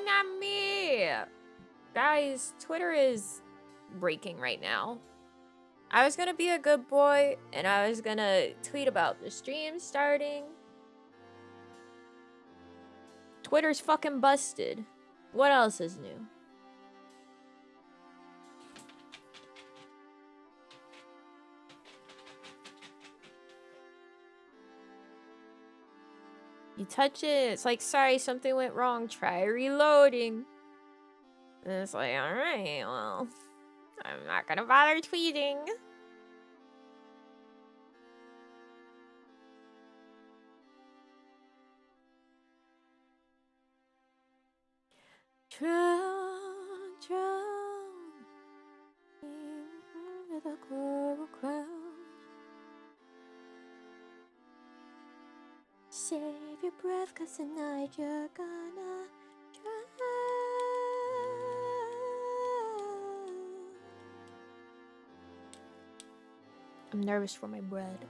on me! Guys, Twitter is breaking right now. I was gonna be a good boy, and I was gonna tweet about the stream starting. Twitter's fucking busted. What else is new? You touch it, it's like, sorry, something went wrong, try reloading. And it's like, alright, well, I'm not gonna bother tweeting. Drown, drown with a coral crown. Save your breath, cause tonight you're gonna drown. I'm nervous for my bread.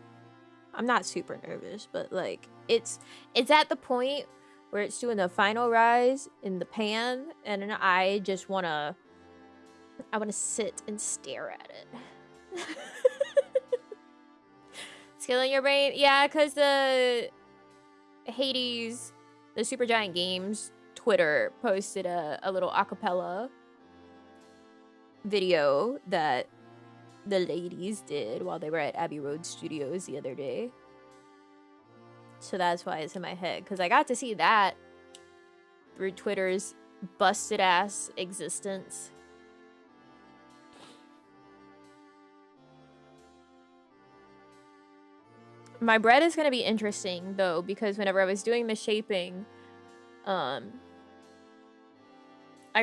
I'm not super nervous, but like it's at the point where it's doing the final rise in the pan, and I just wanna sit and stare at it. Skilling your brain, yeah, cause the Hades, the Supergiant Games Twitter posted a little acapella video that the ladies did while they were at Abbey Road Studios the other day. So that's why it's in my head, because I got to see that through Twitter's busted ass existence. My bread is going to be interesting though, because whenever I was doing the shaping, I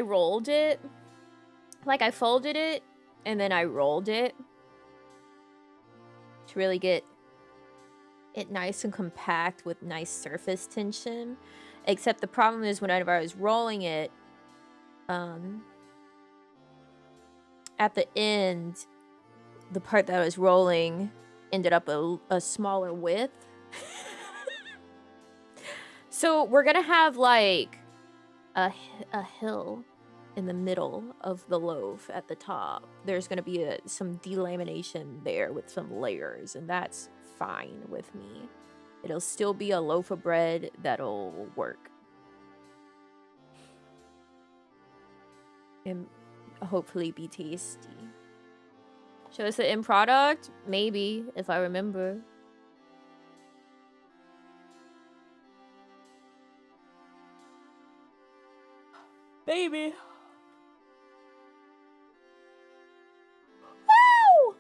rolled it. Like I folded it and then I rolled it to really get it nice and compact with nice surface tension. Except the problem is whenever I was rolling it, at the end, the part that I was rolling ended up a smaller width. So we're gonna have like a hill in the middle of the loaf at the top. There's gonna be some delamination there with some layers, and that's fine with me. It'll still be a loaf of bread that'll work. And hopefully be tasty. Show us the end product? Maybe, if I remember. Maybe. Woo!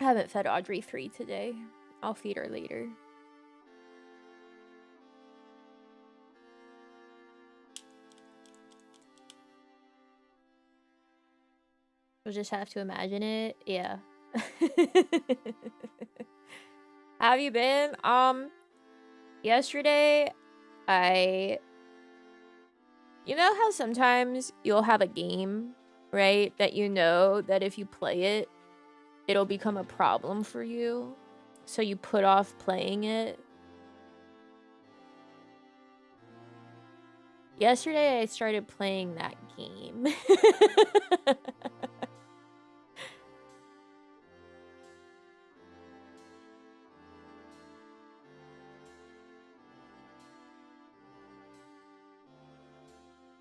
I haven't fed Audrey 3 today. I'll feed her later. We'll just have to imagine it. Yeah. How have you been? Yesterday, you know how sometimes you'll have a game, right? That you know that if you play it, it'll become a problem for you. So you put off playing it. Yesterday, I started playing that game.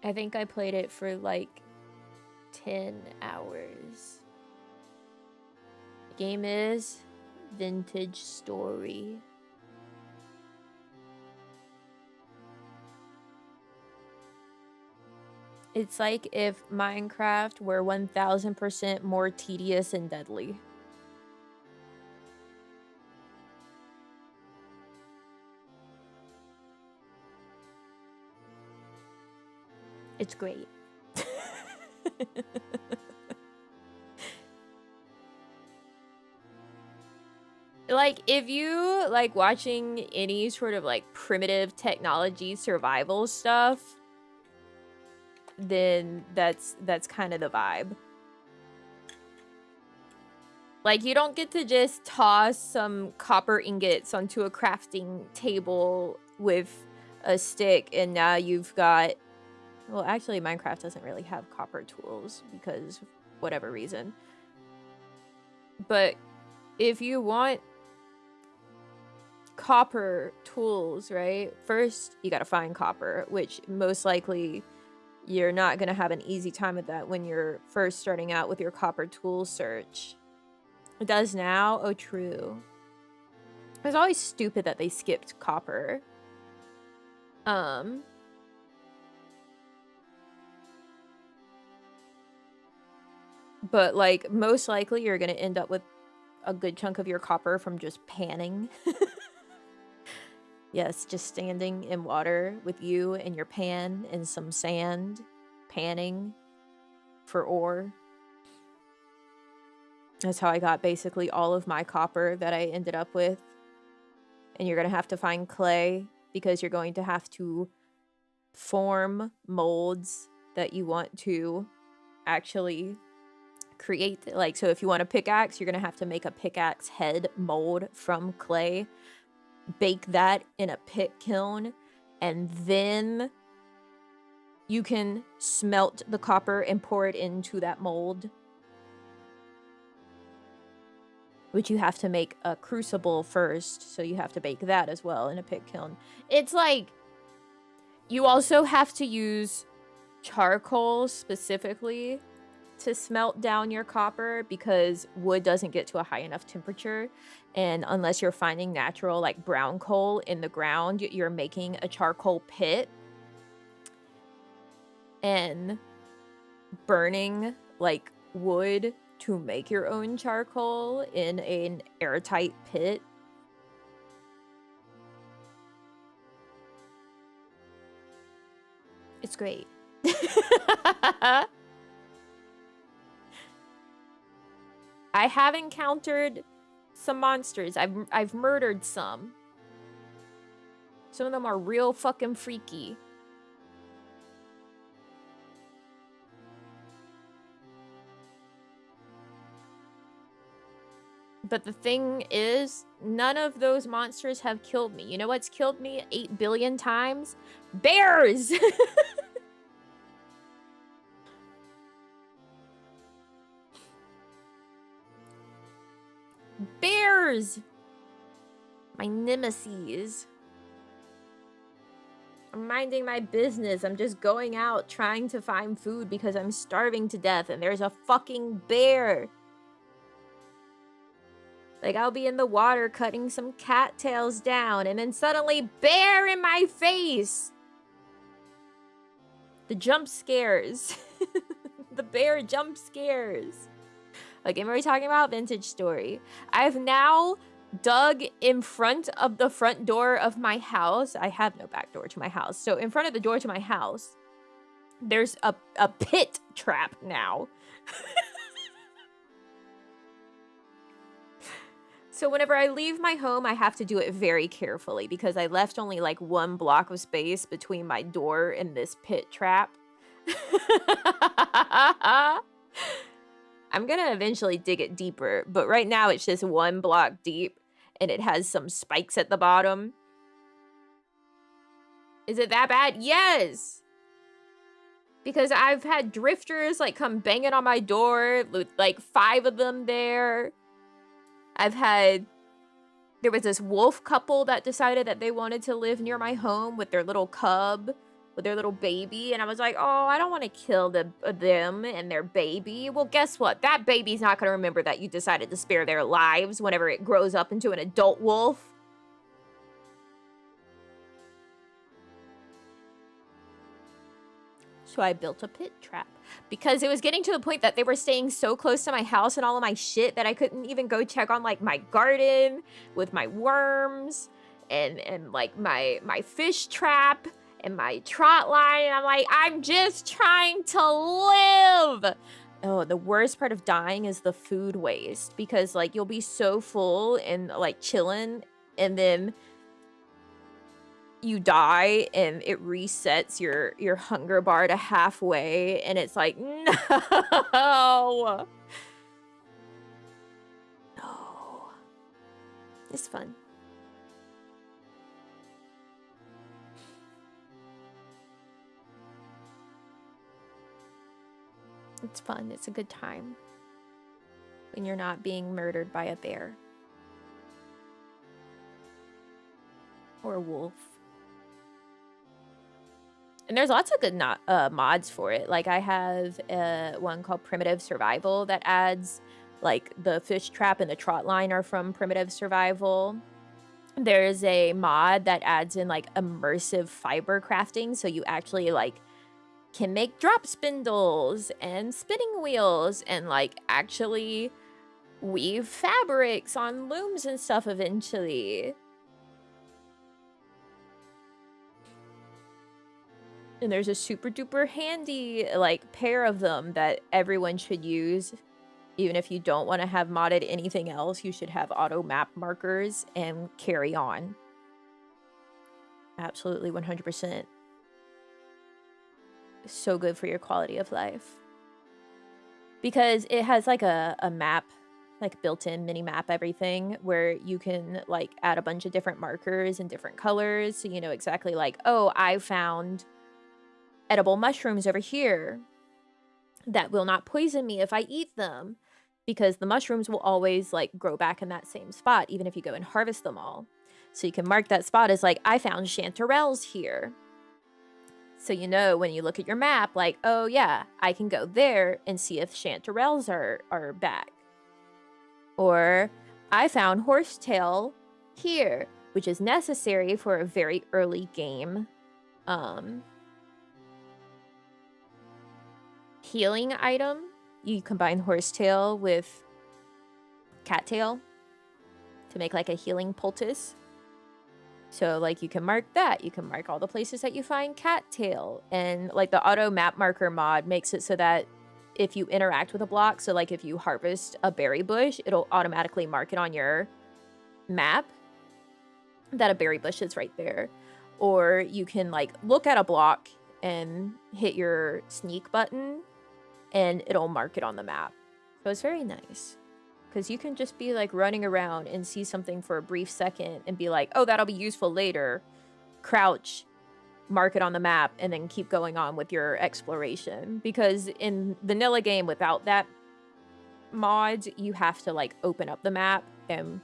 I think I played it for like 10 hours. The game is Vintage Story. It's like if Minecraft were 1000% more tedious and deadly. It's great. Like, if you like watching any sort of like primitive technology survival stuff, then that's kind of the vibe. Like, you don't get to just toss some copper ingots onto a crafting table with a stick and now you've got... Well, actually, Minecraft doesn't really have copper tools because of whatever reason. But if you want copper tools, right? First, you gotta find copper, which most likely you're not gonna have an easy time with that when you're first starting out with your copper tool search. It does now? Oh, true. It was always stupid that they skipped copper. But, like, most likely you're gonna end up with a good chunk of your copper from just panning. Yes, just standing in water with you and your pan and some sand, panning for ore. That's how I got basically all of my copper that I ended up with. And you're gonna have to find clay because you're going to have to form molds that you want to actually create. Like, so if you want a pickaxe, you're gonna have to make a pickaxe head mold from clay, bake that in a pit kiln, and then you can smelt the copper and pour it into that mold, which you have to make a crucible first, so you have to bake that as well in a pit kiln. It's like, you also have to use charcoal specifically to smelt down your copper because wood doesn't get to a high enough temperature, and unless you're finding natural like brown coal in the ground, you're making a charcoal pit and burning like wood to make your own charcoal in an airtight pit. It's great. I have encountered some monsters. I've murdered some. Some of them are real fucking freaky. But the thing is, none of those monsters have killed me. You know what's killed me 8 billion times? Bears! Bears! My nemesis. I'm minding my business. I'm just going out trying to find food because I'm starving to death and there's a fucking bear. Like, I'll be in the water cutting some cattails down and then suddenly bear in my face. The jump scares. The bear jump scares. Again, we're talking about Vintage Story. I've now dug in front of the front door of my house. I have no back door to my house. So in front of the door to my house, there's a pit trap now. So whenever I leave my home, I have to do it very carefully because I left only like 1 block of space between my door and this pit trap. I'm gonna eventually dig it deeper, but right now it's just 1 block deep and it has some spikes at the bottom. Is it that bad? Yes! Because I've had drifters like come banging on my door with like 5 of them there. There was this wolf couple that decided that they wanted to live near my home with their little cub, with their little baby. And I was like, oh, I don't want to kill them and their baby. Well, guess what? That baby's not going to remember that you decided to spare their lives whenever it grows up into an adult wolf. So I built a pit trap because it was getting to the point that they were staying so close to my house and all of my shit that I couldn't even go check on like my garden with my worms and like my fish trap and my trot line. And I'm like, I'm just trying to live. Oh, the worst part of dying is the food waste because like you'll be so full and like chilling and then you die and it resets your hunger bar to halfway and it's like, no. It's fun. It's fun. It's a good time when you're not being murdered by a bear or a wolf. And there's lots of good mods for it. Like I have one called Primitive Survival that adds, like, the fish trap and the trot line are from Primitive Survival. There's a mod that adds in, like, immersive fiber crafting, so you actually, like, can make drop spindles and spinning wheels and, like, actually weave fabrics on looms and stuff eventually. And there's a super duper handy, like, pair of them that everyone should use. Even if you don't want to have modded anything else, you should have auto map markers and carry on. Absolutely 100%. So good for your quality of life. Because it has like a map, like built-in mini map everything, where you can like add a bunch of different markers in different colors. So you know exactly like, oh, I found edible mushrooms over here that will not poison me if I eat them. Because the mushrooms will always like grow back in that same spot, even if you go and harvest them all. So you can mark that spot as like, I found chanterelles here. So you know when you look at your map, like, oh yeah, I can go there and see if chanterelles are back. Or I found horsetail here, which is necessary for a very early game healing item. You combine horsetail with cattail to make like a healing poultice. So like you can mark that. You can mark all the places that you find cattail. And like the auto map marker mod makes it so that if you interact with a block, so like if you harvest a berry bush, it'll automatically mark it on your map that a berry bush is right there. Or you can like look at a block and hit your sneak button and it'll mark it on the map. So it's very nice. Because you can just be like running around and see something for a brief second and be like, oh, that'll be useful later. Crouch, mark it on the map, and then keep going on with your exploration. Because in vanilla game without that mod, you have to like open up the map and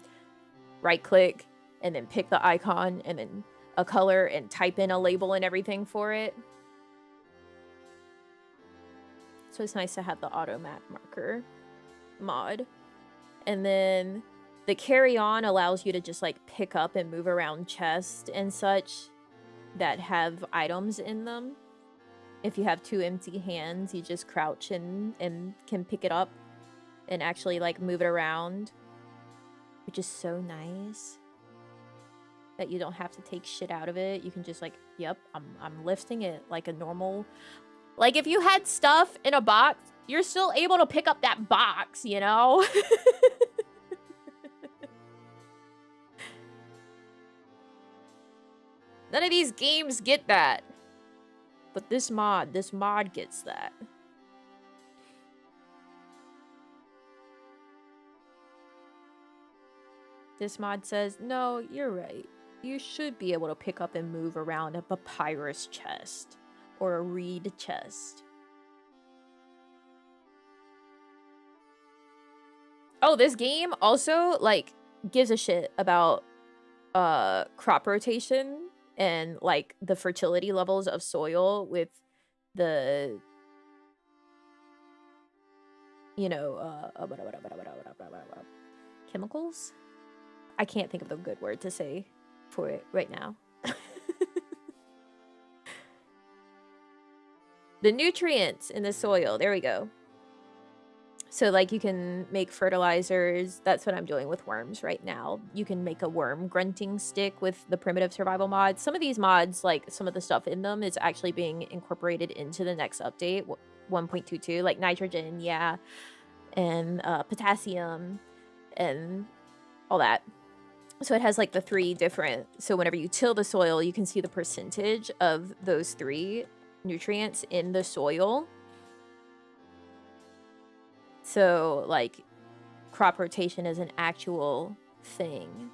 right click and then pick the icon and then a color and type in a label and everything for it. So it's nice to have the auto map marker mod. And then the carry on allows you to just like pick up and move around chests and such that have items in them. If you have 2 empty hands, you just crouch and can pick it up and actually like move it around, which is so nice that you don't have to take shit out of it. You can just like, yep, I'm lifting it like a normal. Like if you had stuff in a box, you're still able to pick up that box, you know? None of these games get that. But this mod gets that. This mod says, no, you're right. You should be able to pick up and move around a papyrus chest or a reed chest. Oh, this game also like gives a shit about crop rotation and like the fertility levels of soil with the chemicals. I can't think of the good word to say for it right now. The nutrients in the soil. There we go. So like you can make fertilizers. That's what I'm doing with worms right now. You can make a worm grunting stick with the primitive survival mod. Some of these mods, like some of the stuff in them is actually being incorporated into the next update, 1.22, like nitrogen, yeah, and potassium and all that. So it has like the 3 different, so whenever you till the soil, you can see the percentage of those 3 nutrients in the soil. So like crop rotation is an actual thing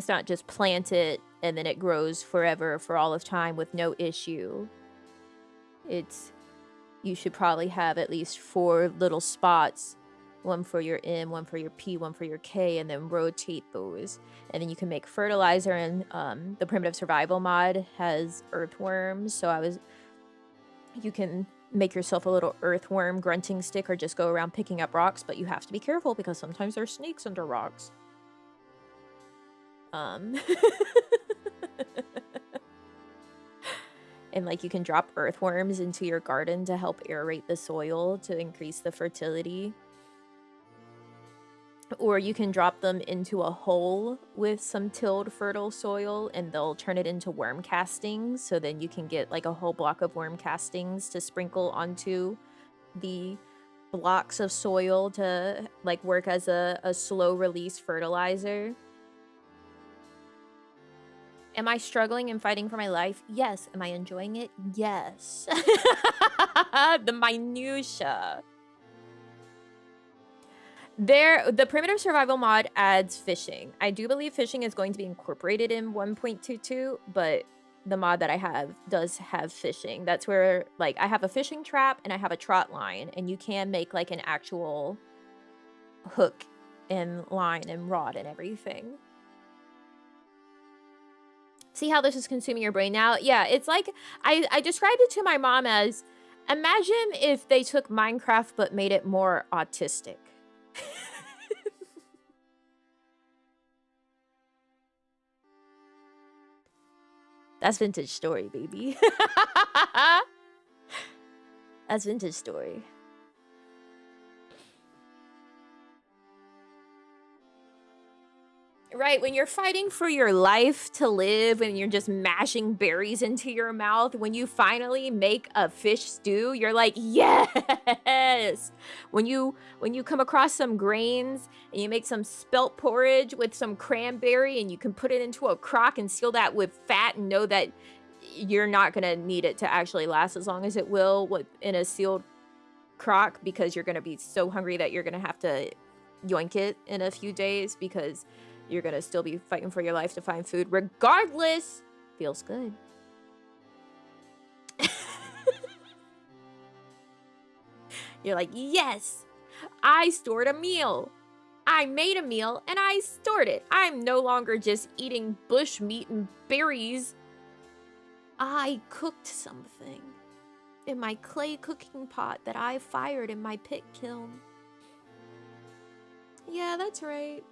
It's not just plant it and then it grows forever for all of time with no issue. You should probably have at least 4 little spots, one for your M, one for your P, one for your K, and then rotate those. And then you can make fertilizer, and the primitive survival mod has earthworms, so you can make yourself a little earthworm grunting stick or just go around picking up rocks, but you have to be careful because sometimes there's snakes under rocks. And like you can drop earthworms into your garden to help aerate the soil to increase the fertility. Or you can drop them into a hole with some tilled fertile soil and they'll turn it into worm castings. So then you can get like a whole block of worm castings to sprinkle onto the blocks of soil to like work as a slow release fertilizer. Am I struggling and fighting for my life? Yes. Am I enjoying it? Yes. The minutia. The primitive survival mod adds fishing. I do believe fishing is going to be incorporated in 1.22, but the mod that I have does have fishing. That's where, like, I have a fishing trap and I have a trot line, and you can make, like, an actual hook and line and rod and everything. See how this is consuming your brain now? Yeah, it's like, I described it to my mom as, imagine if they took Minecraft but made it more autistic. That's vintage story, baby. That's vintage story. Right, when you're fighting for your life to live and you're just mashing berries into your mouth, when you finally make a fish stew, you're like, yes! When you come across some grains and you make some spelt porridge with some cranberry and you can put it into a crock and seal that with fat and know that you're not gonna need it to actually last as long as it will in a sealed crock because you're gonna be so hungry that you're gonna have to yoink it in a few days because you're gonna still be fighting for your life to find food regardless. Feels good. You're like, yes, I stored a meal. I made a meal and I stored it. I'm no longer just eating bush meat and berries. I cooked something in my clay cooking pot that I fired in my pit kiln. Yeah, that's right.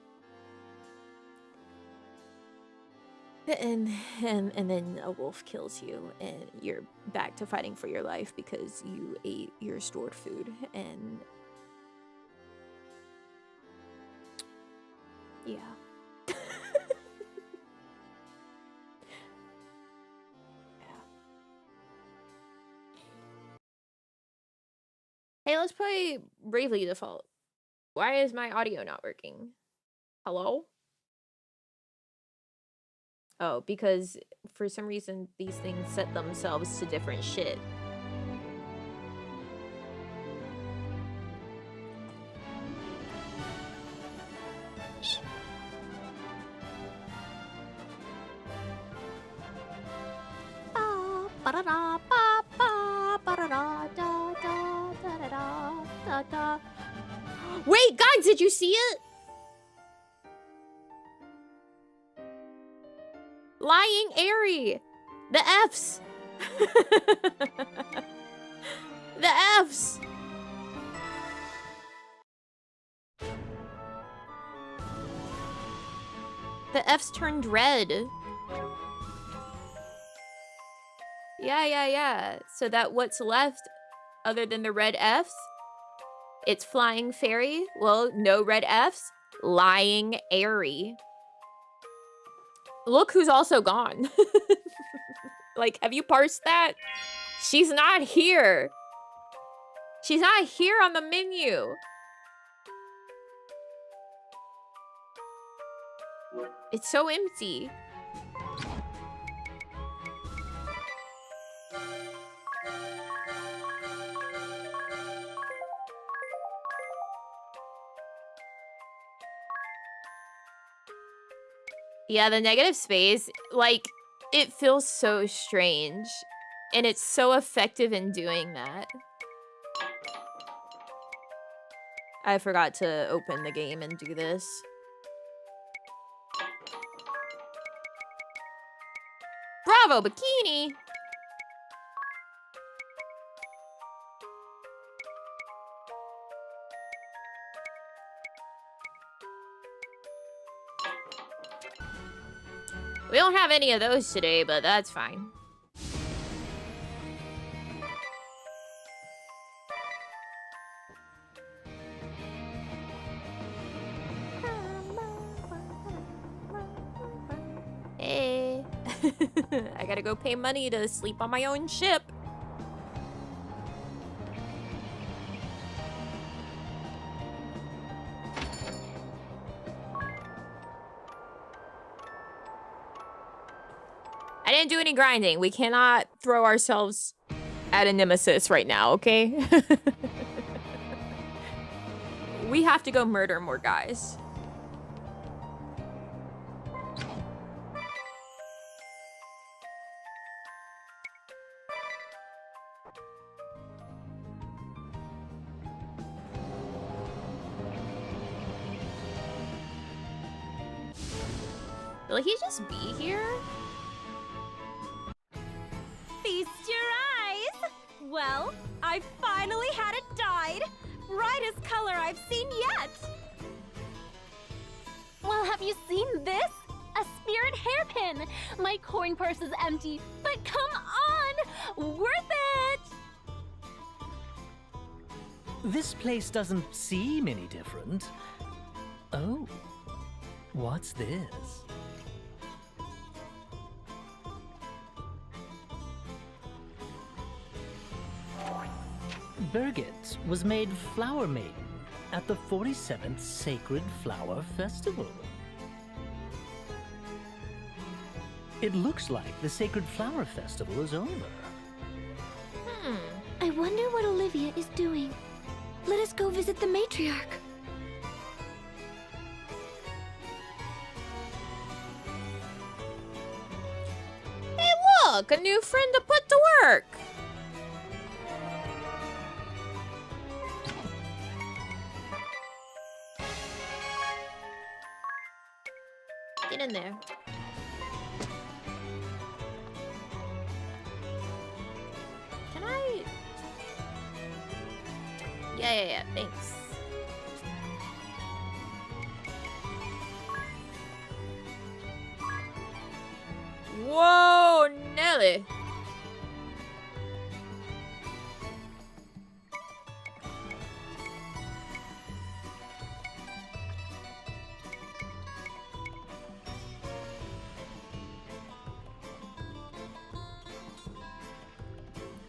And then a wolf kills you and you're back to fighting for your life because you ate your stored food. And yeah. Yeah. Hey, let's play Bravely Default. Why is my audio not working? Hello? Oh, because for some reason these things set themselves to different shit. Wait, guys, did you see it? Lying Airy. The Fs. The Fs. The Fs turned red. Yeah. So that what's left other than the red Fs? It's Flying Fairy. Well, no red Fs. Lying Airy. Look who's also gone. Like, have you parsed that? She's not here. She's not here on the menu. It's so empty. Yeah, the negative space, like, it feels so strange. And it's so effective in doing that. I forgot to open the game and do this. Bravo, bikini! We don't have any of those today, but that's fine. Hey. I gotta go pay money to sleep on my own ship. I didn't do any grinding. We cannot throw ourselves at a nemesis right now, okay? We have to go murder more guys. Will he just be here? Feast your eyes! Well, I finally had it dyed! Brightest color I've seen yet! Well, have you seen this? A spirit hairpin! My coin purse is empty, but come on! Worth it! This place doesn't seem any different. Oh, what's this? Birgit was made Flower Maiden at the 47th Sacred Flower Festival. It looks like the Sacred Flower Festival is over. I wonder what Olivia is doing. Let us go visit the matriarch. Hey, look! A new friend to put to work! Get in there. Can I? Yeah, thanks. Whoa, Nelly.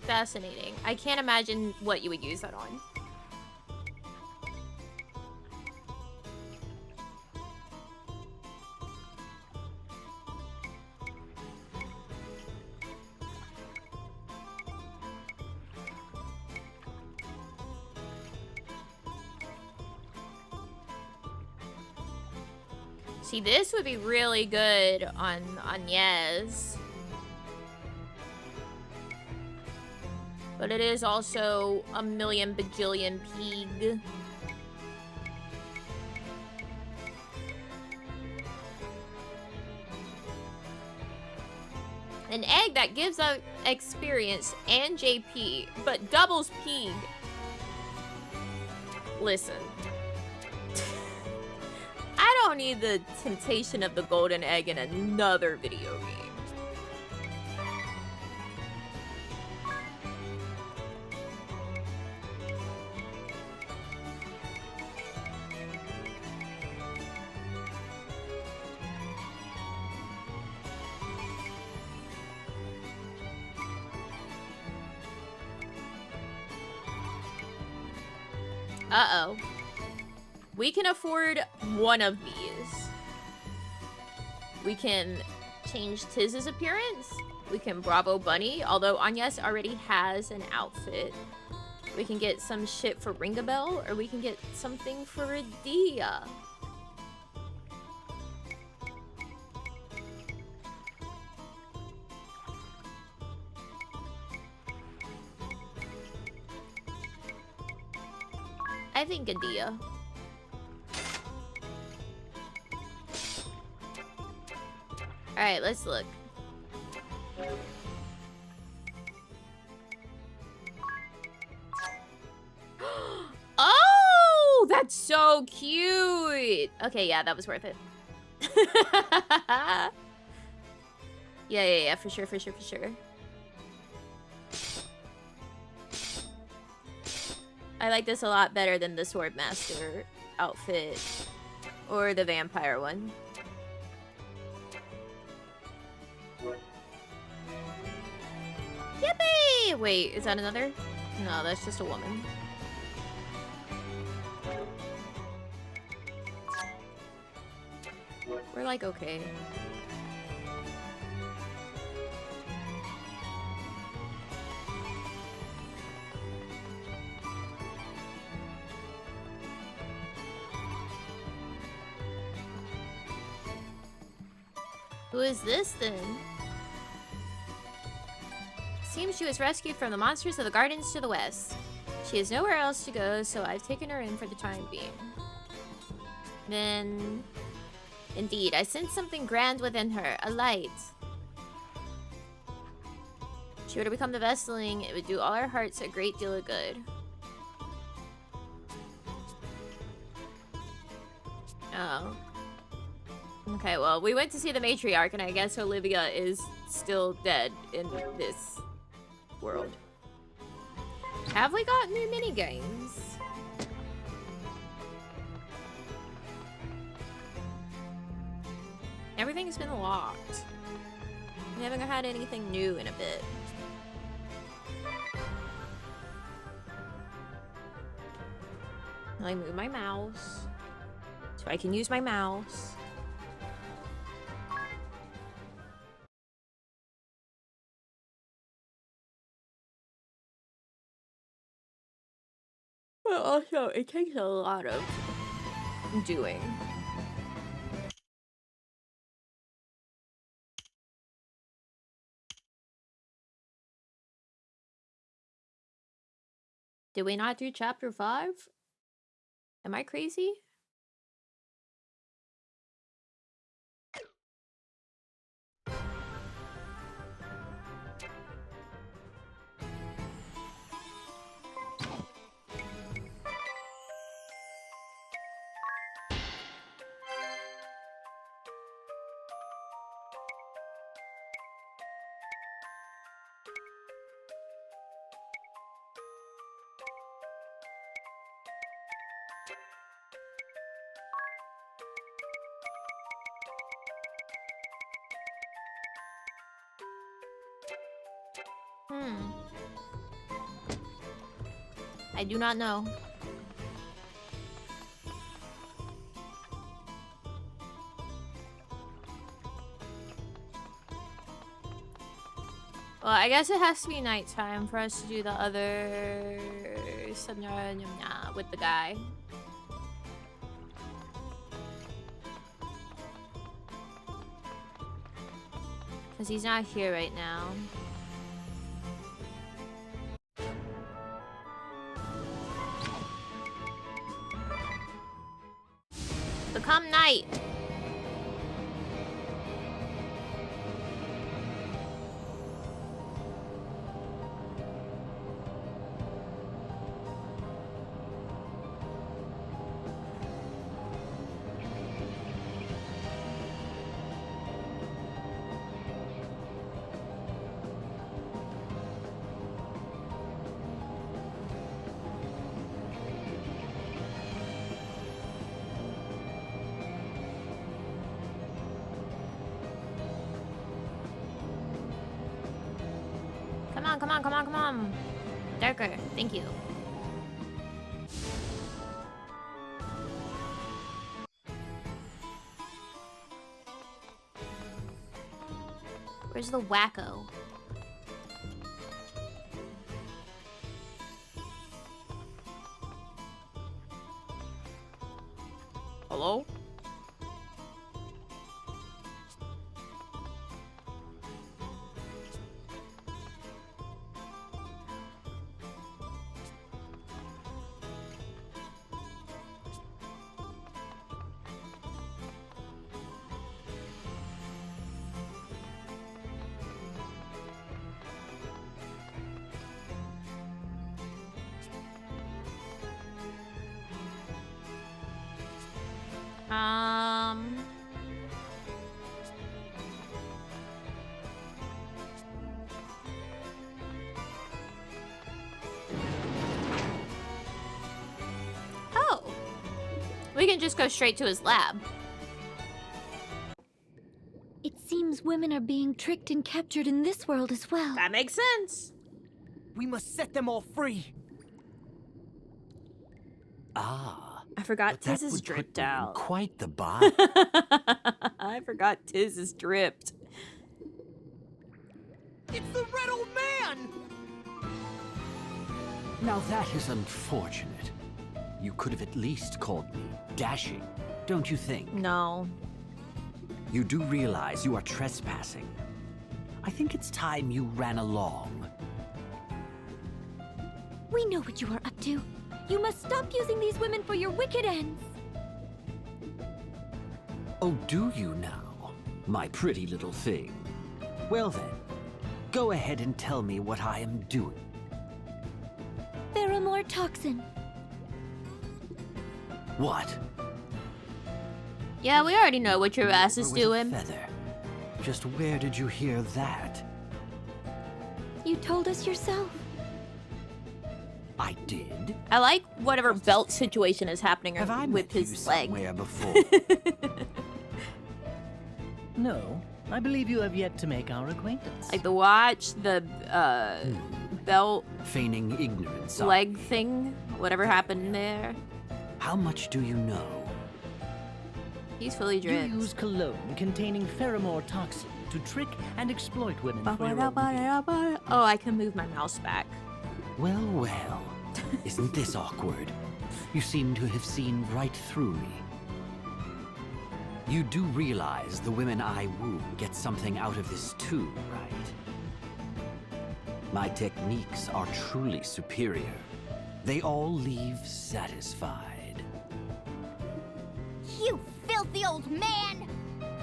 Fascinating. I can't imagine what you would use that on. See, this would be really good on Yez. But it is also a million bajillion pig. An egg that gives out experience and JP, but doubles pig. Listen. I don't need the temptation of the golden egg in another video game. Uh-oh. We can afford one of these. We can change Tiz's appearance. We can Bravo Bunny, although Agnes already has an outfit. We can get some shit for Ringabel, or we can get something for Adia. I think a deer. Alright, let's look. Oh, that's so cute. Okay, yeah, that was worth it. Yeah, for sure. I like this a lot better than the Swordmaster outfit or the vampire one. Yippee! Wait, is that another? No, that's just a woman. We're like, okay. Who is this then? Seems she was rescued from the monsters of the gardens to the west. She has nowhere else to go, so I've taken her in for the time being. Then... Indeed, I sense something grand within her, a light. If she were to become the Vestling, it would do all our hearts a great deal of good. Oh. Okay, well, we went to see the matriarch, and I guess Olivia is still dead in this world. Have we got new minigames? Everything's been locked. We haven't had anything new in a bit. I move my mouse so I can use my mouse. But also, it takes a lot of doing. Did we not do chapter 5? Am I crazy? I do not know. Well, I guess it has to be nighttime for us to do the other with the guy. Because he's not here right now. Become night. Come on. Darker, thank you. Where's the wacko? Hello? Um. Oh. We can just go straight to his lab. It seems women are being tricked and captured in this world as well. That makes sense. We must set them all free. Ah, I forgot but that Tiz is would put dripped me in out. quite the bind. I forgot Tiz is dripped. It's the red old man! Now that is unfortunate. You could have at least called me dashing, don't you think? No. You do realize you are trespassing. I think it's time you ran along. We know what you are up to. You must stop using these women for your wicked ends. Oh, do you now, my pretty little thing? Well then, go ahead and tell me what I am doing. Pheromore toxin. What? Yeah, we already know what your ass is With a doing. feather. Just where did you hear that? You told us yourself. I did? I like whatever belt situation is happening Have I with met you his leg. somewhere before? No, I believe you have yet to make our acquaintance. Like the watch, the belt, Feigning ignorance. of- leg thing, whatever happened there. How much do you know? He's fully You dripped. use cologne containing pheromore toxin to trick and exploit women for your own gain. Oh, I can move my mouse back. Well, well. Isn't this awkward? You seem to have seen right through me. You do realize the women I woo get something out of this too, right? My techniques are truly superior. They all leave satisfied. You filthy old man!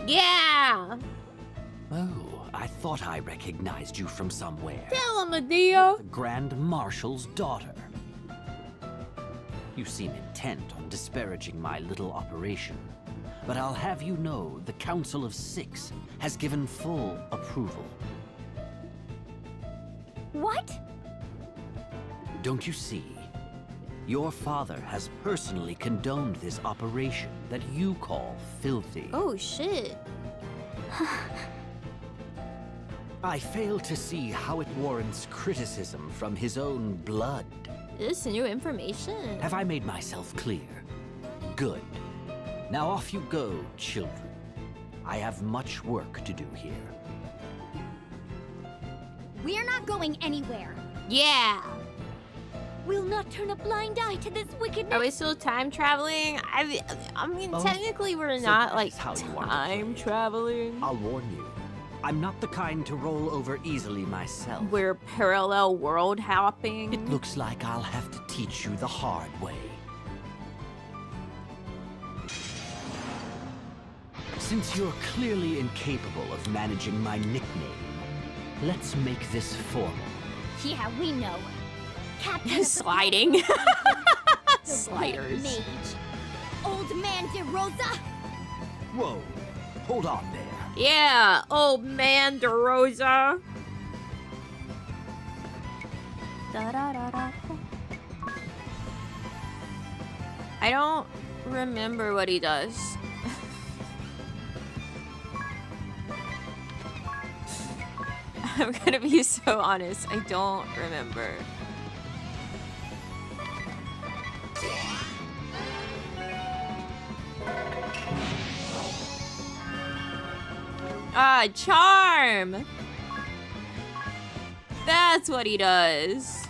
Yeah! Oh, I thought I recognized you from somewhere. Tell him, Adia! The Grand Marshal's daughter. You seem intent on disparaging my little operation, but I'll have you know the Council of Six has given full approval. What? Don't you see? Your father has personally condoned this operation that you call filthy. Oh, shit. I fail to see how it warrants criticism from his own blood. This is new information. Have I made myself clear? Good. Now off you go, children. I have much work to do here. We're not going anywhere. Yeah! We'll not turn a blind eye to this wickedness. Are we still time traveling? I mean, Oh, technically we're so not, that like, is how you want to time play it. traveling. I'll warn you. I'm not the kind to roll over easily myself. We're parallel world hopping. It looks like I'll have to teach you the hard way. Since you're clearly incapable of managing my nickname, let's make this formal. Yeah, we know. Captain Sliding. the Sliders. Mage. Old man De Rosa. Whoa, hold on there. Yeah, old man DeRosa. Da-da-da-da. I don't remember what he does. I'm gonna be so honest, I don't remember. Ah, charm! That's what he does.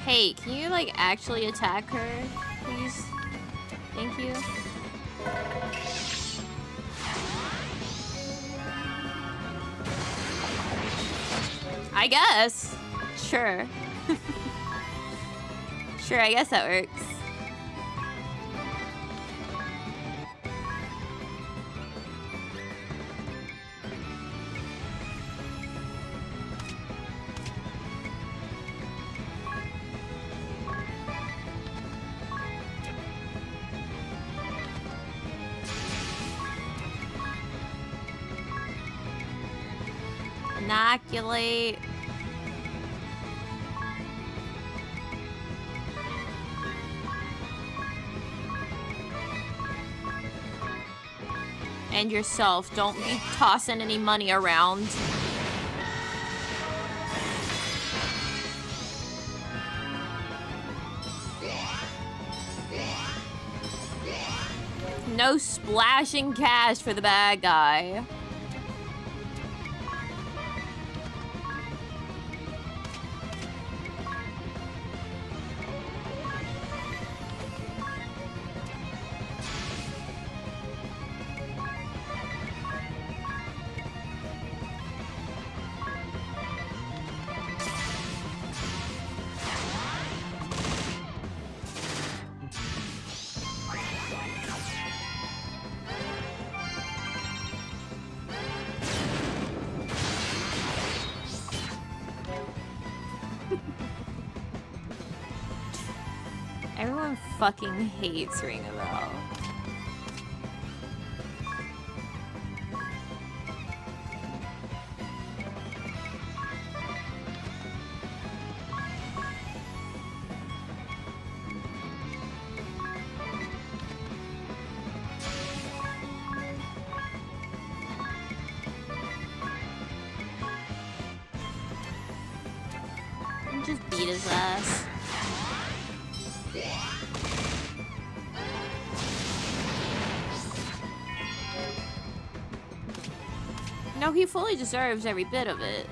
Hey, can you like actually attack her, please? Thank you. I guess. Sure. Sure, I guess that works. Inoculate. And yourself. Don't be tossing any money around. No splashing cash for the bad guy. Everyone fucking hates Ring a Bell. Just beat his ass. No, he fully deserves every bit of it.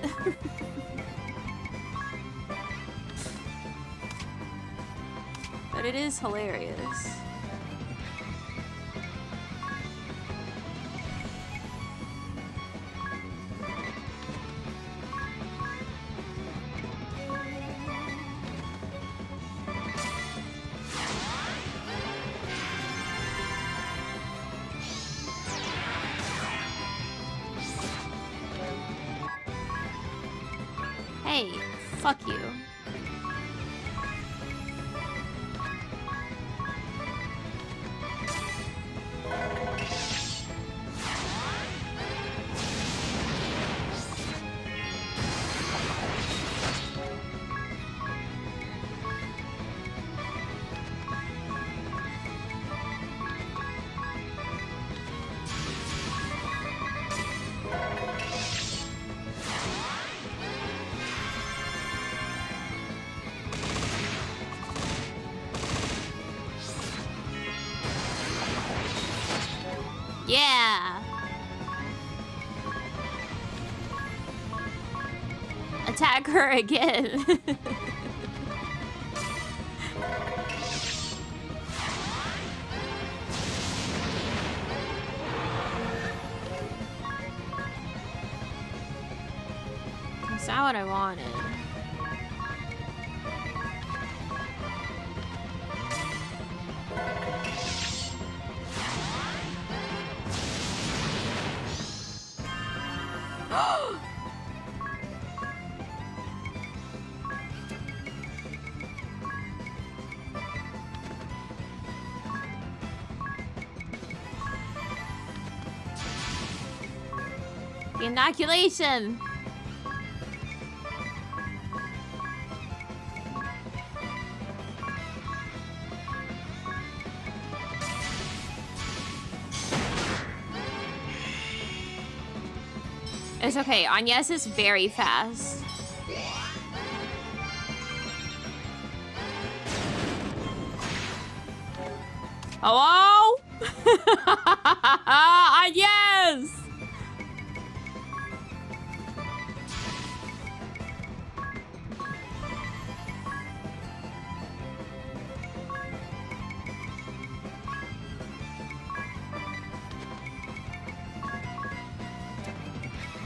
But it is hilarious. Hey, fuck you. Yeah. Attack her again. That's not what I wanted. The inoculation. It's okay. Agnes is very fast. Hello? Agnes!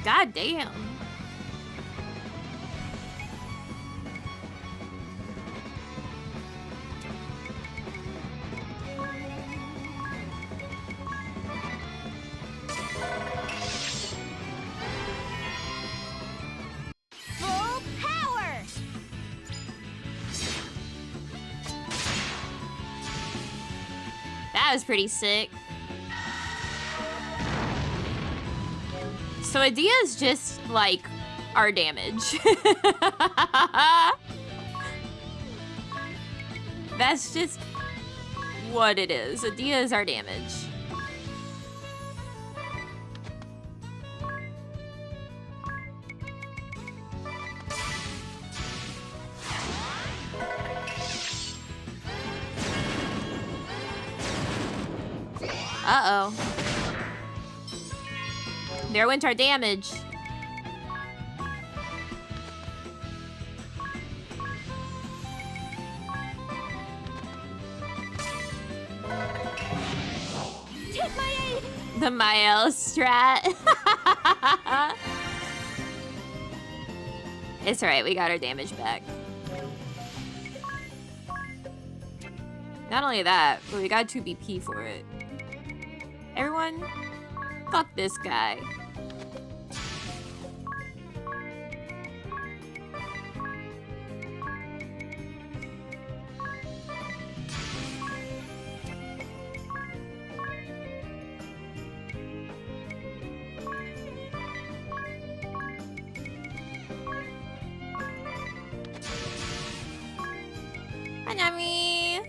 God damn. That was pretty sick. So Idea is just like our damage. That's just what it is. Idea is our damage. Uh-oh. There went our damage. Take my aid! The Mael strat. It's alright, we got our damage back. Not only that, but we got 2 BP for it. Everyone, fuck this guy. Hi, Nami.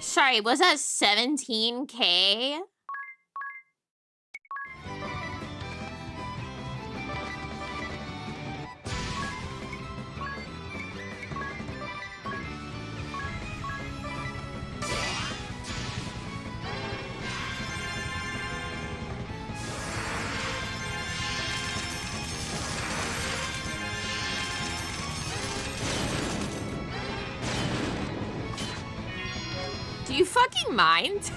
Sorry, was that 17K? Do you fucking mind?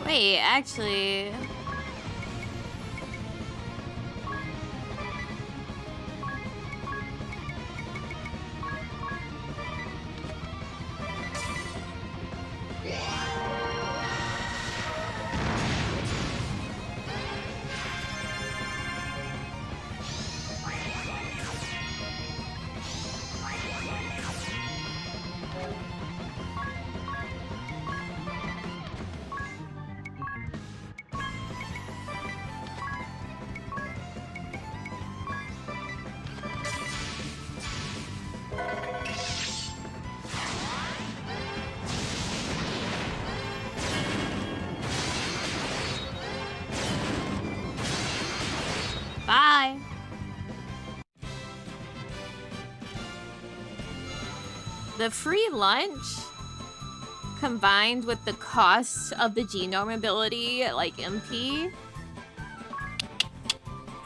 Wait, actually... Bye. The free lunch combined with the cost of the genome ability, like MP,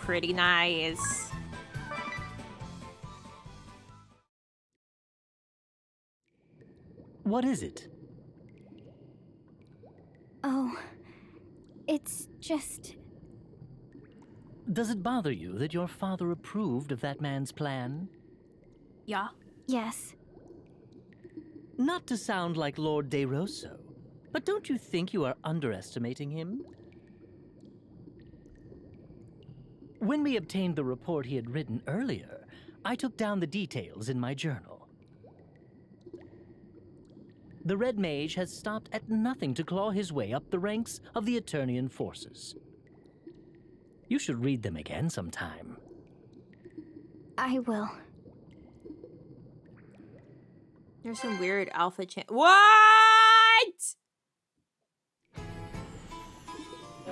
pretty nice. What is it? Oh, it's just... Does it bother you that your father approved of that man's plan? Yeah. Yes. Not to sound like Lord De Rosso, but don't you think you are underestimating him? When we obtained the report he had written earlier, I took down the details in my journal. The Red Mage has stopped at nothing to claw his way up the ranks of the Eternian forces. You should read them again sometime. I will. There's some weird alpha What?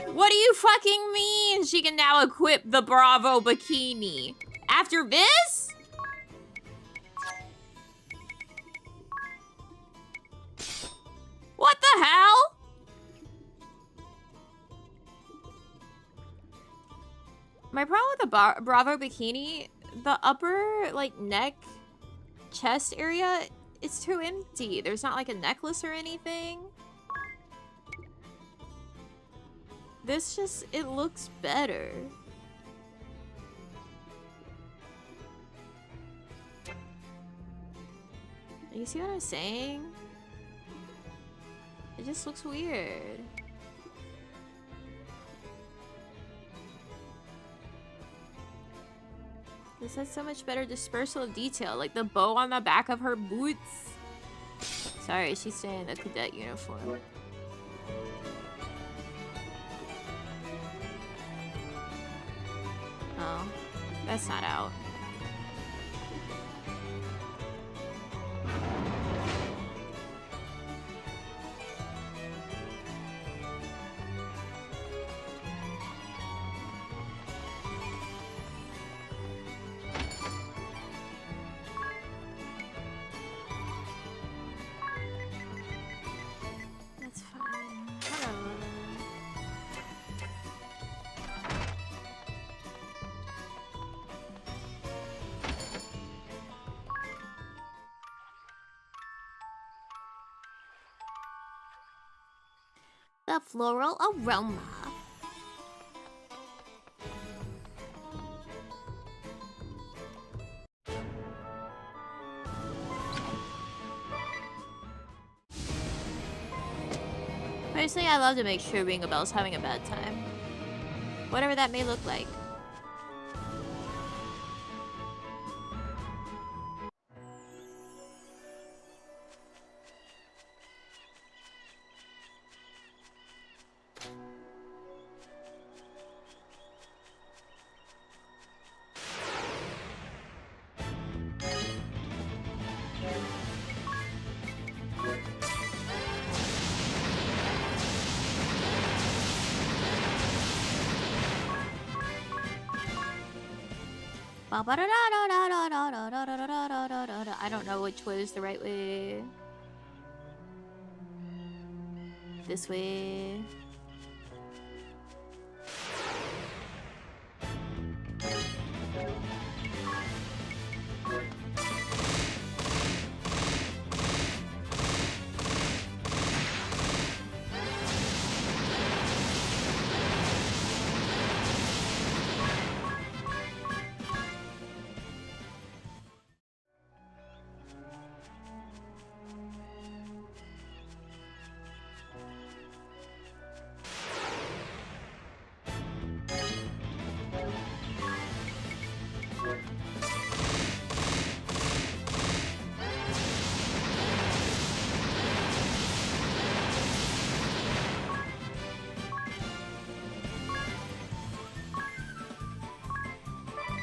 What do you fucking mean she can now equip the Bravo bikini? After this? What the hell? My problem with the Bravo bikini, the upper, like, neck, chest area, it's too empty. There's not, like, a necklace or anything. This just, it looks better. You see what I'm saying? It just looks weird. This has so much better dispersal of detail, like the bow on the back of her boots. Sorry, she's staying in the cadet uniform. Oh, that's not out. That's fine. Whatever. The floral aroma. Personally, I love to make sure Ring a Bell's having a bad time. Whatever that may look like. I don't know which way is the right way. This way.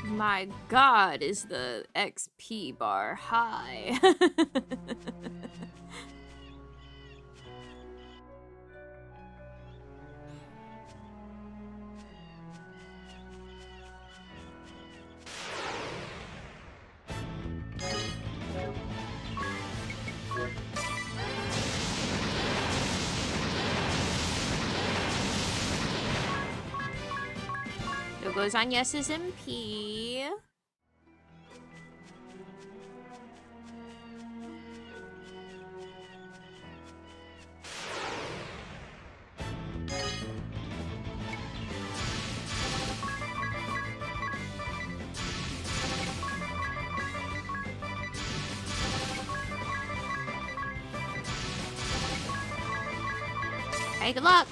My god, is the XP bar high. It goes on Yes's MP. Hey, good luck.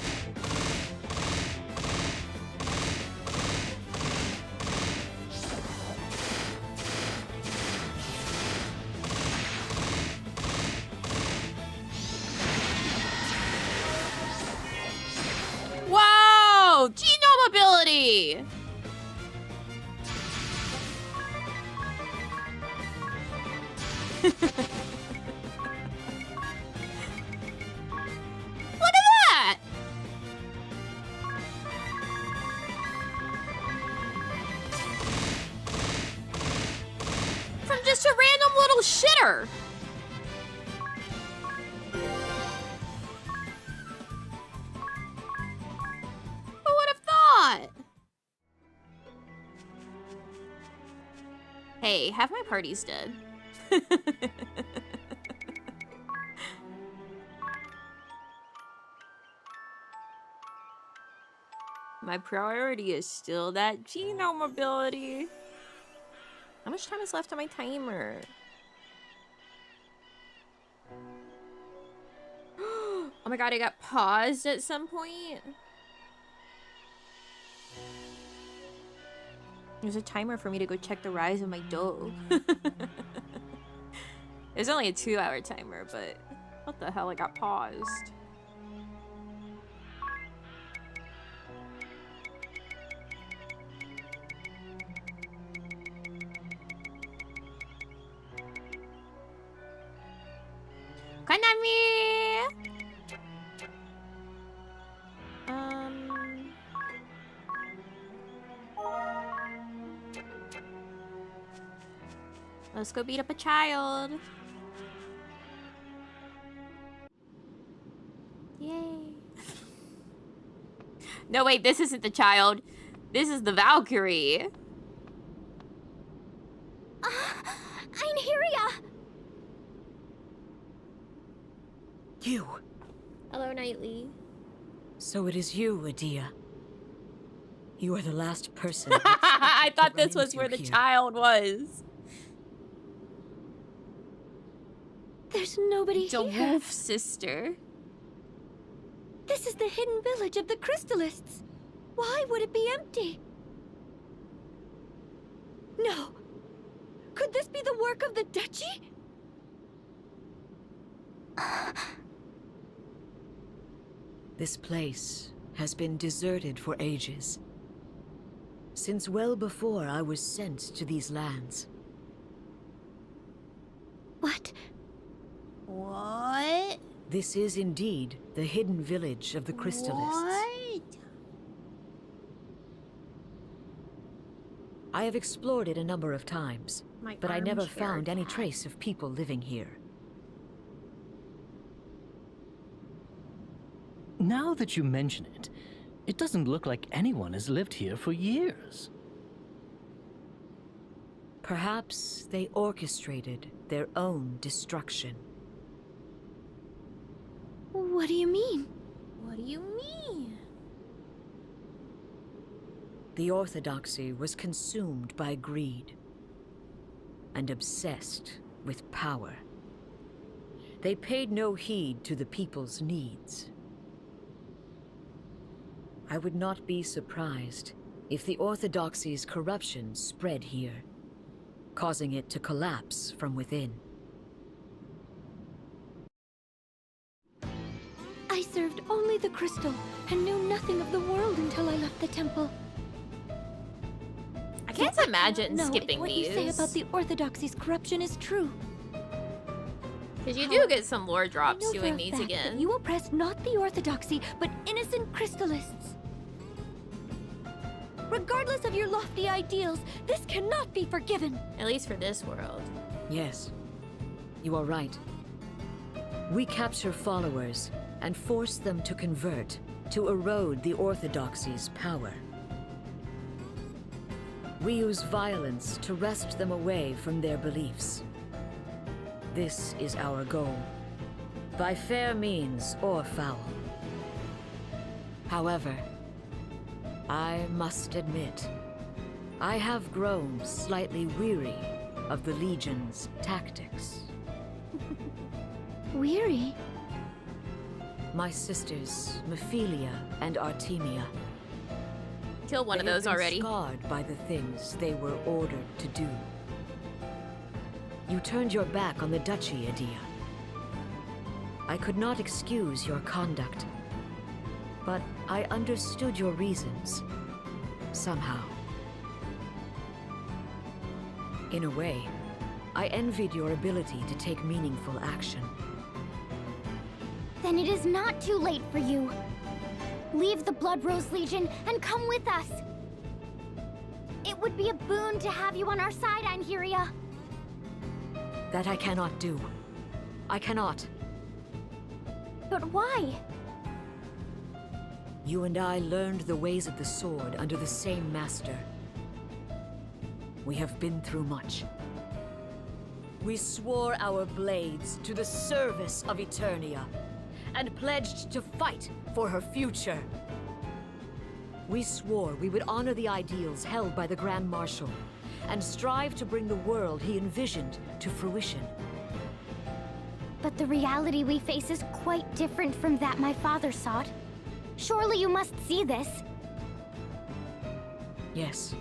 Whoa! Genome ability! better. Who would have thought? Hey, half my party's dead. My priority is still that genome ability. How much time is left on my timer? Oh my god, I got paused at some point. There's a timer for me to go check the rise of my dough. There's only a 2-hour timer, but what the hell, I got paused. Konami! Let's go beat up a child. Yay. No, wait, this isn't the child. This is the Valkyrie. Einherja! You. Hello, Knightley. So it is you, Adia. You are the last person. I thought run this was into where the here. child was. There's nobody The here. wolf sister. This is the hidden village of the Crystallists. Why would it be empty? No. Could this be the work of the Duchy? This place has been deserted for ages. Since well before I was sent to these lands. What? What? This is indeed the hidden village of the Crystallists. What? I have explored it a number of times, My but I never armchair found any cat. trace of people living here. Now that you mention it, it doesn't look like anyone has lived here for years. Perhaps they orchestrated their own destruction. What do you mean? What do you mean? The Orthodoxy was consumed by greed and obsessed with power. They paid no heed to the people's needs. I would not be surprised if the Orthodoxy's corruption spread here, causing it to collapse from within. I served only the crystal and knew nothing of the world until I left the temple. I can't imagine No, skipping what these. you say about the Orthodoxy's corruption is true. Because you do get some lore I drops know for doing a these fact again. that you oppress not the Orthodoxy, but innocent Crystallists. Regardless of your lofty ideals, this cannot be forgiven. At least for this world. Yes, you are right. We capture followers and force them to convert, to erode the Orthodoxy's power. We use violence to wrest them away from their beliefs. This is our goal, by fair means or foul. However, I must admit, I have grown slightly weary of the Legion's tactics. Weary? My sisters, Mephilia and Artemia. Killed one of They have those been already. scarred by the things they were ordered to do. You turned your back on the Duchy, Adia. I could not excuse your conduct, but I understood your reasons. Somehow. In a way, I envied your ability to take meaningful action. Then it is not too late for you. Leave the Blood Rose Legion and come with us. It would be a boon to have you on our side, Einherja. That I cannot do. I cannot. But why? You and I learned the ways of the sword under the same master. We have been through much. We swore our blades to the service of Eternia, and pledged to fight for her future. We swore we would honor the ideals held by the Grand Marshal, and strive to bring the world he envisioned to fruition. But the reality we face is quite different from that my father sought. Surely you must see this. Yes.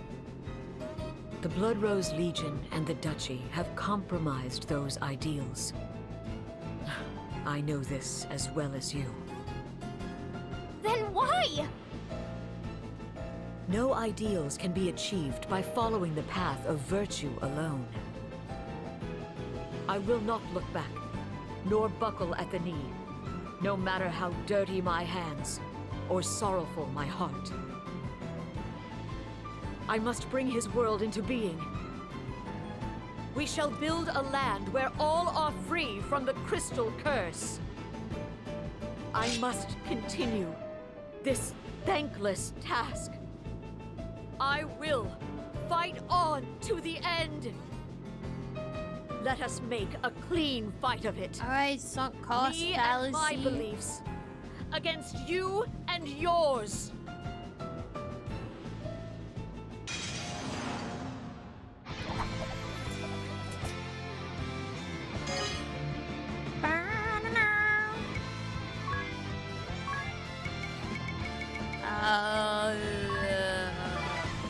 The Blood Rose Legion and the Duchy have compromised those ideals. I know this as well as you. Then why? No ideals can be achieved by following the path of virtue alone. I will not look back, nor buckle at the knee, no matter how dirty my hands or sorrowful my heart. I must bring his world into being. We shall build a land where all are free from the crystal curse. I must continue this thankless task. I will fight on to the end. Let us make a clean fight of it. Alright, sunk cost Me fallacy. and my beliefs against you and yours.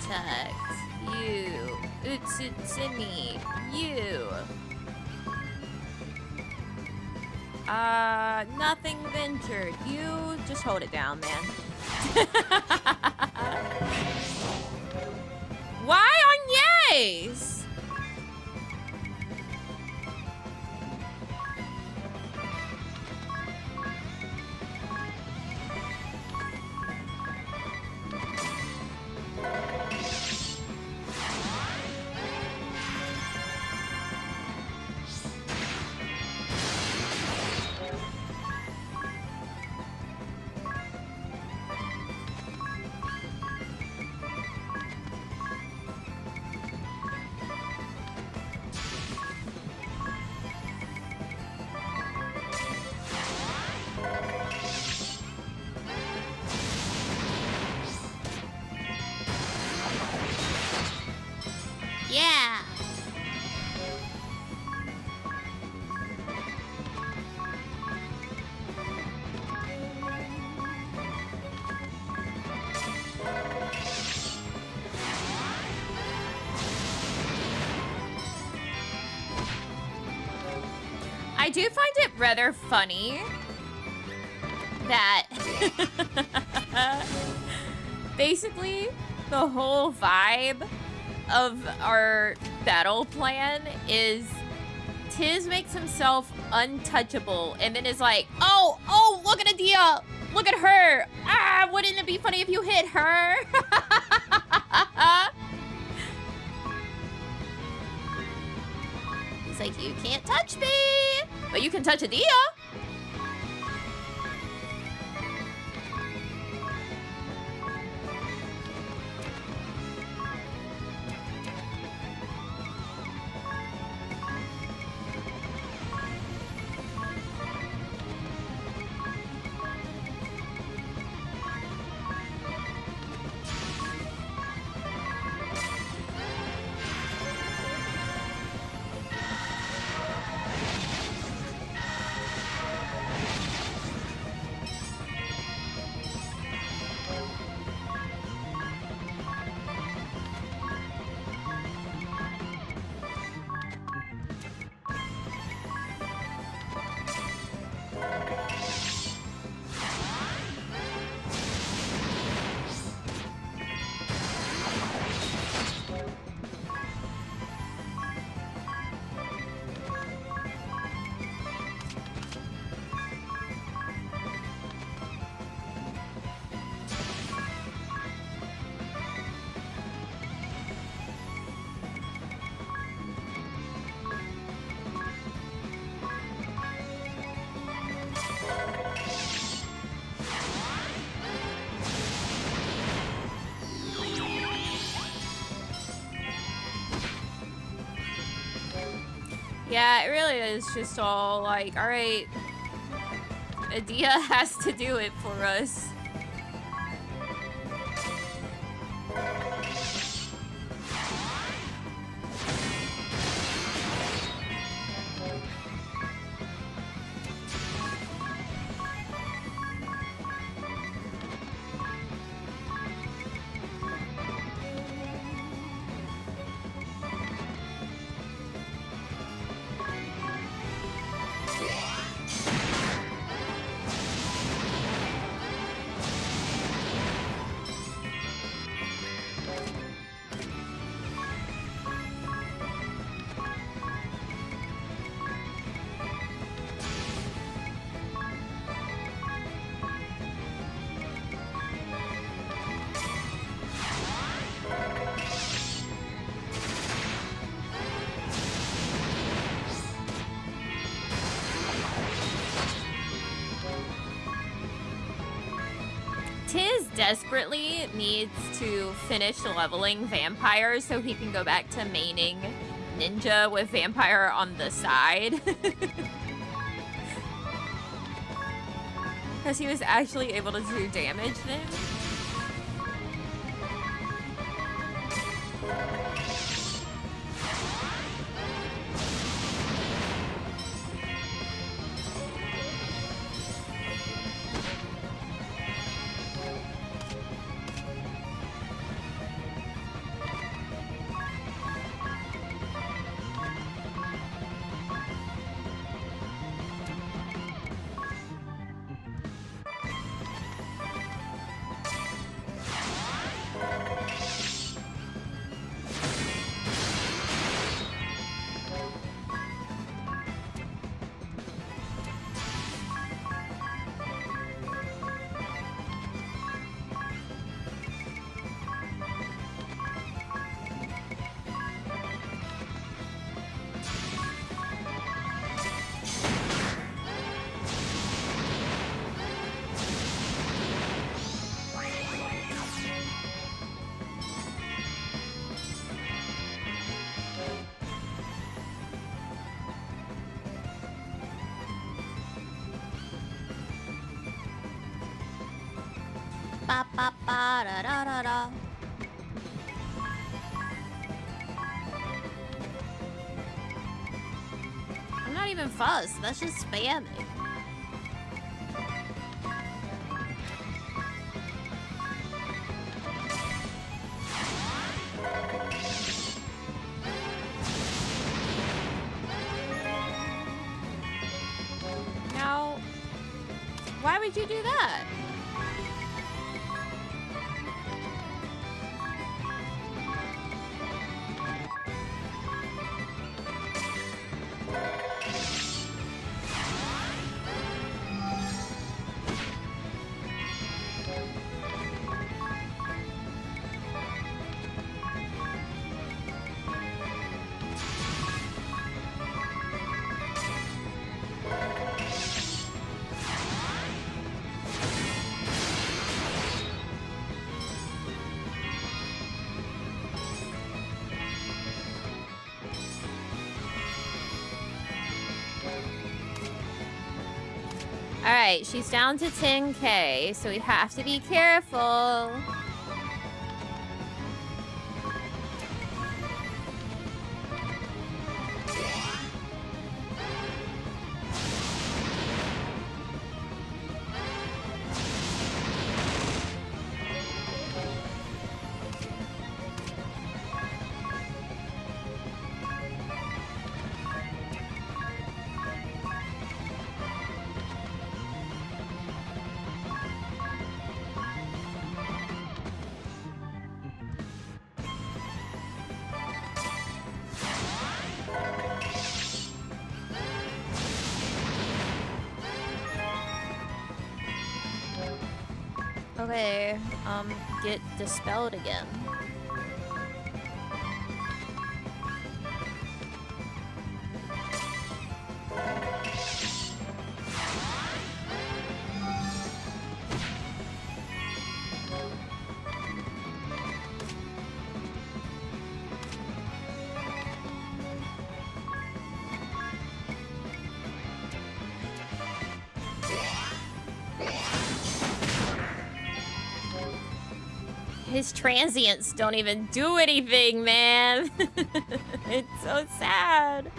Text. You. Utsumi. You. Nothing ventured. You just hold it down, man. Why on yays? Yeah. I do find it rather funny that basically the whole vibe of our battle plan is Tiz makes himself untouchable and then is like, oh, look at Adia, look at her. Ah, wouldn't it be funny if you hit her? He's like, you can't touch me, but you can touch Adia. Yeah, it really is just all like, all right, Adia has to do it for us. Tiz desperately needs to finish leveling vampires so he can go back to maining ninja with vampire on the side. Because he was actually able to do damage then. Ba ba ba da da da da. I'm not even fuzzed. That's just spamming. Now, why would you do that? Alright, she's down to 10k, so we have to be careful. Okay, get dispelled again. His transients don't even do anything, man. It's so sad.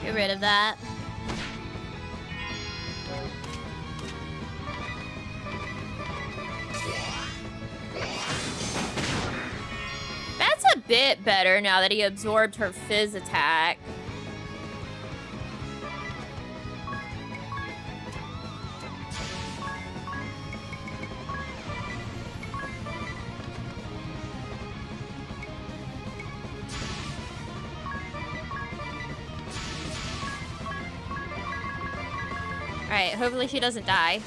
Get rid of that. That's a bit better now that he absorbed her fizz attack. Alright, hopefully she doesn't die.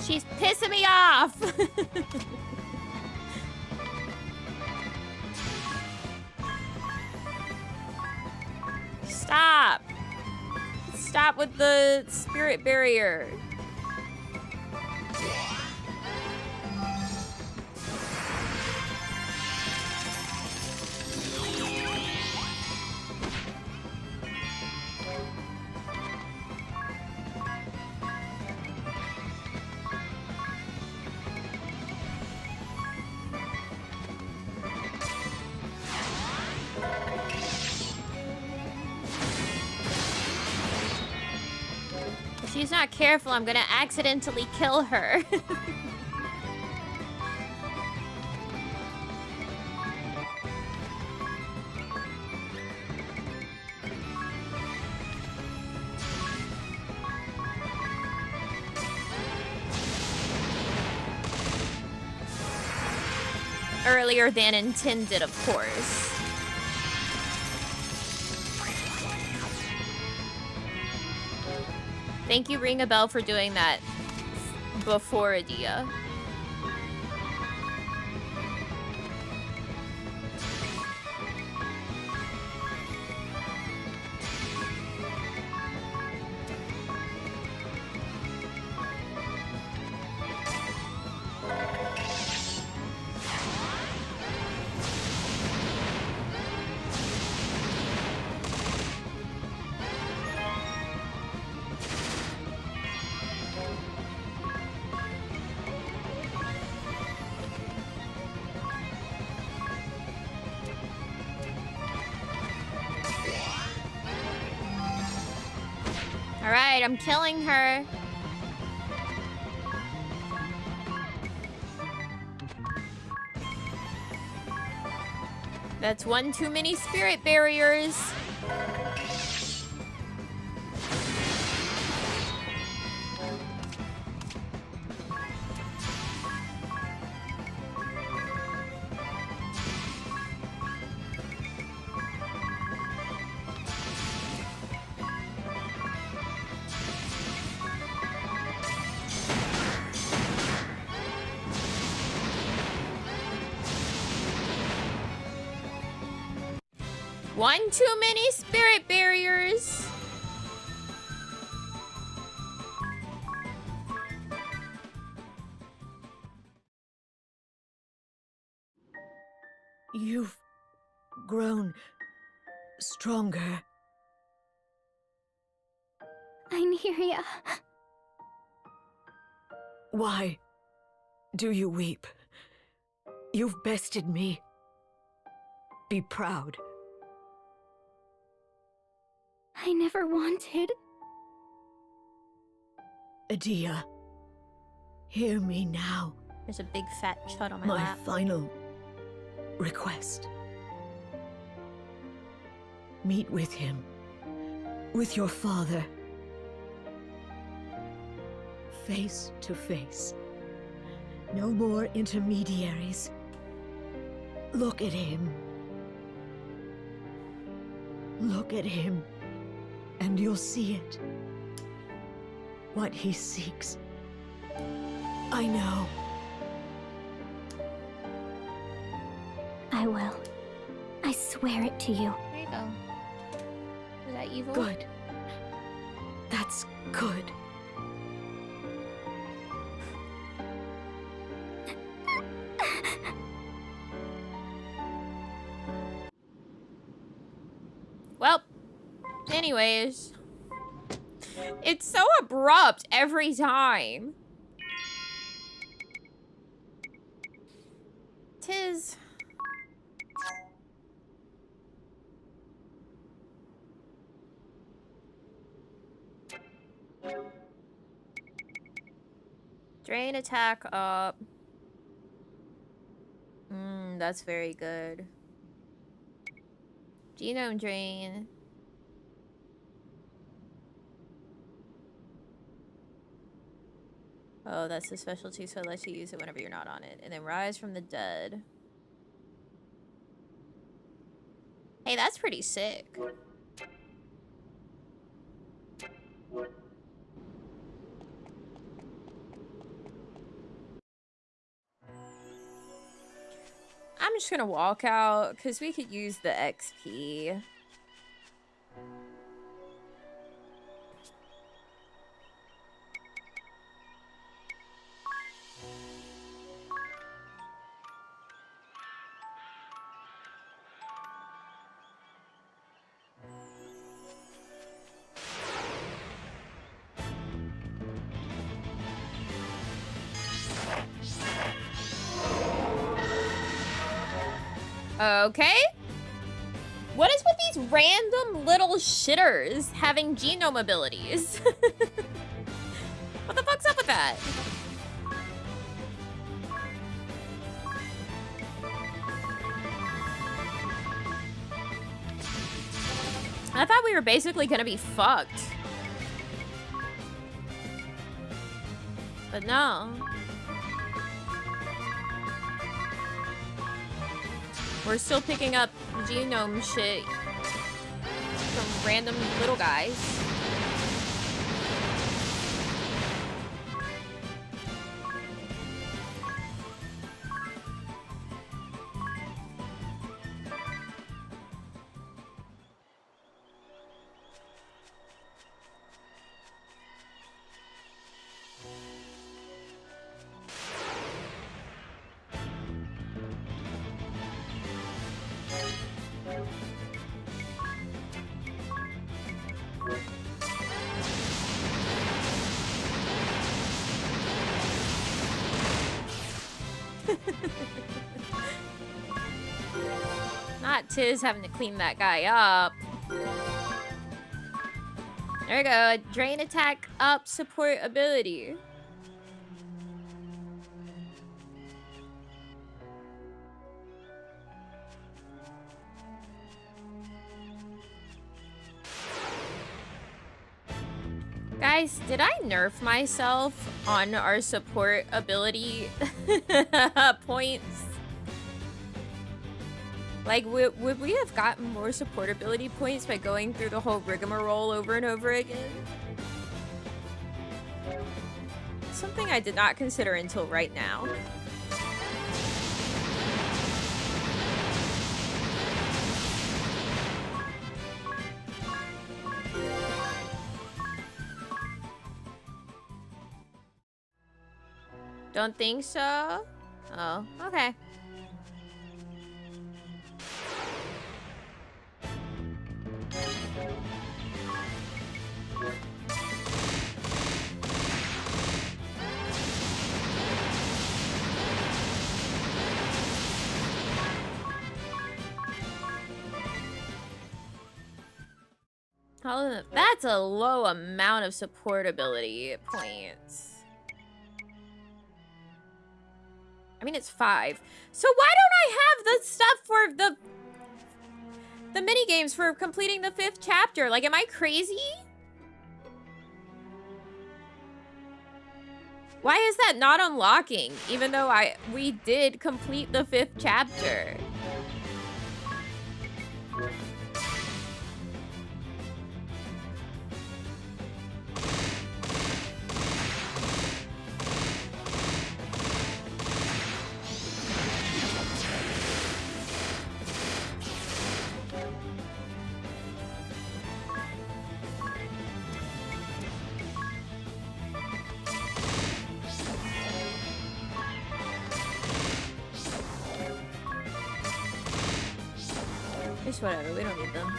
She's pissing me off. Stop. Stop with the spirit barrier. If she's not careful, I'm gonna accidentally kill her. Earlier than intended, of course. Thank you, Ring a Bell, for doing that before Adia. Alright, I'm killing her. That's one too many spirit barriers. One too many spirit barriers. You've grown stronger. Nymeria. Why do you weep? You've bested me. Be proud. I never wanted. Adia, hear me now. There's a big fat chud on my My lap. final request. Meet with him. With your father. Face to face. No more intermediaries. Look at him. Look at him, and you'll see it. What he seeks. I know. I will. I swear it to you. There you go. Is that evil? Good. That's good. Well, anyways. It's so abrupt every time. Tis. Drain attack up. That's very good. Genome drain. Oh, that's the specialty, so it lets you use it whenever you're not on it. And then rise from the dead. Hey, that's pretty sick. I'm just gonna walk out, because we could use the XP. Okay. What is with these random little shitters having genome abilities? What the fuck's up with that? I thought we were basically gonna be fucked. But no. We're still picking up genome shit from random little guys. Not Tiz having to clean that guy up. There we go. Drain attack up support ability. Guys, did I nerf myself on our support ability points? Like, would we have gotten more support ability points by going through the whole rigmarole over and over again? Something I did not consider until right now. Don't think so? Oh, okay. That's a low amount of supportability points. I mean, it's 5. So why don't I have the stuff for the mini games for completing the 5th chapter? Like, am I crazy? Why is that not unlocking? Even though we did complete the 5th chapter. Just whatever, we don't need them.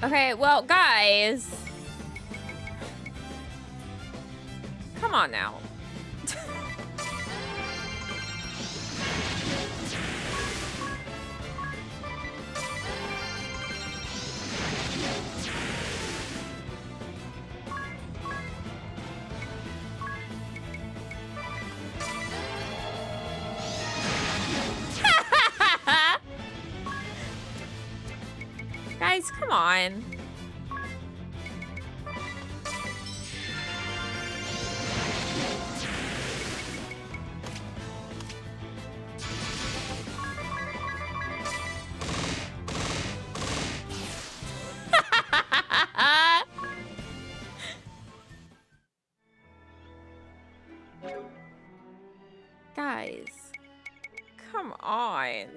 Okay, well, guys. Come on now. Guys, come on. Guys, come on.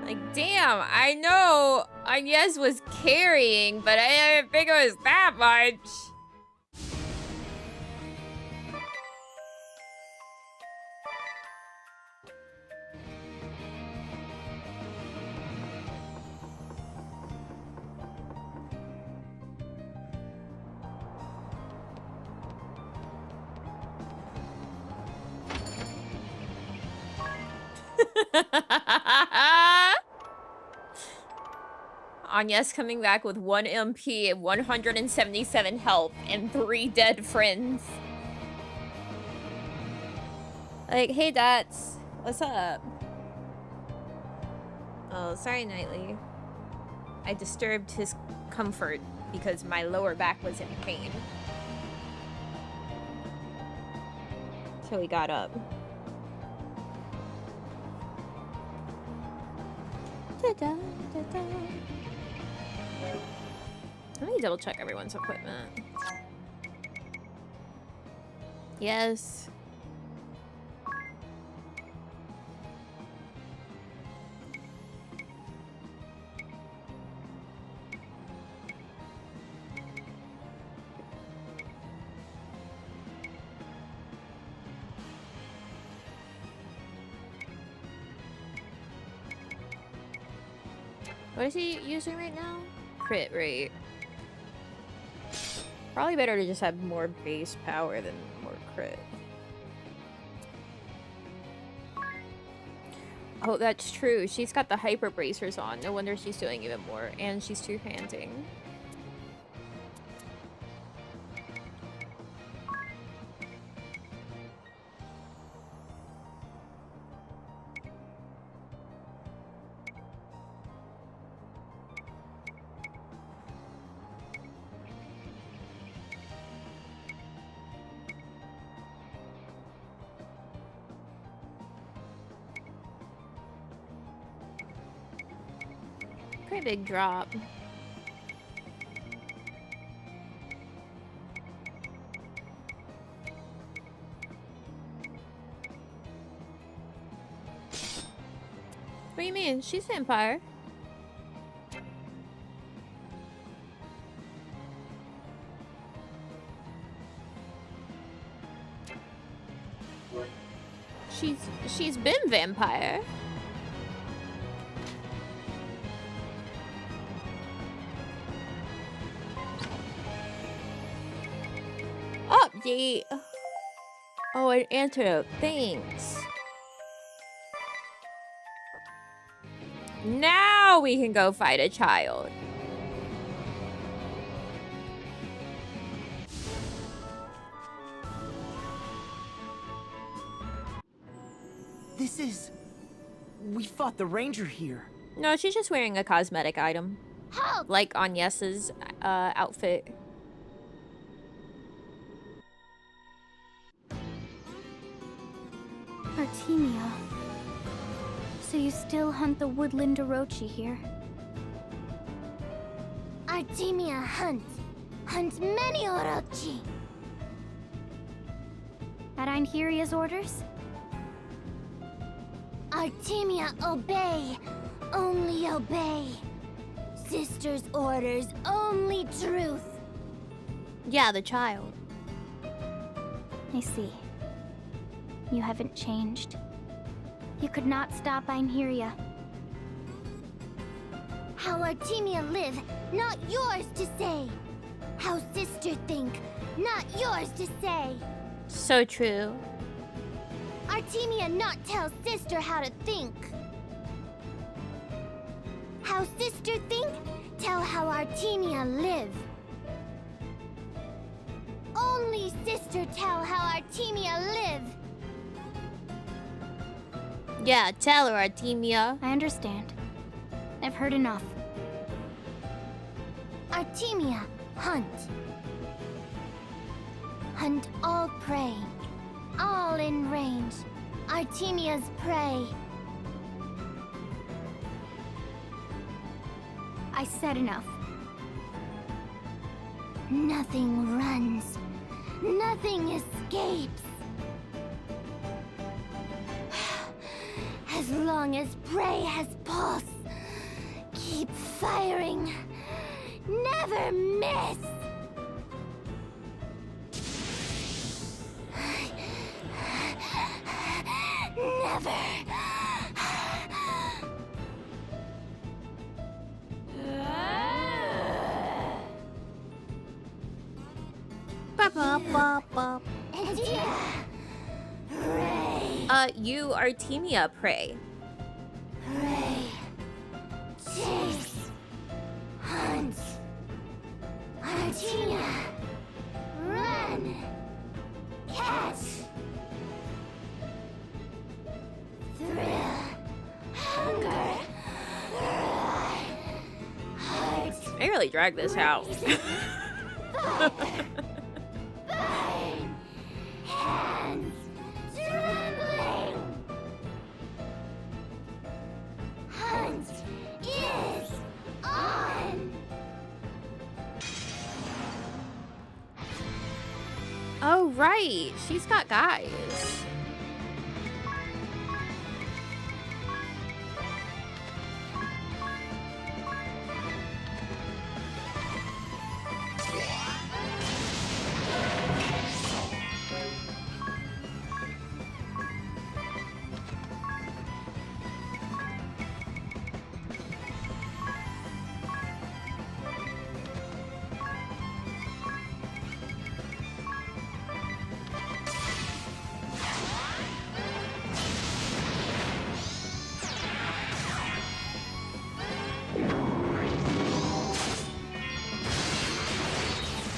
Like, damn, I know Agnes was carrying, but I didn't think it was that much. Agnes coming back with 1 MP, 177 health, and 3 dead friends. Like, hey, Dats. What's up? Oh, sorry, Knightley. I disturbed his comfort because my lower back was in pain. So he got up. Da-da, da-da. Let me double check everyone's equipment. Yes. What is he using right now? Crit rate. Probably better to just have more base power than more crit. Oh, that's true. She's got the hyper bracers on. No wonder she's doing even more. And she's two-handing. Pretty big drop. What do you mean? She's vampire. She's been vampire. Update. Oh, an antidote. Thanks. Now we can go fight a child. This is... We fought the ranger here. No, she's just wearing a cosmetic item. Halt! Like Agnes's outfit. Artemia. So you still hunt the woodland Orochi here? Artemia hunt many Orochi. At Einheria's orders? Artemia obey, only obey. Sister's orders, only truth. Yeah, the child. I see. You haven't changed. You could not stop Einheria. How Artemia live, not yours to say. How sister think, not yours to say. So true. Artemia not tell sister how to think. How sister think, tell how Artemia live. Only sister tell how Artemia live. Yeah, tell her, Artemia. I understand. I've heard enough. Artemia hunt. Hunt all prey. All in range. Artemia's prey. I said enough. Nothing runs. Nothing escapes. As long as prey has pulse, keep firing. Never miss. Never. And yeah. Prey. You Artemia prey. Prey. Chase. Hunt. Artemia. Run. Catch. Thrill. Hunger. Heart. I really dragged this out. Burn. Hands. Trembling. Hunt is on. Oh, right. She's got guys.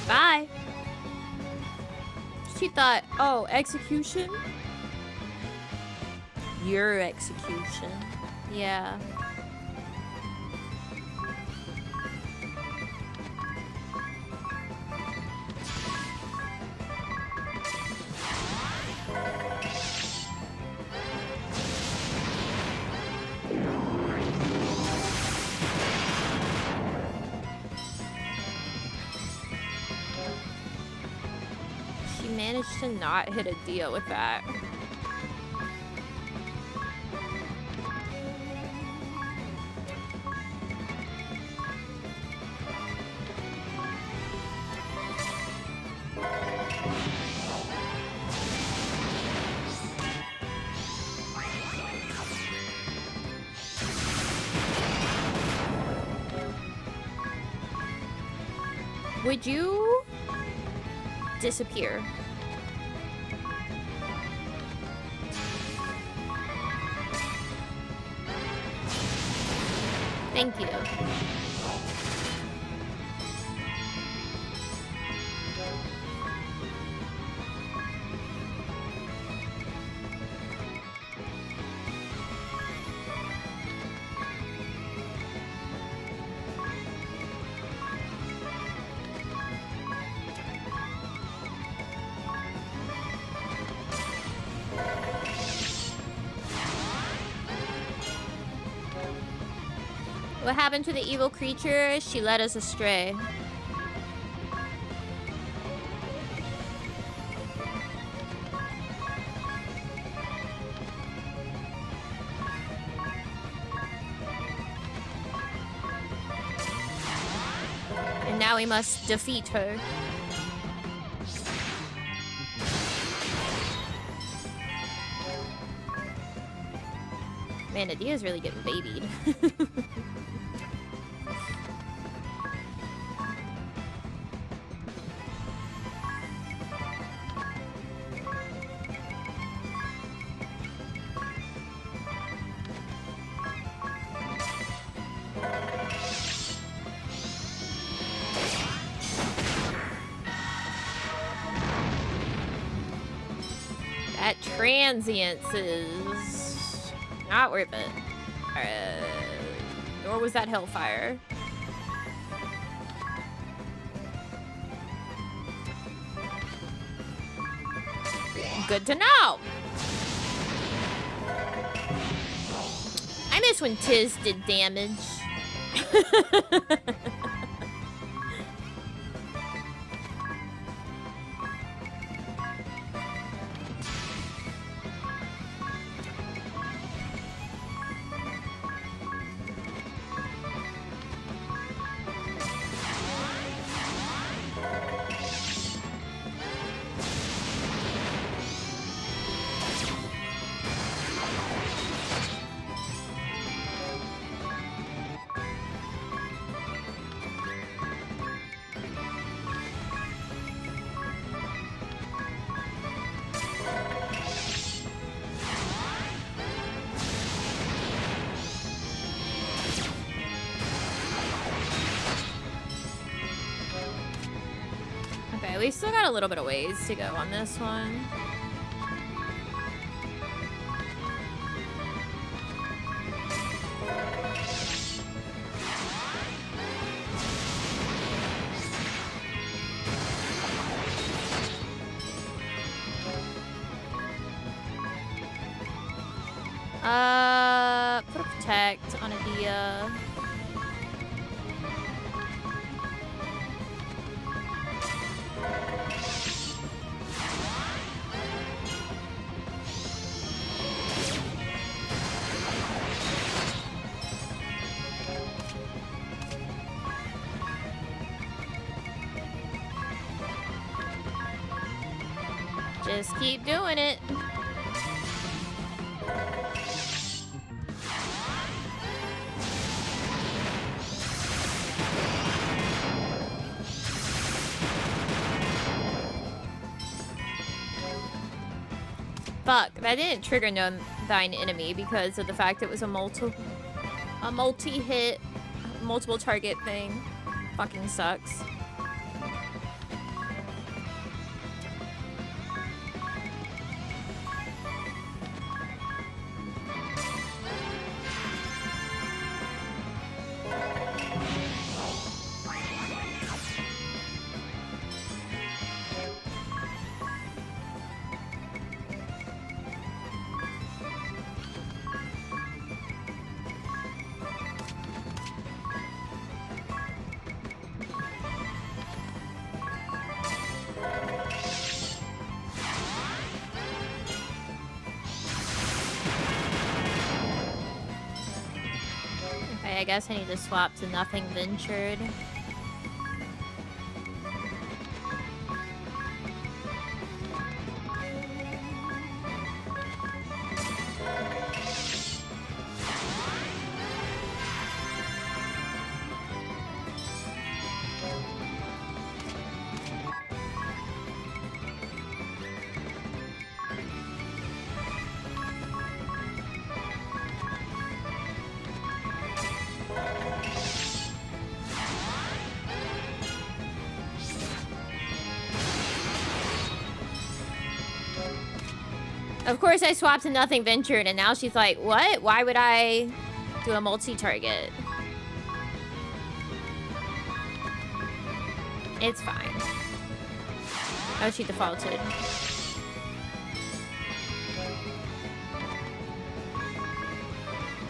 Bye. She thought, oh, execution? Your execution. Yeah. should not hit a deal with that. Would you disappear? Thank you. What happened to the evil creature? She led us astray. And now we must defeat her. Man, Adia's really getting babied. That transience is not worth it. Nor was that hellfire. Good to know. I miss when Tiz did damage. We still got a little bit of ways to go on this one. Put a protect on Adia. Just keep doing it. Fuck, that didn't trigger known thine enemy because of the fact it was a multi-hit, multiple target thing. Fucking sucks. Okay, I guess I need to swap to nothing ventured. Of course I swapped to nothing ventured, and now she's like, what? Why would I do a multi-target? It's fine. Oh, she defaulted.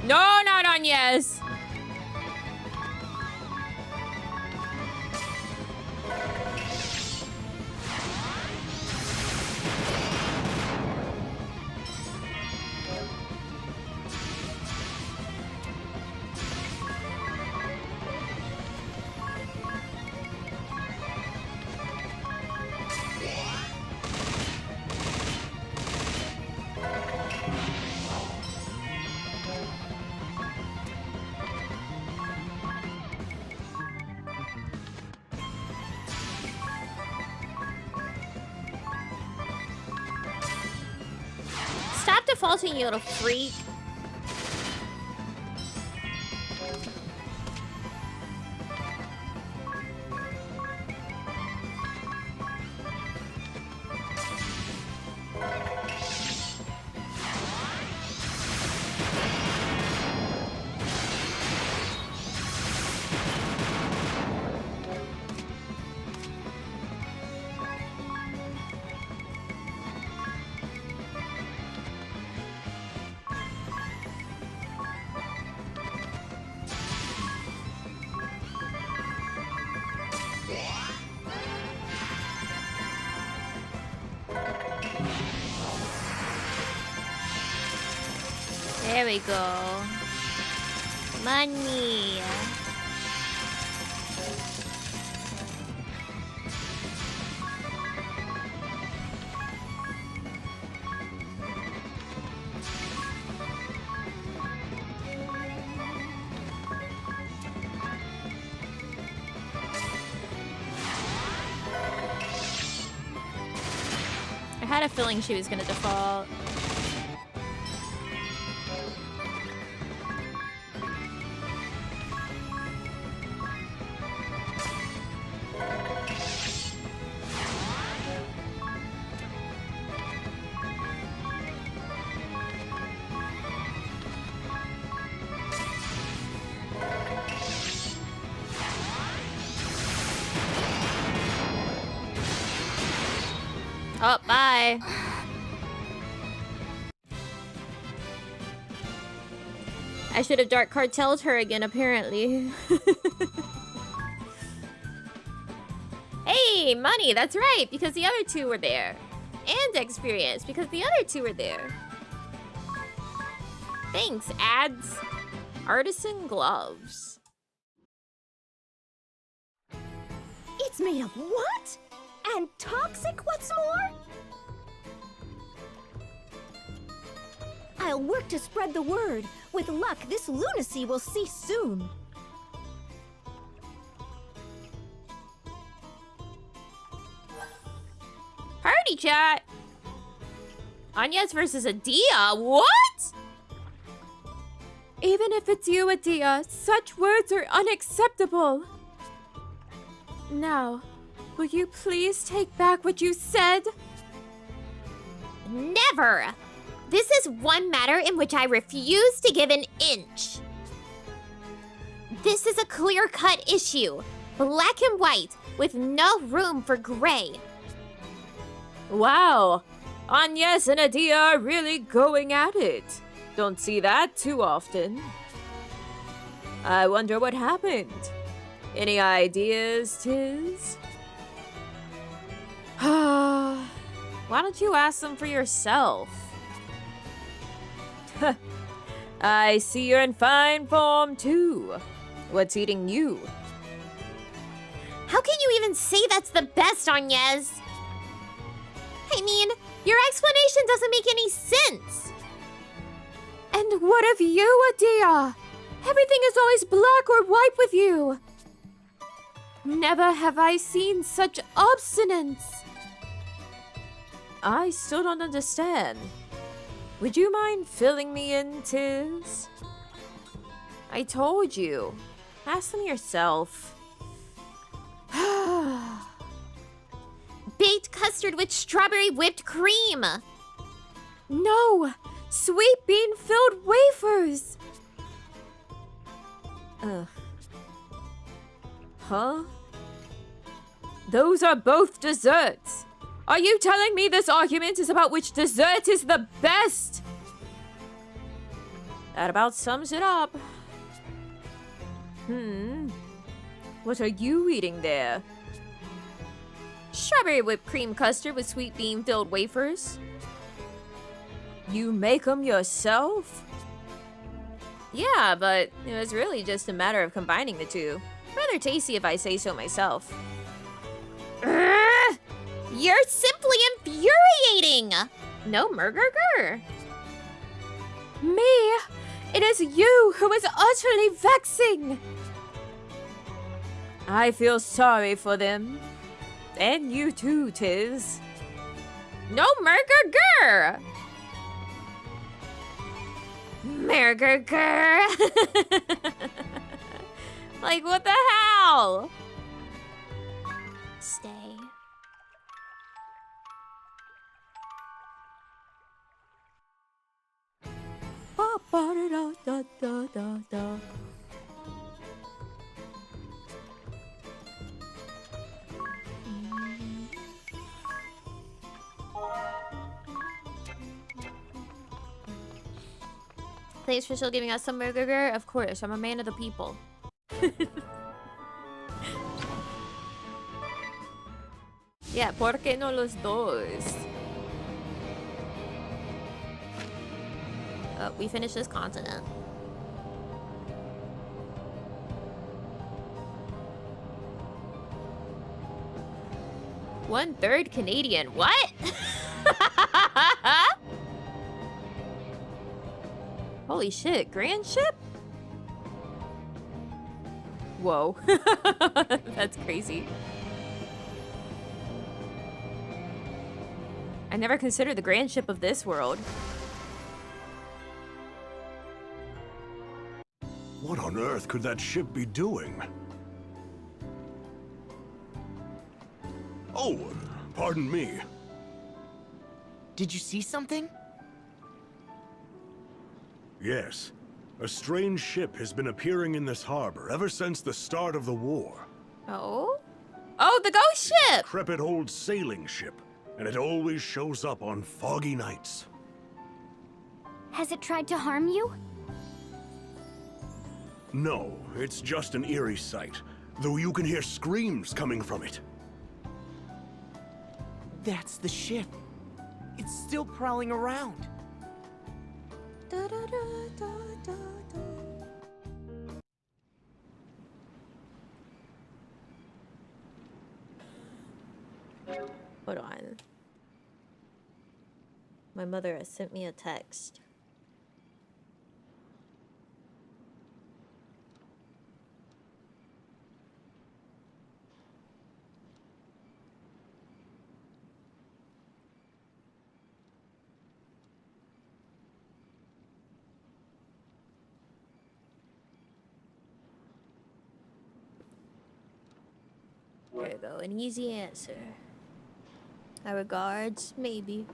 No, not on yes. Stop defaulting, you little freak. There we go. Money. I had a feeling she was gonna default. Oh, bye. I should have Dark Cartelled her again, apparently. Hey, money, that's right, because the other two were there. And experience, because the other two were there. Thanks, ads. Artisan gloves. It's made of what? And toxic, what's more? I'll work to spread the word. With luck, this lunacy will cease soon. Party chat. Anyas versus Adia? What? Even if it's you, Adia, such words are unacceptable. Now, will you please take back what you said? Never! This is one matter in which I refuse to give an inch. This is a clear-cut issue. Black and white, with no room for gray. Wow. Anyas and Adia are really going at it. Don't see that too often. I wonder what happened. Any ideas, Tiz? Why don't you ask them for yourself? I see you're in fine form too. What's eating you? How can you even say that's the best, Agnes? I mean, your explanation doesn't make any sense. And what of you, Adia? Everything is always black or white with you. Never have I seen such obstinance. I still don't understand. Would you mind filling me in, Tiz? I told you. Ask them yourself. Baked custard with strawberry whipped cream. No! Sweet bean filled wafers! Ugh. Huh? Those are both desserts. Are you telling me this argument is about which dessert is the best? That about sums it up. What are you eating there? Strawberry whipped cream custard with sweet bean filled wafers. You make them yourself? Yeah, but it was really just a matter of combining the two. Rather tasty if I say so myself. Ugh! You're simply infuriating! No murgurger. Me? It is you who is utterly vexing. I feel sorry for them. And you too, Tiz. No murgurger! Murgurger! Like, what the hell? Stay. Ba-ba-da-da-da-da-da. Thanks for still giving us some burger. Of course, I'm a man of the people. Yeah, ¿por qué no los dos? We finished this continent. One-third Canadian. What? Holy shit, grand ship? Whoa. That's crazy. I never considered the grand ship of this world. What on earth could that ship be doing? Oh, pardon me. Did you see something? Yes. A strange ship has been appearing in this harbor ever since the start of the war. Oh? Oh, the ghost ship! Decrepit old sailing ship, and it always shows up on foggy nights. Has it tried to harm you? No, it's just an eerie sight, though you can hear screams coming from it. That's the ship. It's still prowling around. Hold on. My mother has sent me a text. There you go, an easy answer. Our regards, maybe.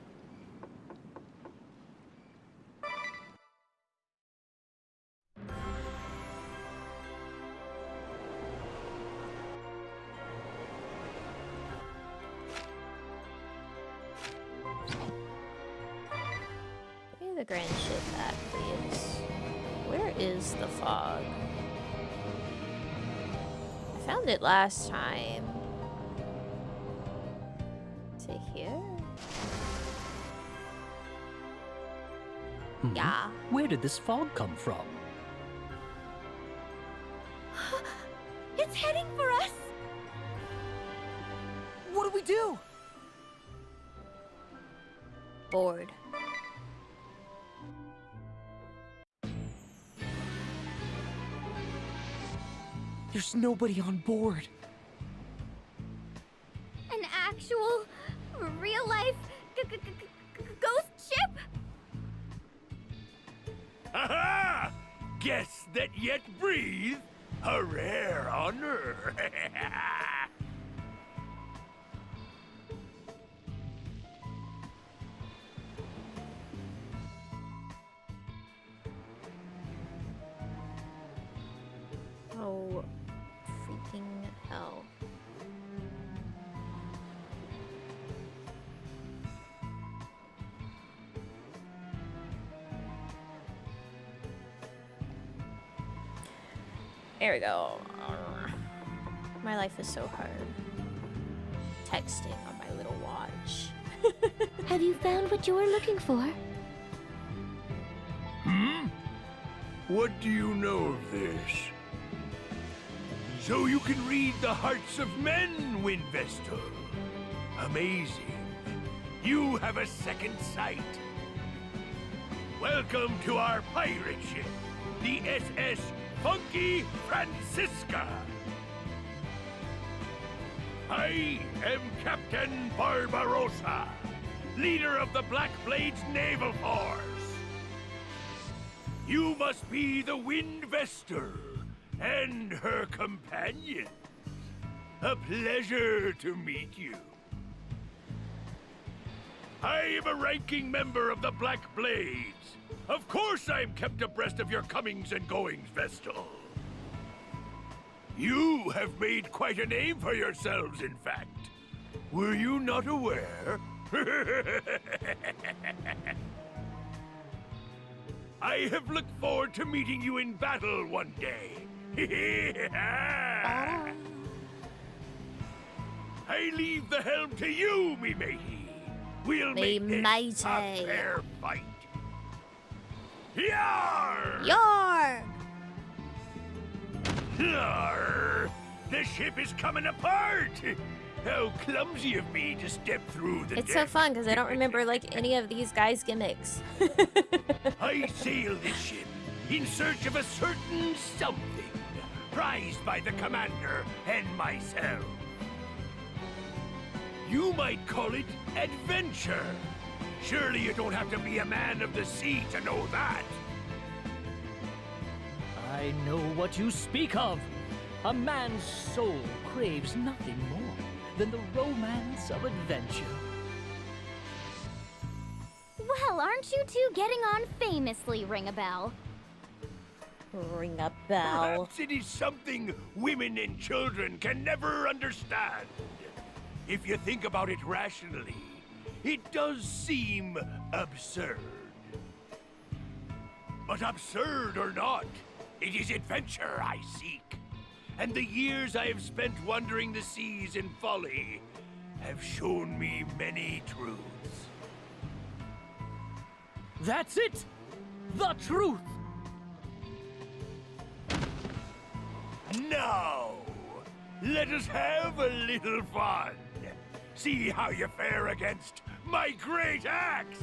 Give me the grand ship back, please. Where is the fog? I found it last time. Is it here? Yeah. Where did this fog come from? It's heading for us! What do we do? Bored. There's nobody on board. An actual, real-life ghost ship? Aha! Guests that yet breathe? A rare honor. Oh, freaking hell. There we go. My life is so hard. Texting on my little watch. Have you found what you were looking for? Hmm? What do you know of this? So you can read the hearts of men, Windvestal. Amazing. You have a second sight. Welcome to our pirate ship, the SS Funky Francisca. I am Captain Barbarossa, leader of the Black Blades Naval Force. You must be the Windvestal and her companion. A pleasure to meet you. I am a ranking member of the Black Blades. Of course I'm kept abreast of your comings and goings, Vestal. You have made quite a name for yourselves, in fact. Were you not aware? I have looked forward to meeting you in battle one day. I leave the helm to you, me matey. We'll make this a fair fight. Yarr! Yarr! Yarr! The ship is coming apart! How clumsy of me to step through the It's deck. so fun because I don't remember like any of these guys' gimmicks. I sail this ship in search of a certain something prized by the commander and myself. You might call it adventure. Surely you don't have to be a man of the sea to know that. I know what you speak of. A man's soul craves nothing more than the romance of adventure. Well, aren't you two getting on famously, Ring a Bell? Ring a bell. Perhaps it is something women and children can never understand. If you think about it rationally, it does seem absurd. But absurd or not, it is adventure I seek. And the years I have spent wandering the seas in folly have shown me many truths. That's it! The truth! Now, let us have a little fun. See how you fare against my great axe!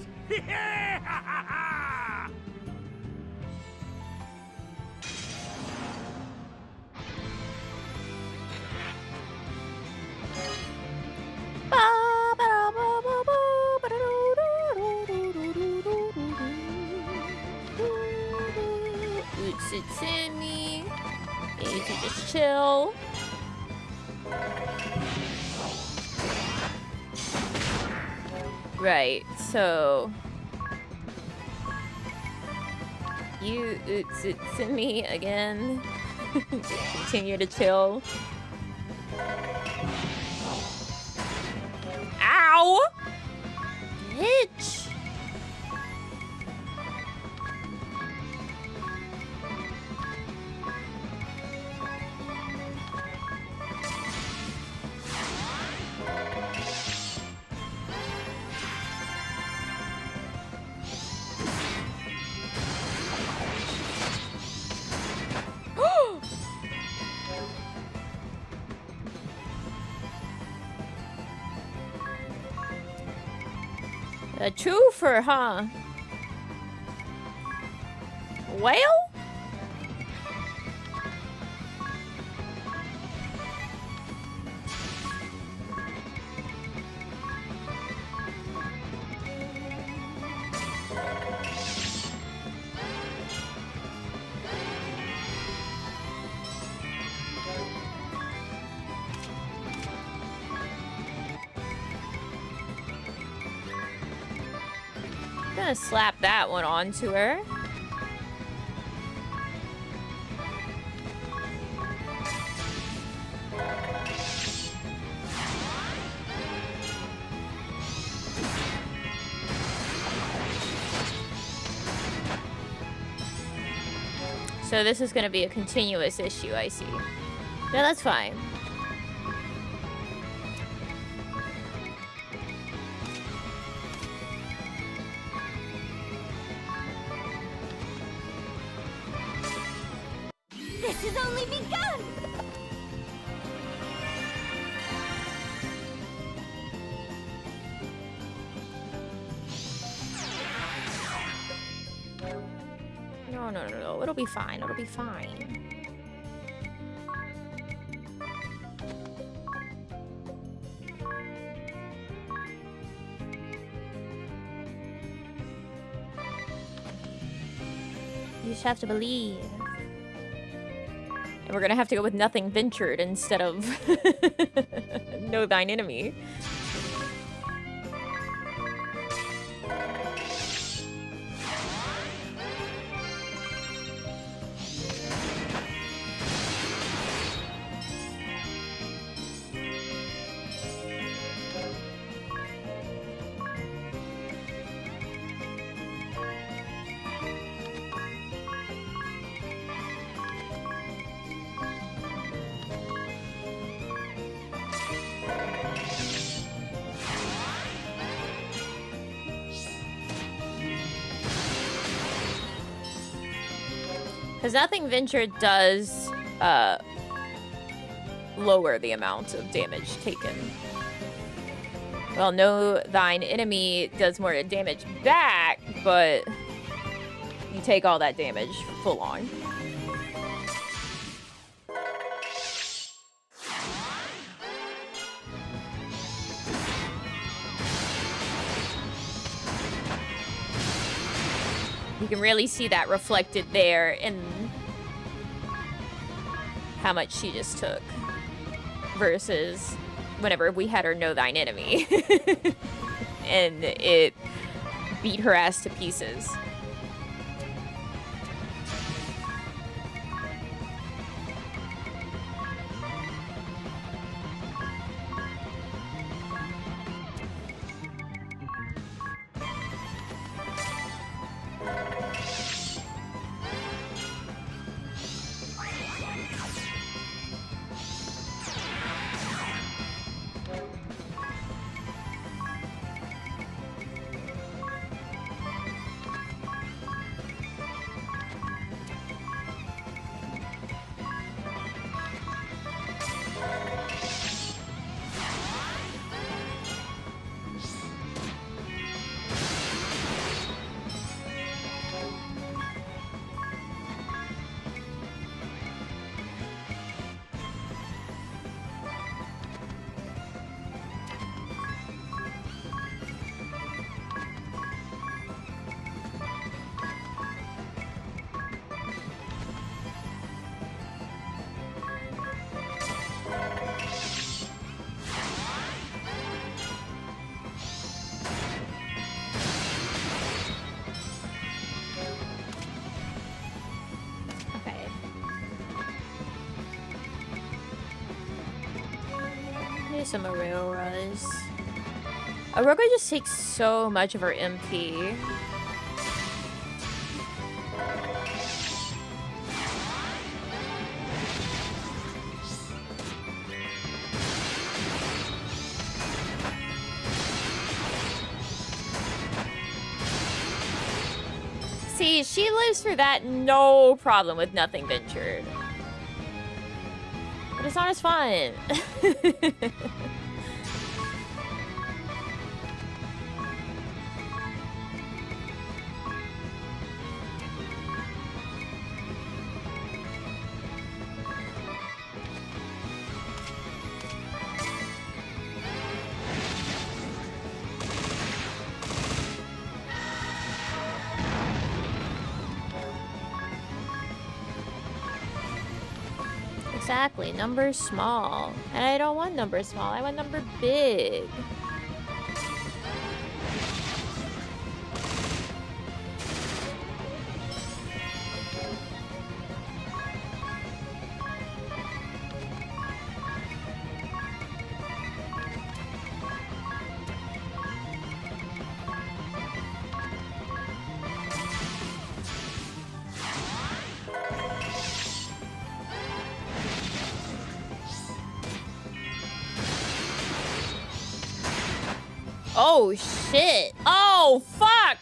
It's in me. You can just chill. Right, so you it's in me again. Continue to chill. Ow! Bitch! A twofer, huh? Well? Gonna slap that one onto her. So this is gonna be a continuous issue, I see. No, that's fine. This has only begun! No. It'll be fine. It'll be fine. You just have to believe. And we're gonna have to go with nothing ventured instead of know thine enemy. Because nothing ventured does lower the amount of damage taken. Well, no, thine enemy does more damage back, but you take all that damage full on. You can really see that reflected there in how much she just took versus whenever we had her know thine enemy and it beat her ass to pieces. Some Auroras. Aurora just takes so much of her MP. See, she lives through that no problem with nothing ventured. But it's not as fun. Exactly, number small. And I don't want number small, I want number big. Oh shit! Oh fuck!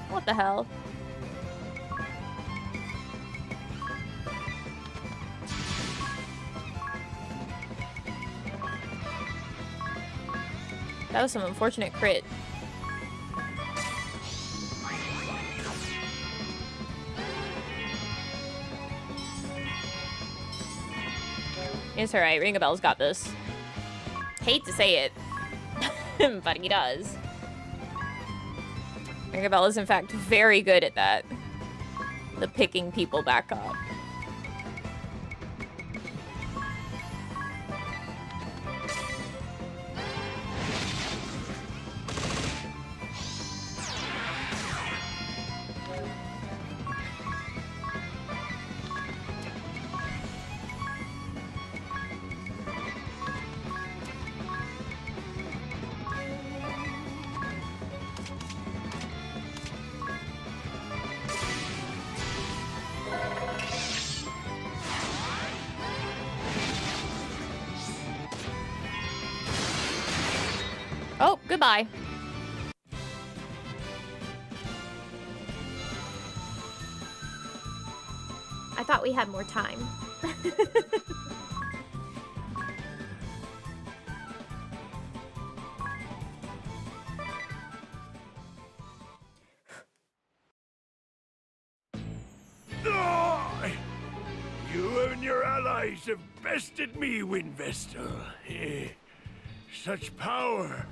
What the hell? That was some unfortunate crit. It's alright, Ring a Bell's got this. Hate to say it, but he does. Ring a Bell is in fact very good at that. The picking people back up. Oh, goodbye. I thought we had more time. You and your allies have bested me, Windvestal. Such power.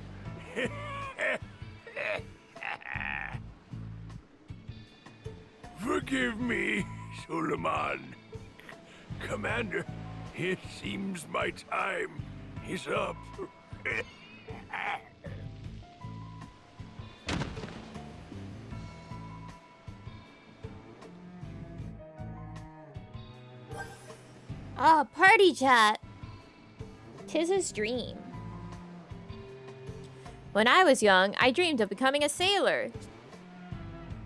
Forgive me, Suleiman. Commander, it seems my time is up. Ah, party chat. 'Tis his dream. When I was young, I dreamed of becoming a sailor.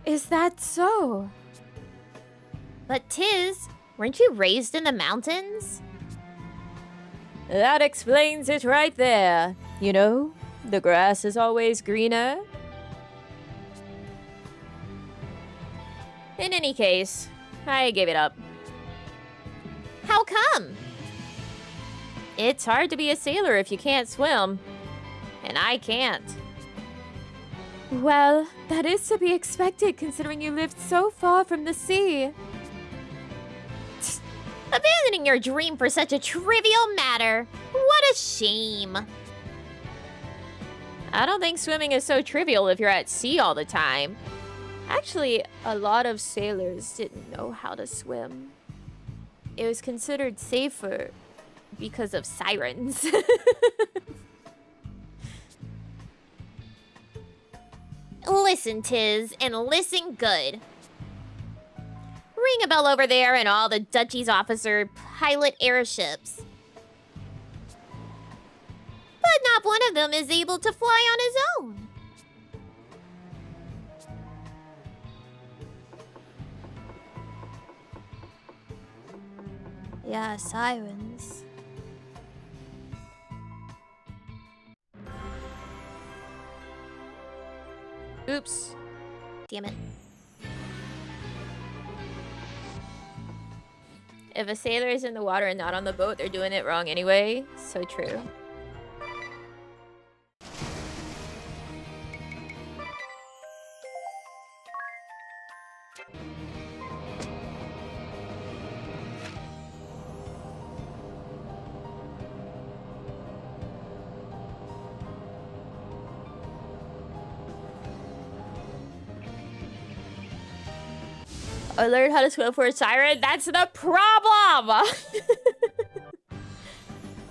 Is that so? But Tiz, weren't you raised in the mountains? That explains it right there. You know, the grass is always greener. In any case, I gave it up. How come? It's hard to be a sailor if you can't swim. And I can't. Well, that is to be expected considering you lived so far from the sea. Abandoning your dream for such a trivial matter. What a shame. I don't think swimming is so trivial if you're at sea all the time. Actually, a lot of sailors didn't know how to swim. It was considered safer because of sirens. Listen, Tiz, and listen good. Ring a bell over there and all the Duchy's officer pilot airships. But not one of them is able to fly on his own. Yeah, sirens. Oops. Damn it. If a sailor is in the water and not on the boat, they're doing it wrong anyway. So true. I learned how to swim for a siren. That's the problem.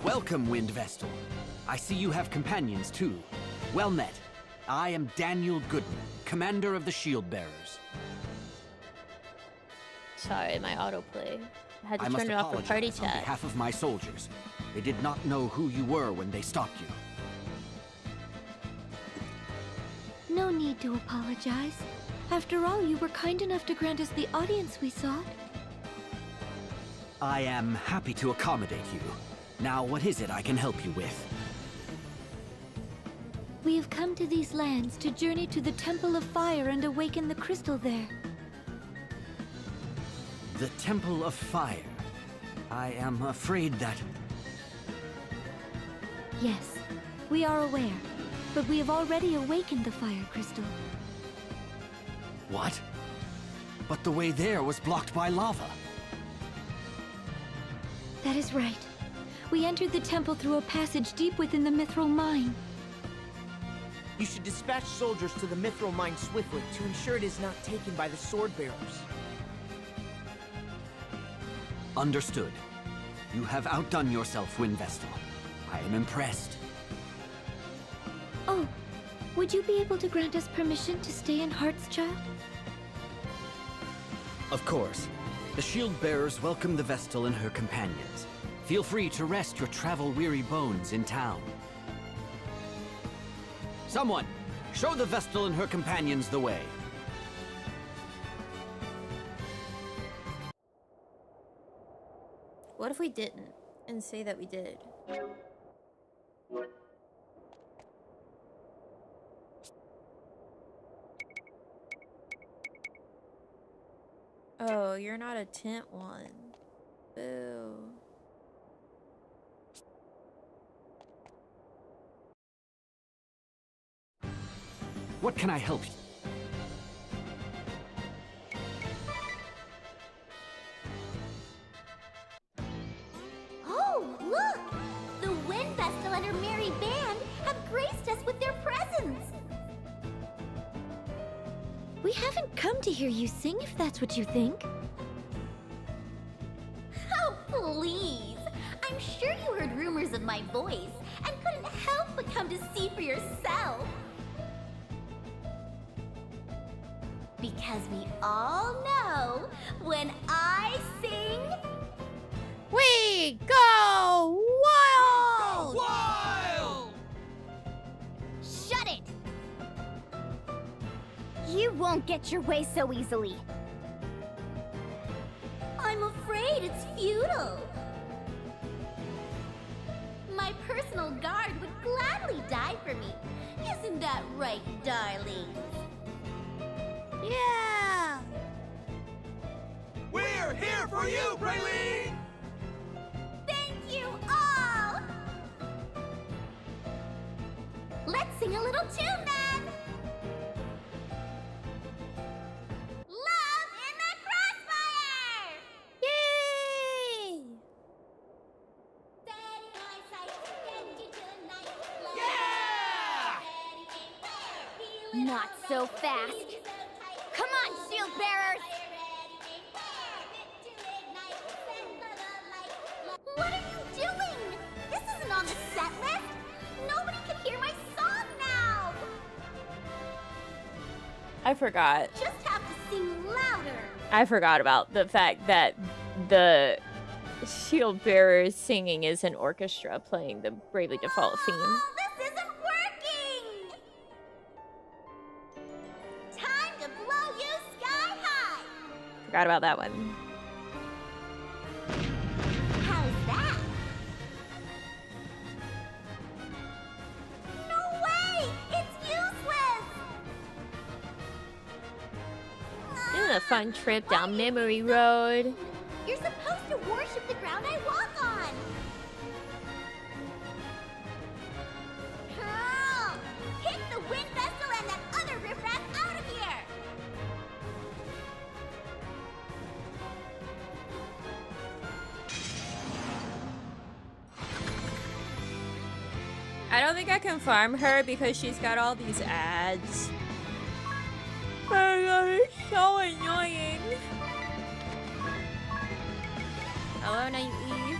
Welcome, Wind Vestal. I see you have companions too. Well met. I am Daniel Goodman, commander of the Shield Bearers. Sorry, my autoplay. I had to I must turn it off for party apologize on chat. behalf of my soldiers. They did not know who you were when they stopped you. No need to apologize. After all, you were kind enough to grant us the audience we sought. I am happy to accommodate you. Now, what is it I can help you with? We have come to these lands to journey to the Temple of Fire and awaken the crystal there. The Temple of Fire. I am afraid that... Yes, we are aware, but we have already awakened the fire crystal. What? But the way there was blocked by lava. That is right. We entered the temple through a passage deep within the mithril mine. You should dispatch soldiers to the mithril mine swiftly to ensure it is not taken by the sword bearers. Understood. You have outdone yourself, Wind Vestal. I am impressed. Oh, would you be able to grant us permission to stay in Heartschild? Of course. The Shield Bearers welcome the Vestal and her companions. Feel free to rest your travel-weary bones in town. Someone, show the Vestal and her companions the way. What if we didn't and say that we did? Oh, you're not a tent one. Boo. What can I help you? Oh, look! The Wind Vestal and her merry band have graced us with their presence. We haven't come to hear you sing, if that's what you think. Oh, please! I'm sure you heard rumors of my voice and couldn't help but come to see for yourself. Because we all know when I sing, We go wild! Wild! shut it! You won't get your way so easily. I'm afraid it's futile. My personal guard would gladly die for me. Isn't that right, darling? Yeah! We're here for you, Praline! Thank you all! Let's sing a little tune then! Love in the Crossfire! Yay! Not so fast! Come on, shield bearers! What are you doing? This isn't on the set list! Nobody can hear my song now! I forgot. Just have to sing louder! I forgot about the fact that the shield bearers singing is an orchestra playing the Bravely Default theme. Oh, this isn't working! Time to blow you sky high! Forgot about that one. How's that? No way! It's useless! This is a fun trip down memory road. You're supposed to worship the ground I walk on! Hurl! Kick the Wind Vestal and that other riffraff out of here! I don't think I can farm her because she's got all these ads. Oh my god, it's so annoying. Hello, Nightly.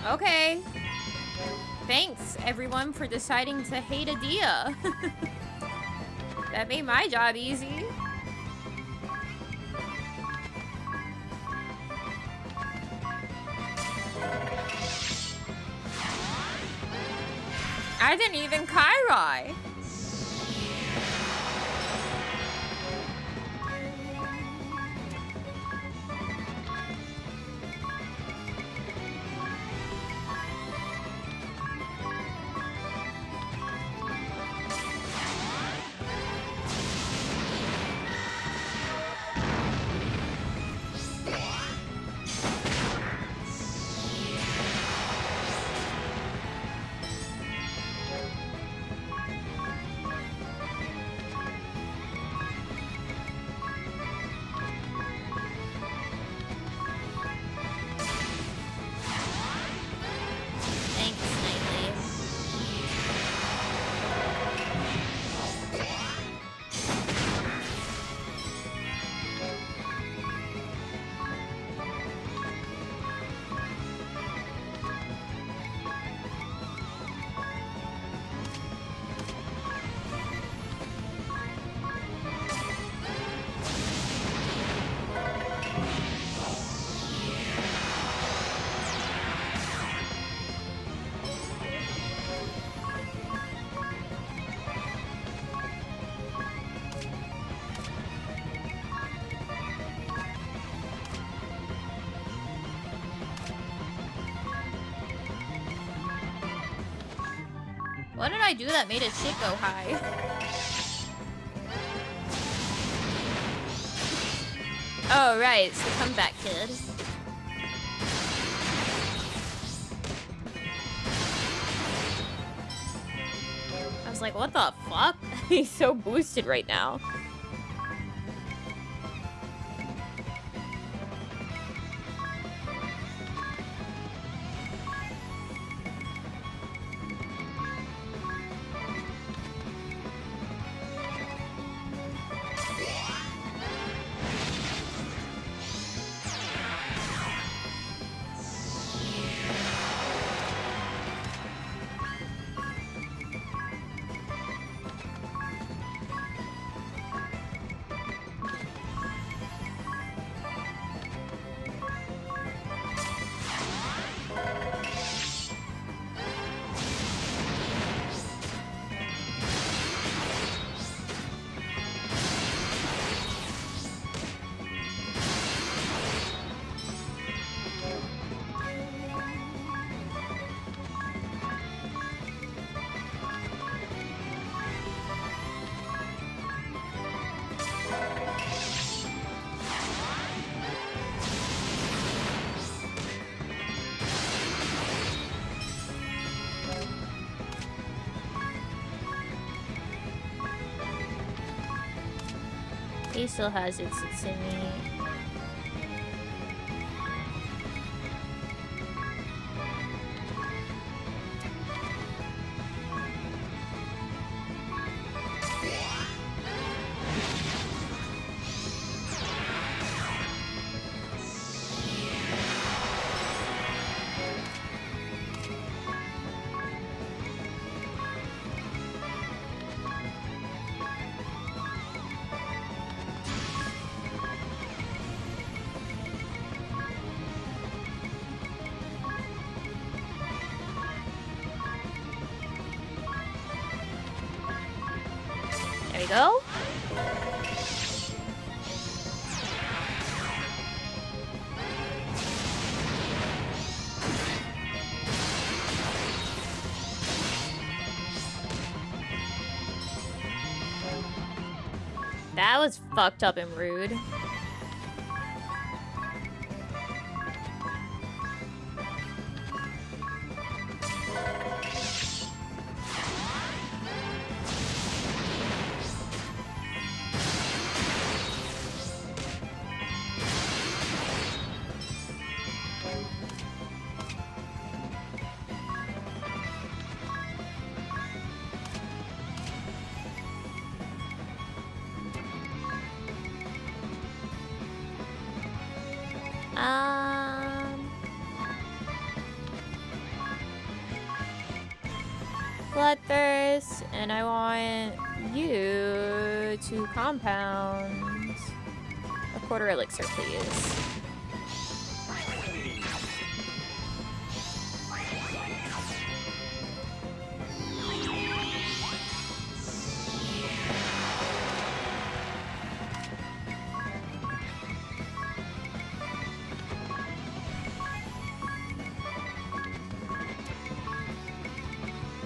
Okay. Thanks, everyone, for deciding to hate Adia. That made my job easy. I didn't even Kairai. What did I do that made his shit go high? Oh, right, it's the comeback kid. I was like, what the fuck? He's so boosted right now. He still has it, Sutsumi. There we go. That was fucked up and rude. Bloodthirst, and I want you to compound. A quarter elixir, please.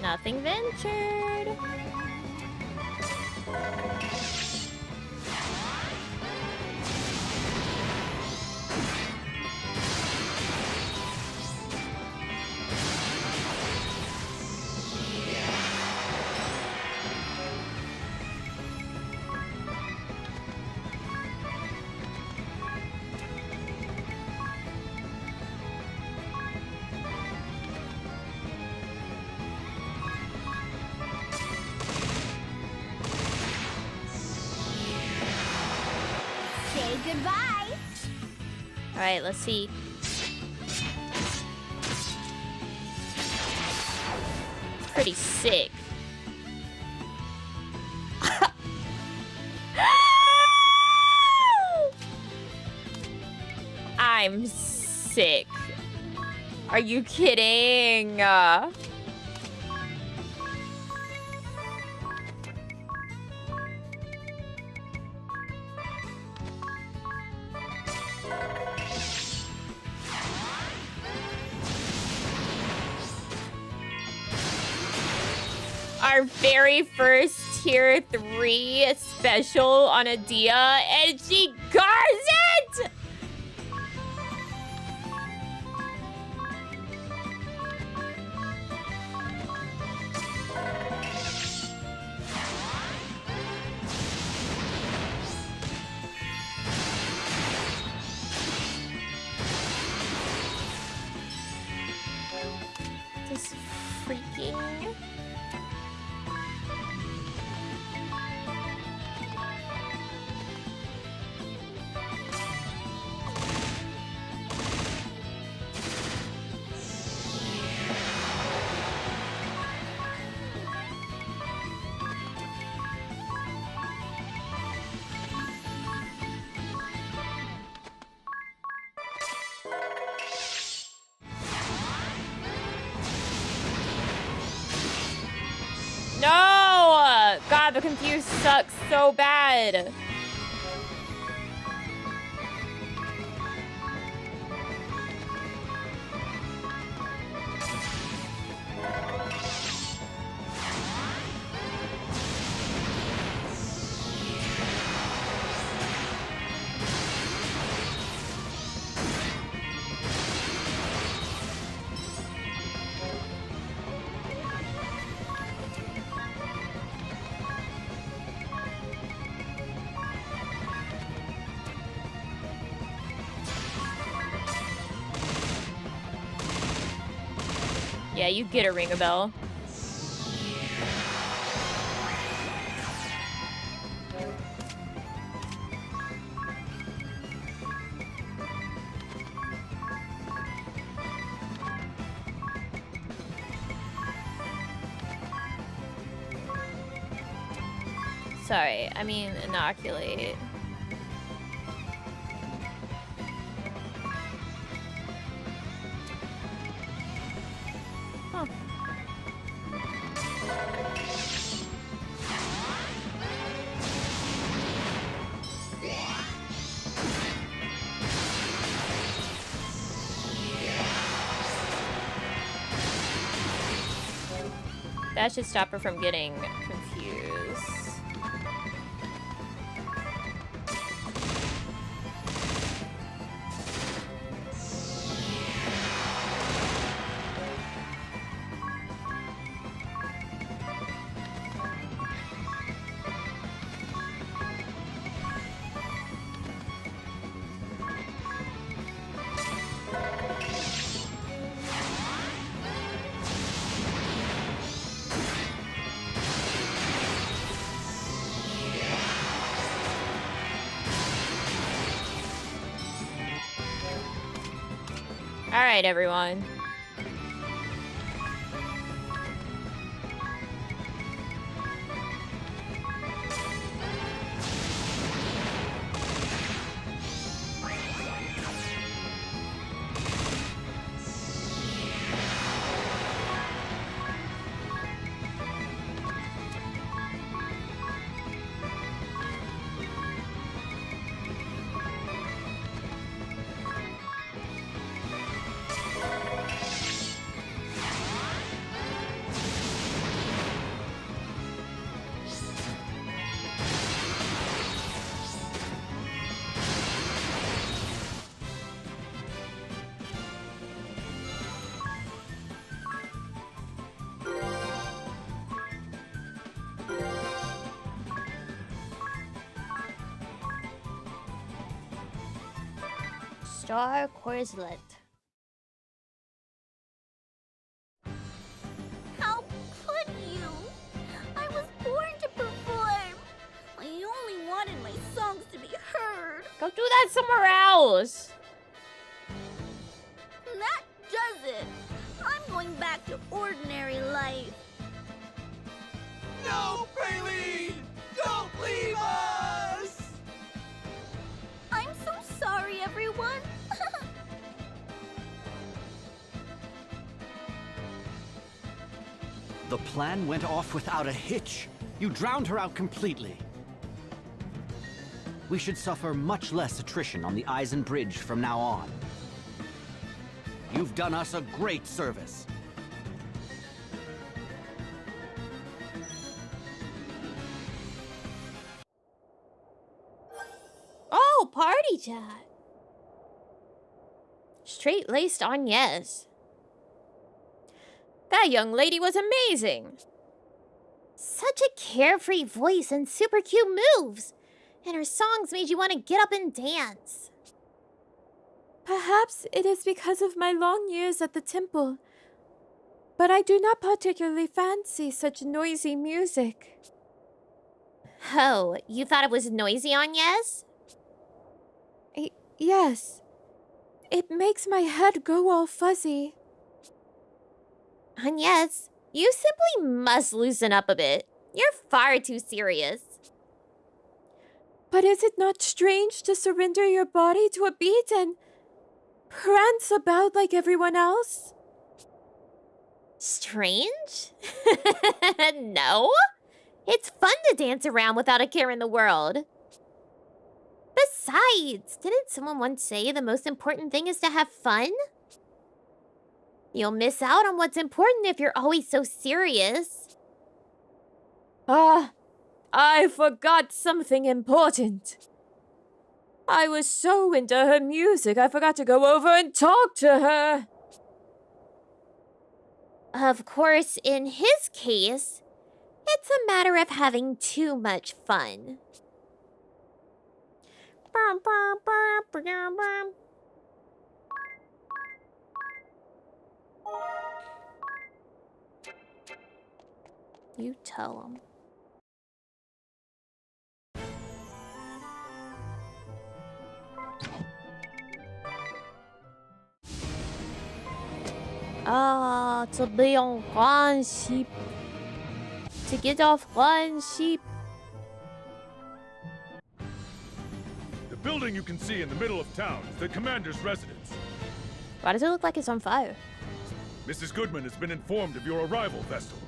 Nothing ventured. Goodbye. All right, let's see. Pretty sick. I'm sick. Are you kidding? Our very first tier 3 special on Adia, and she guards it! Just freaking... No! God, the confused sucks so bad. Yeah, you get a ring a bell. Sorry, I mean inoculate. Huh. That should stop her from getting confused. Alright, everyone. Star Corslet. How could you? I was born to perform. I only wanted my songs to be heard. Go do that somewhere else. That does it. I'm going back to ordinary life. No, Praline! Don't leave us! I'm so sorry, everyone. The plan went off without a hitch. You drowned her out completely. We should suffer much less attrition on the Eisen Bridge from now on. You've done us a great service. Oh, party chat. Straight-laced Agnes. That young lady was amazing. Such a carefree voice and super cute moves. And her songs made you want to get up and dance. Perhaps it is because of my long years at the temple, but I do not particularly fancy such noisy music. Oh, you thought it was noisy, Agnes? Yes. It makes my head go all fuzzy. Agnes, you simply must loosen up a bit. You're far too serious. But is it not strange to surrender your body to a beat and prance about like everyone else? Strange? No. It's fun to dance around without a care in the world. Besides, didn't someone once say the most important thing is to have fun? You'll miss out on what's important if you're always so serious. I forgot something important. I was so into her music, I forgot to go over and talk to her. Of course, in his case, it's a matter of having too much fun. You tell him. To be on one ship. To get off one ship. The building you can see in the middle of town is the commander's residence. Why does it look like it's on fire? Mrs. Goodman has been informed of your arrival, Vestal.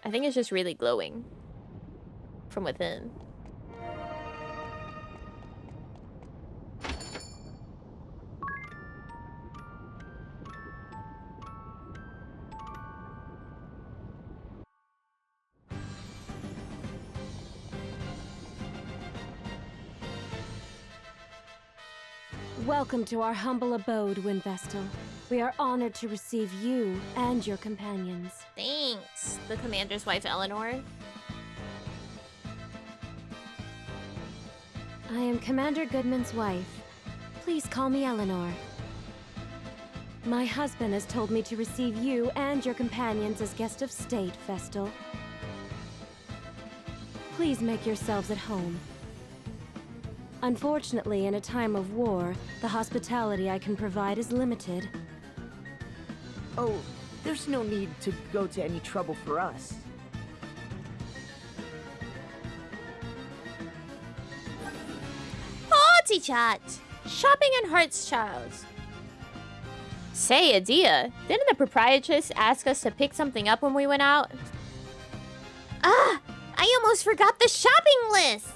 I think it's just really glowing from within. Welcome to our humble abode, Vestal. We are honored to receive you and your companions. Thanks, the commander's wife, Eleanor. I am Commander Goodman's wife. Please call me Eleanor. My husband has told me to receive you and your companions as guest of state, Vestal. Please make yourselves at home. Unfortunately, in a time of war, the hospitality I can provide is limited. Oh, there's no need to go to any trouble for us. Party chat. Shopping and Heart's Child. Say, Adia, didn't the proprietress ask us to pick something up when we went out? Ah, I almost forgot the shopping list.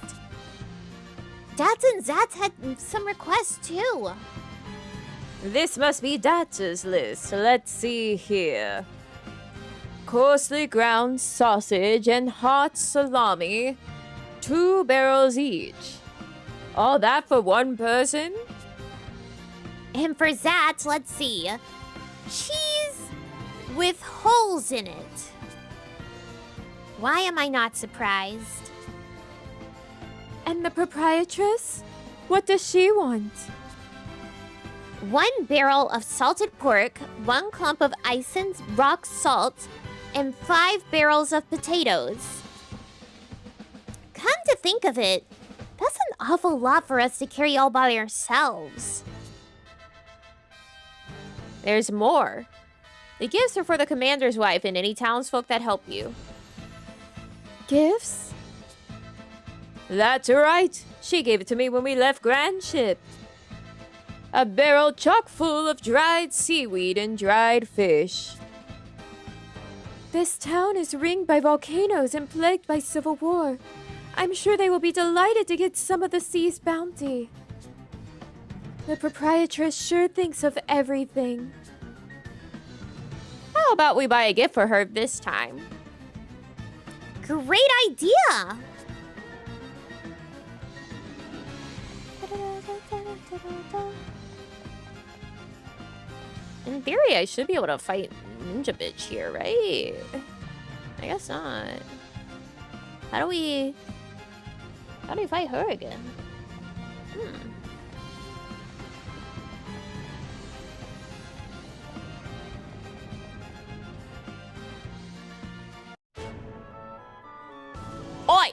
Dats and Zats had some requests too. This must be Datz's list. Let's see here. Coarsely ground sausage and hot salami. 2 barrels each. All that for one person? And for Zats, let's see. Cheese with holes in it. Why am I not surprised? And the proprietress? What does she want? 1 barrel of salted pork, 1 clump of Ison's rock salt, and 5 barrels of potatoes. Come to think of it, that's an awful lot for us to carry all by ourselves. There's more. The gifts are for the commander's wife and any townsfolk that help you. Gifts? That's right. She gave it to me when we left Grand Ship. A barrel chock full of dried seaweed and dried fish. This town is ringed by volcanoes and plagued by civil war. I'm sure they will be delighted to get some of the sea's bounty. The proprietress sure thinks of everything. How about we buy a gift for her this time? Great idea! In theory, I should be able to fight Ninja Bitch here, right? I guess not. How do we fight her again? Oi!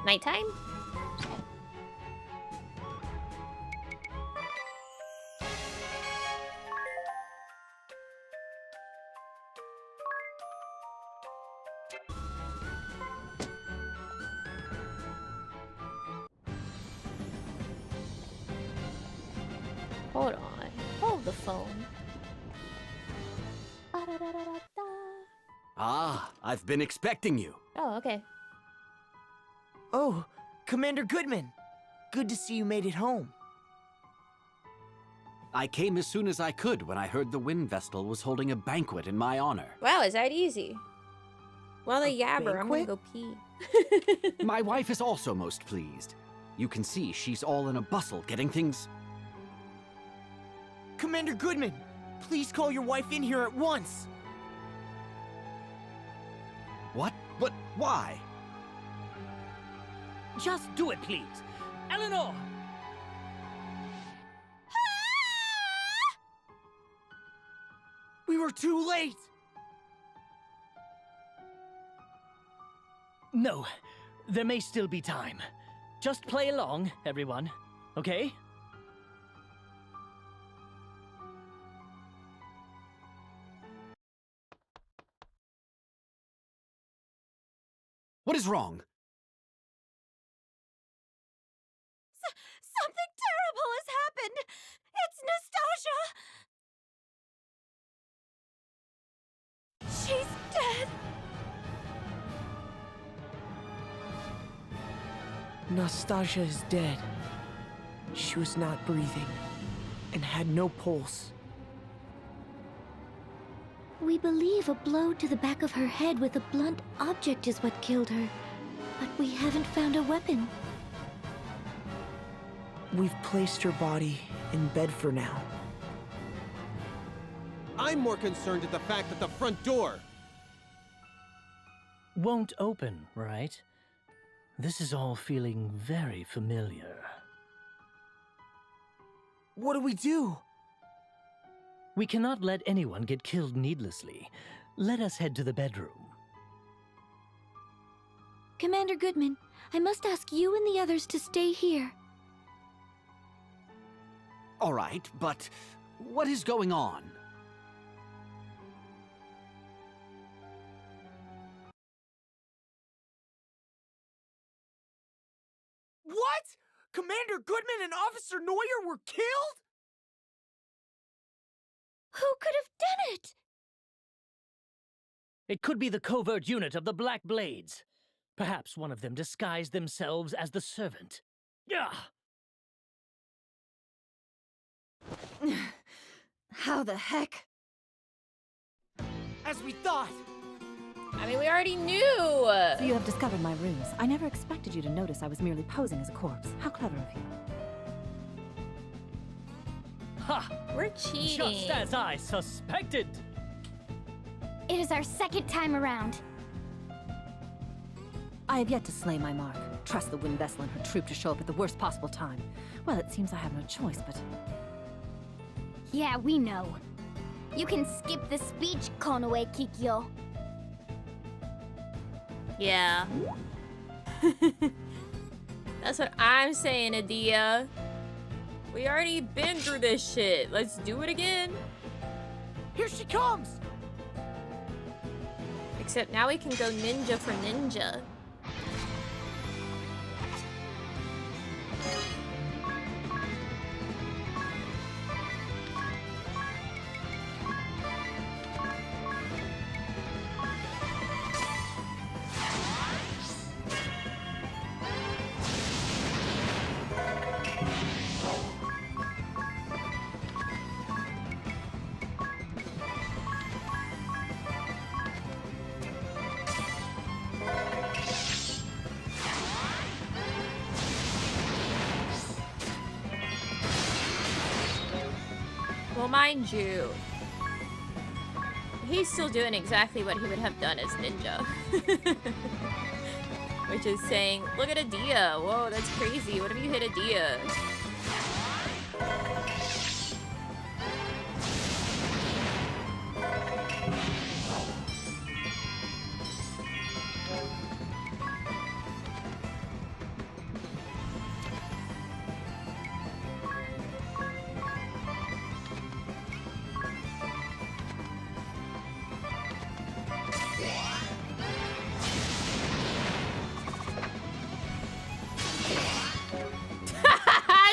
Nighttime? Hold on. Hold the phone. Ah, I've been expecting you. Oh, okay. Oh, Commander Goodman. Good to see you made it home. I came as soon as I could when I heard the Wind Vestal was holding a banquet in my honor. Wow, is that easy? While they A yabber, I'm gonna banquet? go pee. My wife is also most pleased. You can see she's all in a bustle getting things... Commander Goodman, please call your wife in here at once. What? But why? Just do it, please. Eleanor! We were too late. No, there may still be time. Just play along, everyone. Okay? What is wrong? Something terrible has happened! It's Nastasia! She's dead! Nastasia is dead. She was not breathing and had no pulse. We believe a blow to the back of her head with a blunt object is what killed her, but we haven't found a weapon. We've placed her body in bed for now. I'm more concerned at the fact that the front door... Won't open, right? This is all feeling very familiar. What do we do? We cannot let anyone get killed needlessly. Let us head to the bedroom. Commander Goodman, I must ask you and the others to stay here. All right, but what is going on? What? Commander Goodman and Officer Neuer were killed? Who could have done it? It could be the covert unit of the Black Blades. Perhaps one of them disguised themselves as the servant. Yeah. How the heck? As we thought. I mean, we already knew. So you have discovered my ruse. I never expected you to notice I was merely posing as a corpse. How clever of you. Ha! We're cheating. Just as I suspected. It is our second time around. I have yet to slay my mark. Trust the wind vessel and her troop to show up at the worst possible time. Well, it seems I have no choice, but... Yeah, we know. You can skip the speech, Konoe Kikyo. Yeah. That's what I'm saying, Adia. We already been through this shit. Let's do it again. Here she comes! Except now we can go ninja for ninja. Well, mind you, he's still doing exactly what he would have done as ninja. Which is saying, look at Adia. Whoa, that's crazy. What if you hit Adia?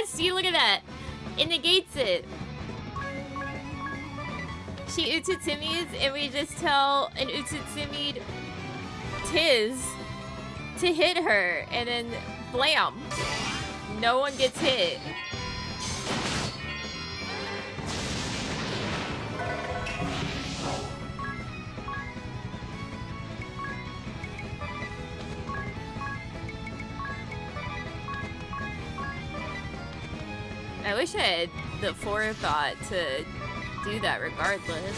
See, look at that. It negates it. She Utsutsimi's and we just tell an Utsutsumi Tiz to hit her and then blam. No one gets hit. I wish I had the forethought to do that regardless.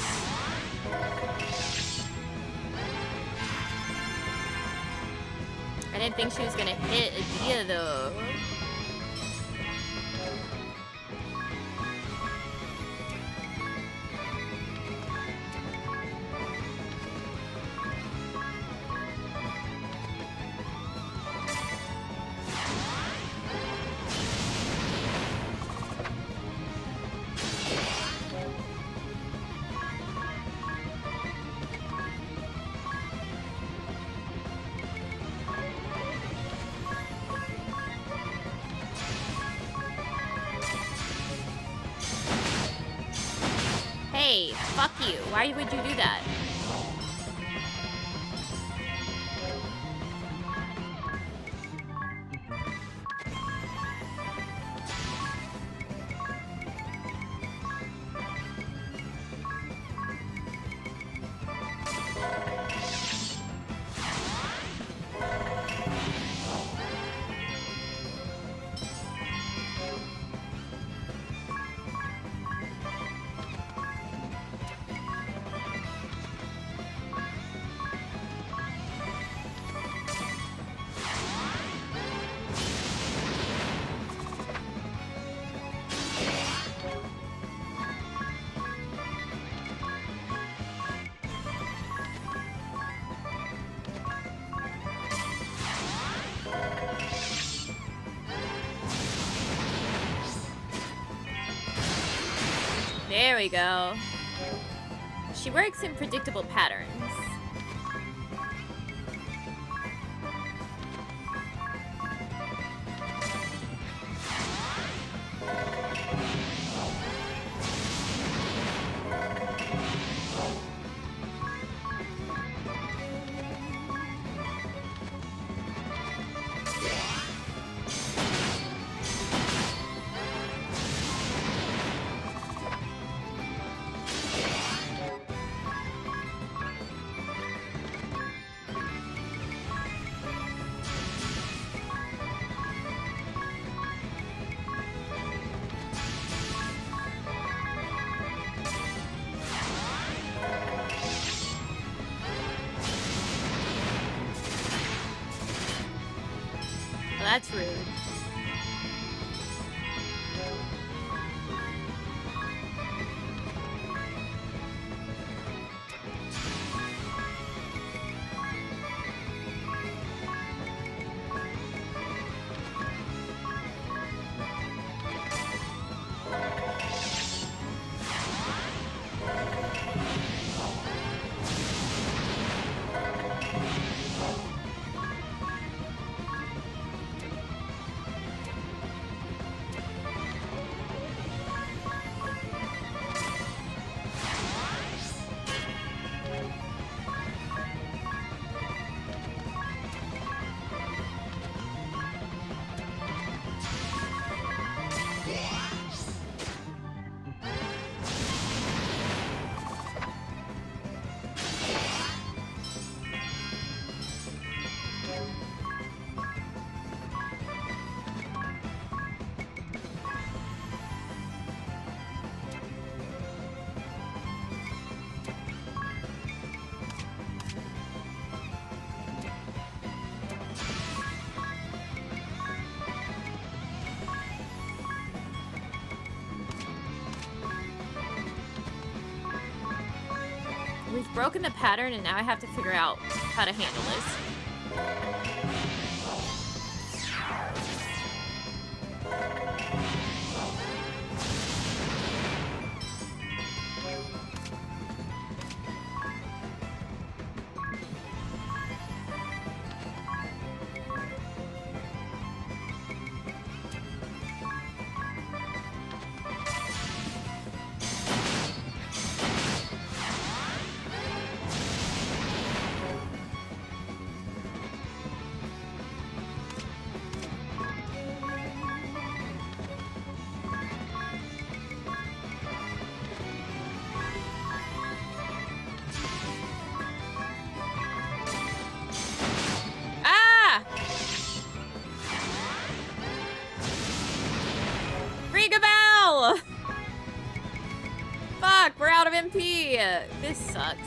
I didn't think she was gonna hit Adia though. Hey, fuck you. Why would you do that? There we go. She works in predictable patterns. That's rude. We've broken the pattern and now I have to figure out how to handle this. Fuck, we're out of MP. This sucks.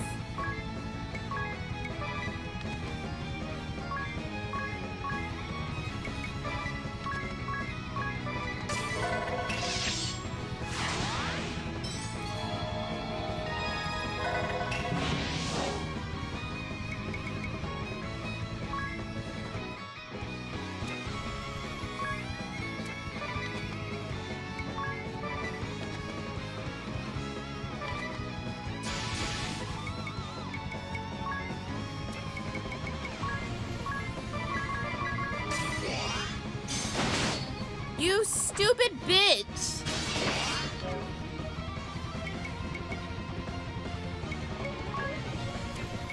You stupid bitch!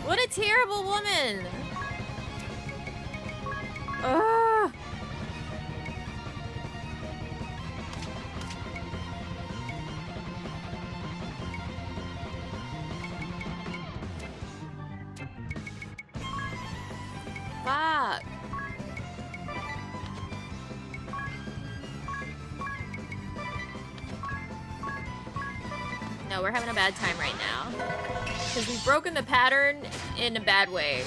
What a terrible woman! Ugh. Fuck. No, we're having a bad time right now. Because we've broken the pattern in a bad way.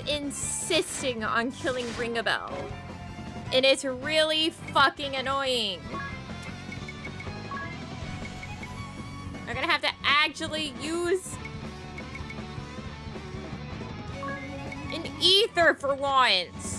insisting on killing Ring-a-Bell. And it's really fucking annoying. I'm gonna have to actually use an ether for once.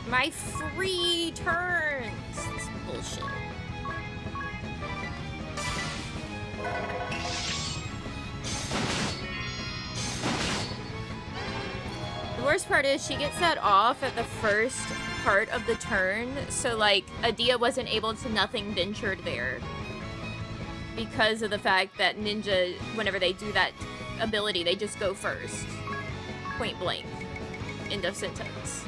My free turns. This bullshit. The worst part is she gets that off at the first part of the turn, so like Adia wasn't able to nothing ventured there because of the fact that Ninja, whenever they do that ability, they just go first. Point blank. End of sentence.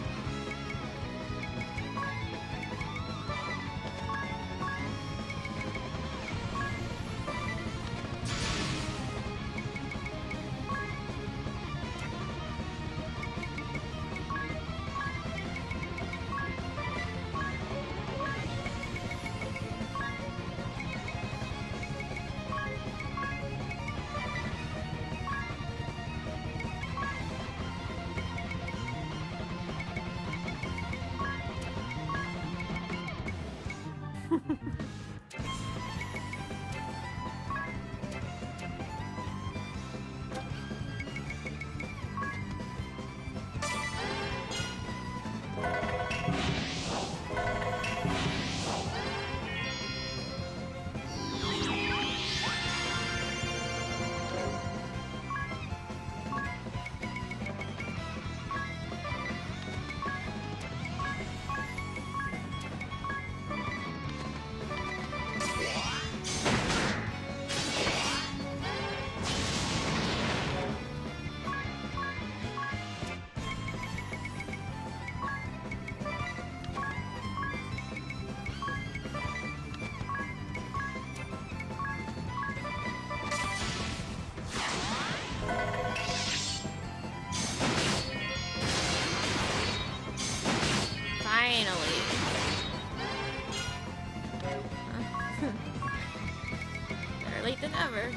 Better late than ever.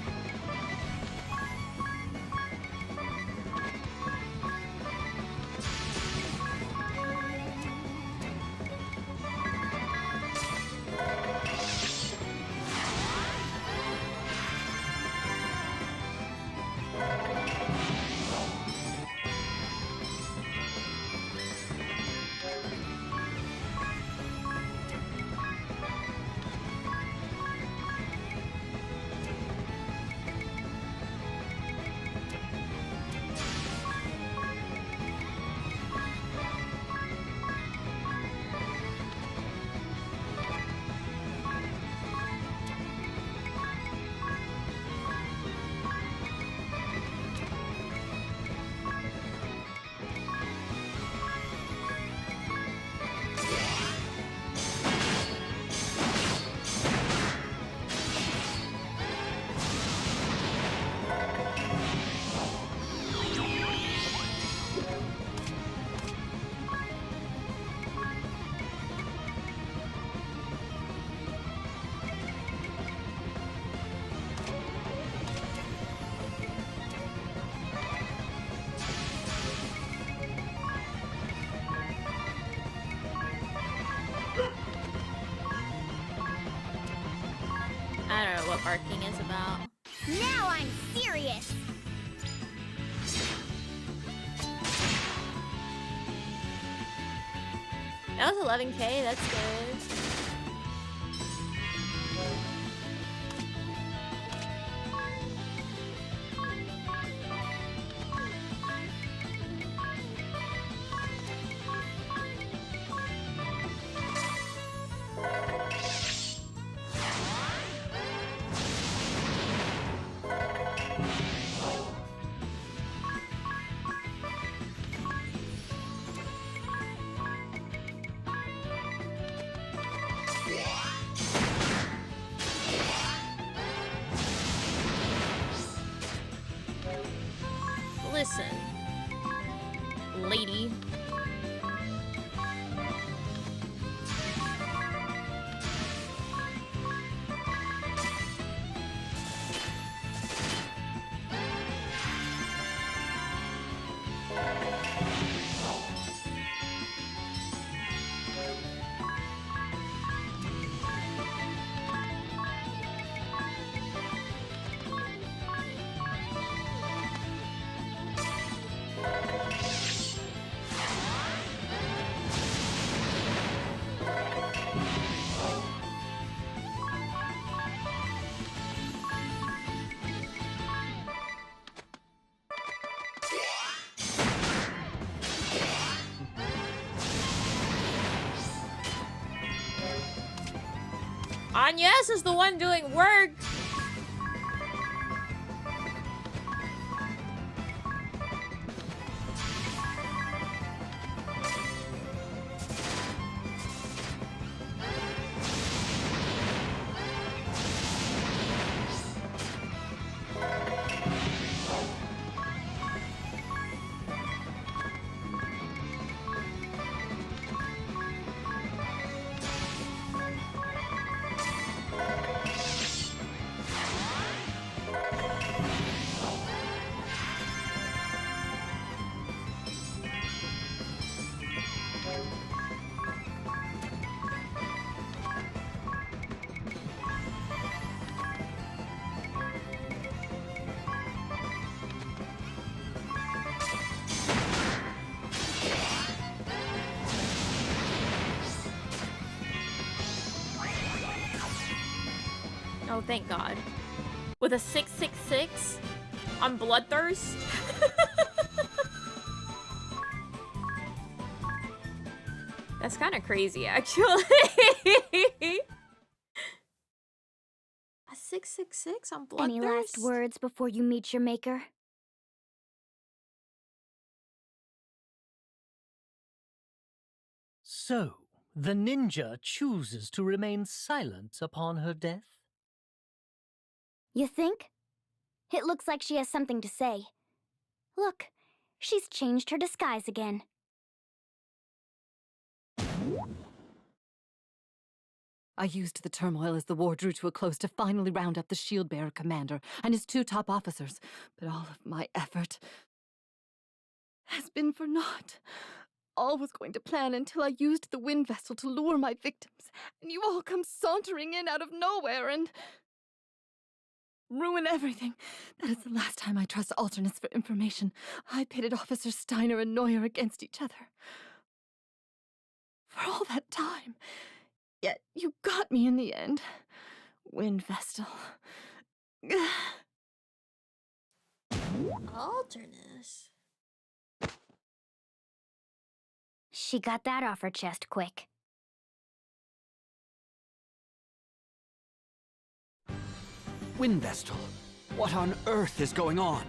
I don't know what barking is about. Now I'm serious. That was 11K, that's good. Agnes is the one doing work. Oh, thank God. With a 666 on Bloodthirst? That's kind of crazy, actually. A 666 on Bloodthirst? Any last words before you meet your maker? So, the ninja chooses to remain silent upon her death? You think? It looks like she has something to say. Look, she's changed her disguise again. I used the turmoil as the war drew to a close to finally round up the shield-bearer commander and his 2 top officers, but all of my effort has been for naught. All was going to plan until I used the wind vessel to lure my victims, and you all come sauntering in out of nowhere and ruin everything. That is the last time I trust alternates for information. I pitted Officers Steiner and Neuer against each other. For all that time. Yet you got me in the end. Wind Vestal. Alternus. She got that off her chest quick. Wind Vestal, what on earth is going on?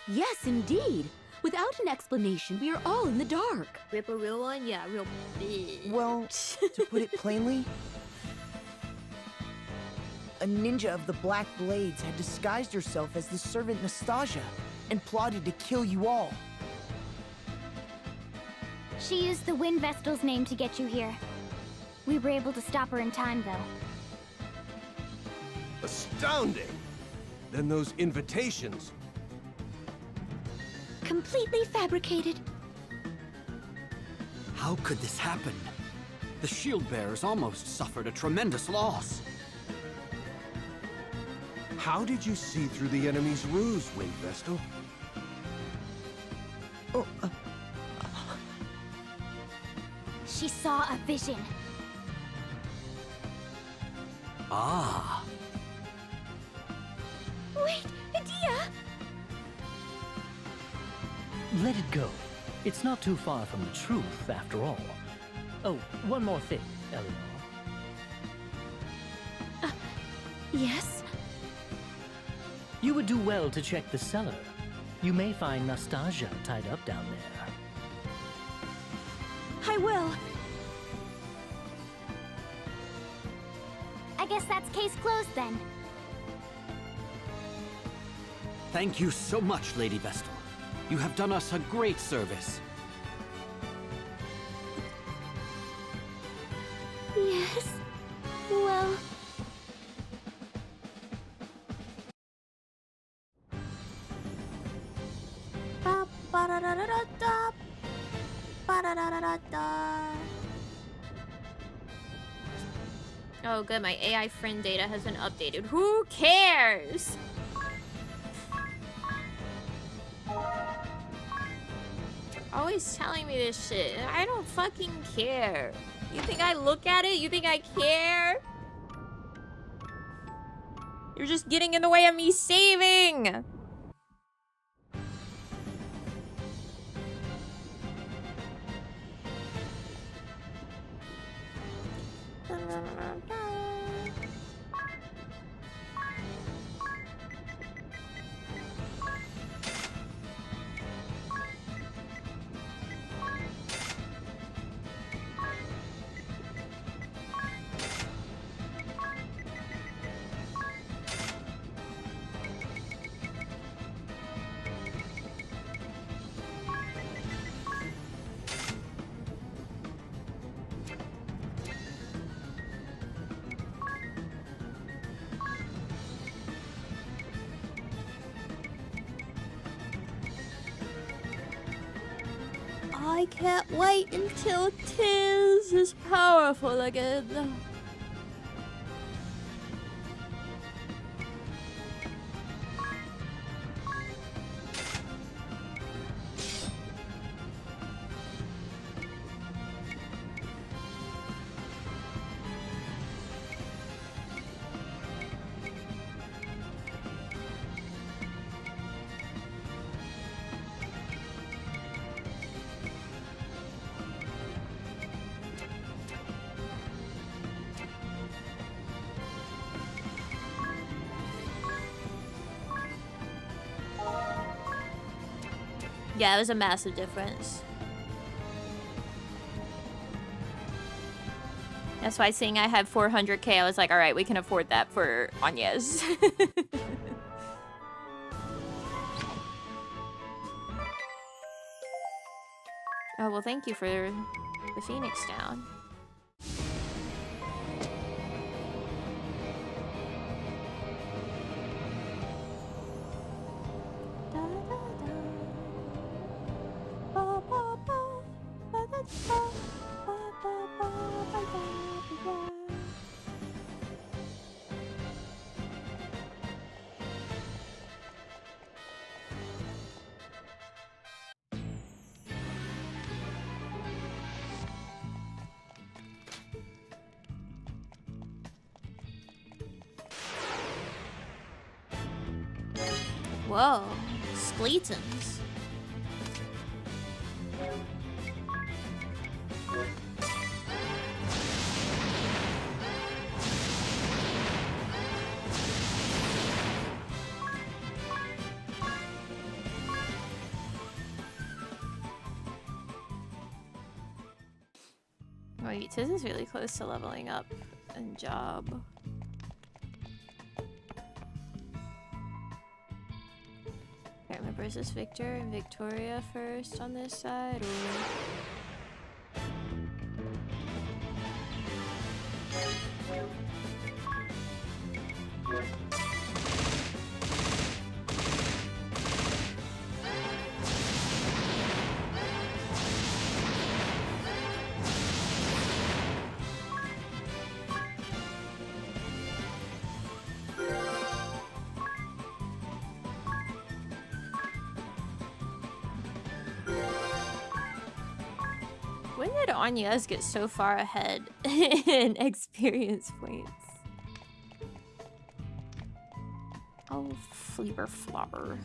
Yes, indeed. Without an explanation, we are all in the dark. Rip a real one? Yeah, real big. Well, to put it plainly, a ninja of the Black Blades had disguised herself as the servant Nastasia and plotted to kill you all. She used the Wind Vestal's name to get you here. We were able to stop her in time, though. Astounding! Then those invitations. Completely fabricated. How could this happen? The shield bearers almost suffered a tremendous loss. How did you see through the enemy's ruse, Wind Vestal? Oh, She saw a vision. Ah. Wait, Adia! Let it go. It's not too far from the truth, after all. Oh, one more thing, Eleanor. Yes? You would do well to check the cellar. You may find Nastasia tied up down there. I will. I guess that's case closed then. Thank you so much, Lady Vestal. You have done us a great service. Yes. Well... Oh, good. My AI friend data has been updated. Who cares? Always telling me this shit. I don't fucking care. You think I look at it? You think I care? You're just getting in the way of me saving. I can't wait until Tiz is powerful again. Yeah, it was a massive difference. That's why seeing I had 400k, I was like, all right, we can afford that for Anya's. Oh, well, thank you for the Phoenix down. Whoa, skeletons. Wait, Tiz is really close to leveling up in job. Can't remember, is this Victor and Victoria first on this side, or... When did Anya's get so far ahead in experience points? Oh, Fleeber Flobber.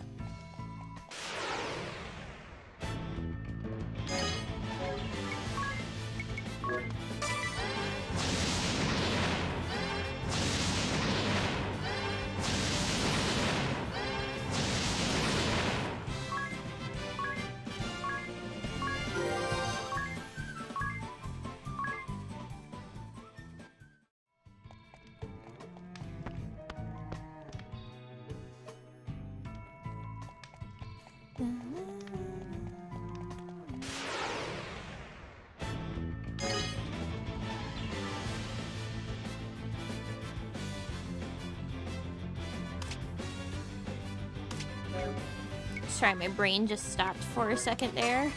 Sorry, my brain just stopped for a second there.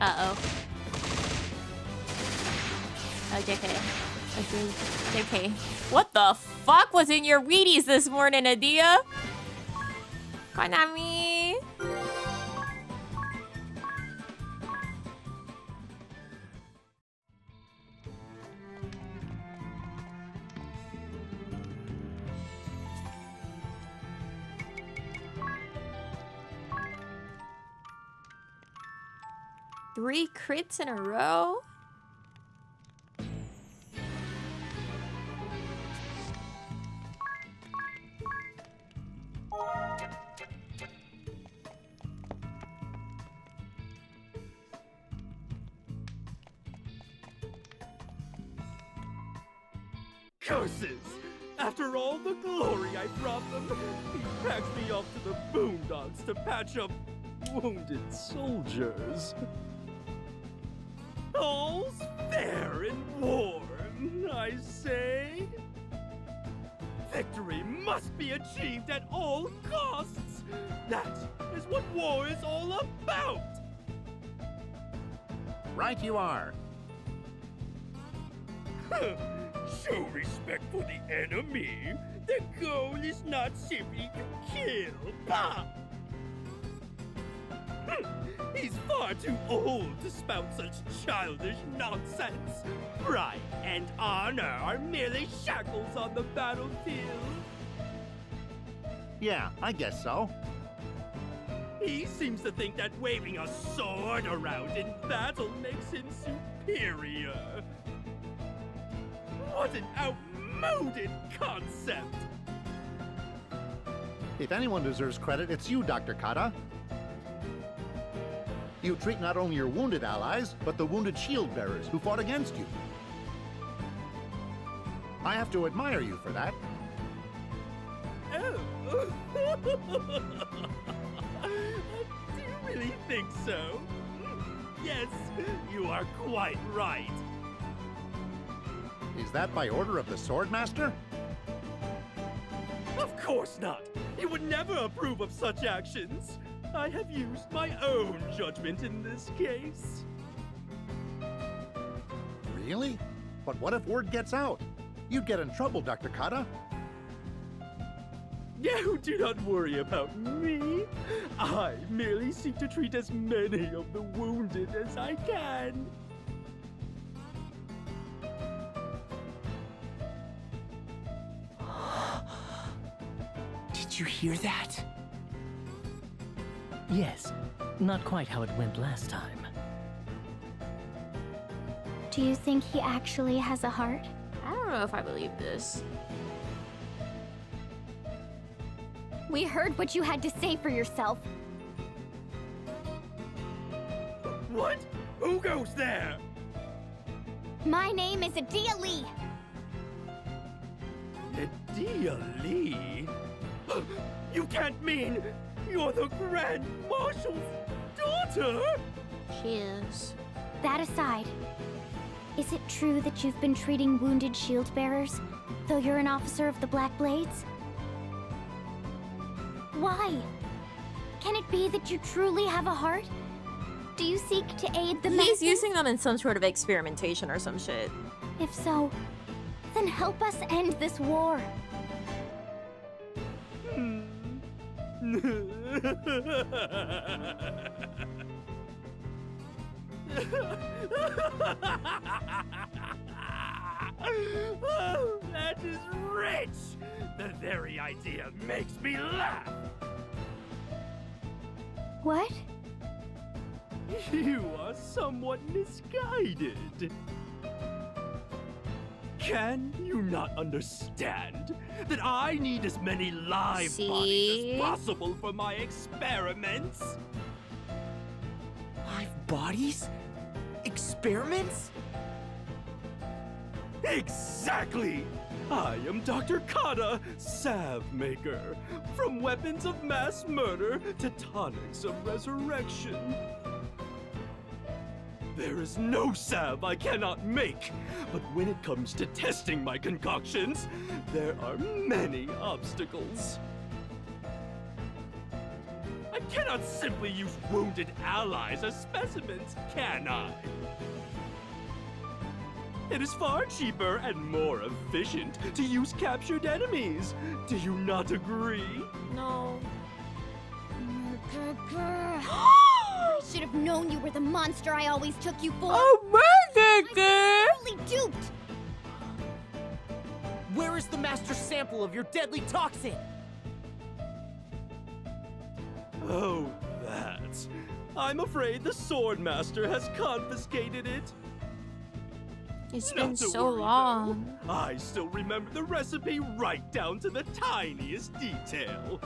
Uh-oh. Okay. Okay. What the fuck was in your Wheaties this morning, Adia? Konami. Three crits in a row? Curses! After all the glory I brought them, he packs me off to the boondocks to patch up wounded soldiers. All's fair in war, I say. Victory must be achieved at all costs. That is what war is all about. Right you are. Show respect for the enemy. The goal is not simply to kill. Bah! He's far too old to spout such childish nonsense. Pride and honor are merely shackles on the battlefield. Yeah, I guess so. He seems to think that waving a sword around in battle makes him superior. What an outmoded concept! If anyone deserves credit, it's you, Dr. Kata. You treat not only your wounded allies, but the wounded shield bearers who fought against you. I have to admire you for that. Oh. Do you really think so? Yes, you are quite right. Is that by order of the Swordmaster? Of course not! He would never approve of such actions! I have used my own judgment in this case. Really? But what if word gets out? You'd get in trouble, Dr. Kata. You do not worry about me. I merely seek to treat as many of the wounded as I can. Did you hear that? Yes, not quite how it went last time. Do you think he actually has a heart? I don't know if I believe this. We heard what you had to say for yourself. What? Who goes there? My name is Adia Lee. Adia Lee? You can't mean you're the Grand Marshal's daughter? She is. That aside, is it true that you've been treating wounded shield bearers, though you're an officer of the Black Blades? Why? Can it be that you truly have a heart? Do you seek to aid the He's using them in some sort of experimentation or some shit. If so, then help us end this war. Oh, that is rich! The very idea makes me laugh! What? You are somewhat misguided. Can you not understand that I need as many live bodies as possible for my experiments? Live bodies? Experiments? Exactly! I am Dr. Kata, salve maker. From weapons of mass murder to tonics of resurrection. There is no salve I cannot make, but when it comes to testing my concoctions, there are many obstacles. I cannot simply use wounded allies as specimens, can I? It is far cheaper and more efficient to use captured enemies. Do you not agree? No. I should have known you were the monster I always took you for. Oh my god! I'm totally duped. Where is the master sample of your deadly toxin? Oh, that. I'm afraid the Swordmaster has confiscated it. It's Not been to so worry, long. though. I still remember the recipe right down to the tiniest detail.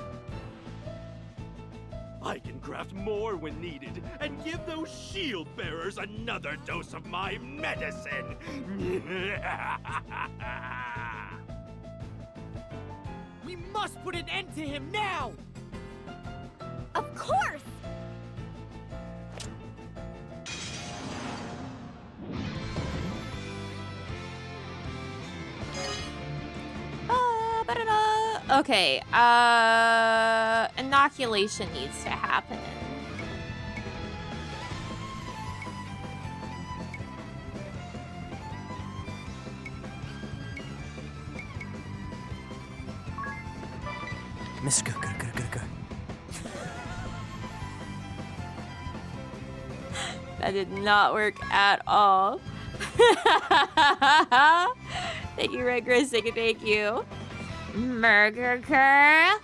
I can craft more when needed and give those shield bearers another dose of my medicine. We must put an end to him now! Of course! Okay, inoculation needs to happen. Miss Go. That did not work at all. Thank you, Red Grizz. Thank you. Murder girl.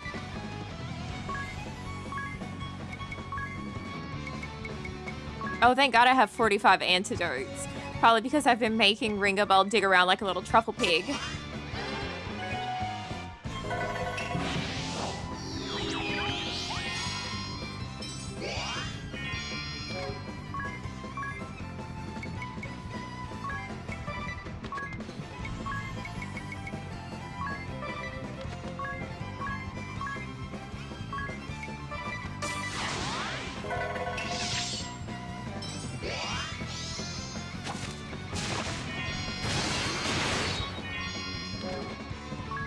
Oh, thank God I have 45 antidotes. Probably because I've been making Ringabel dig around like a little truffle pig.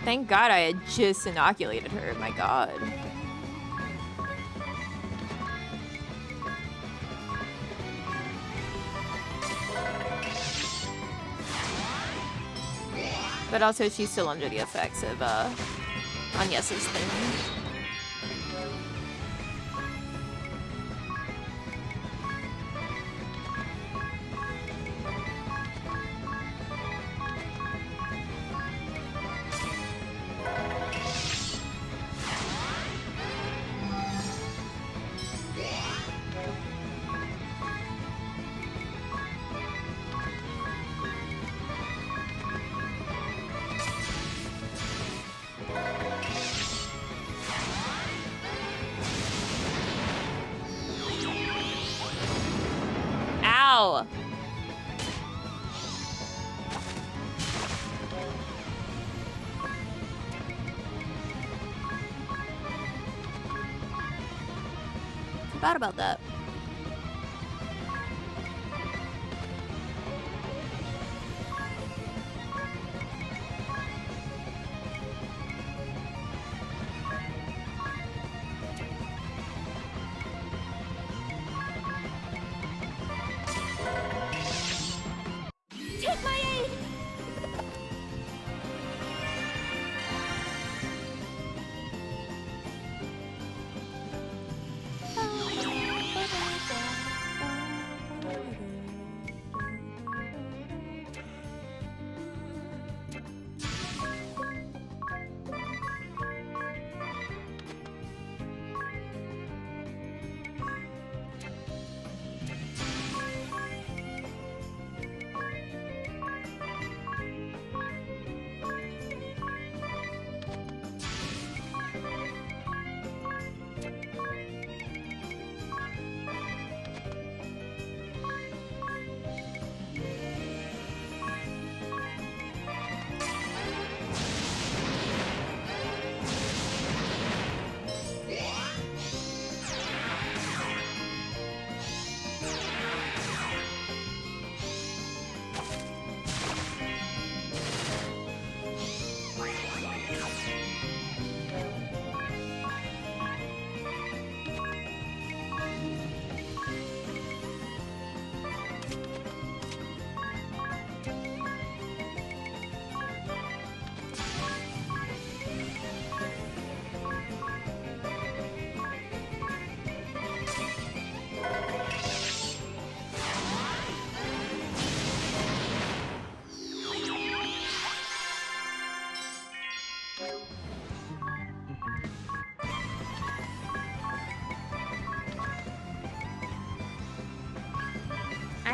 Thank God I had just inoculated her. My God. But also, she's still under the effects of Agnes's thing. Ow! Forgot about that. Take my aid!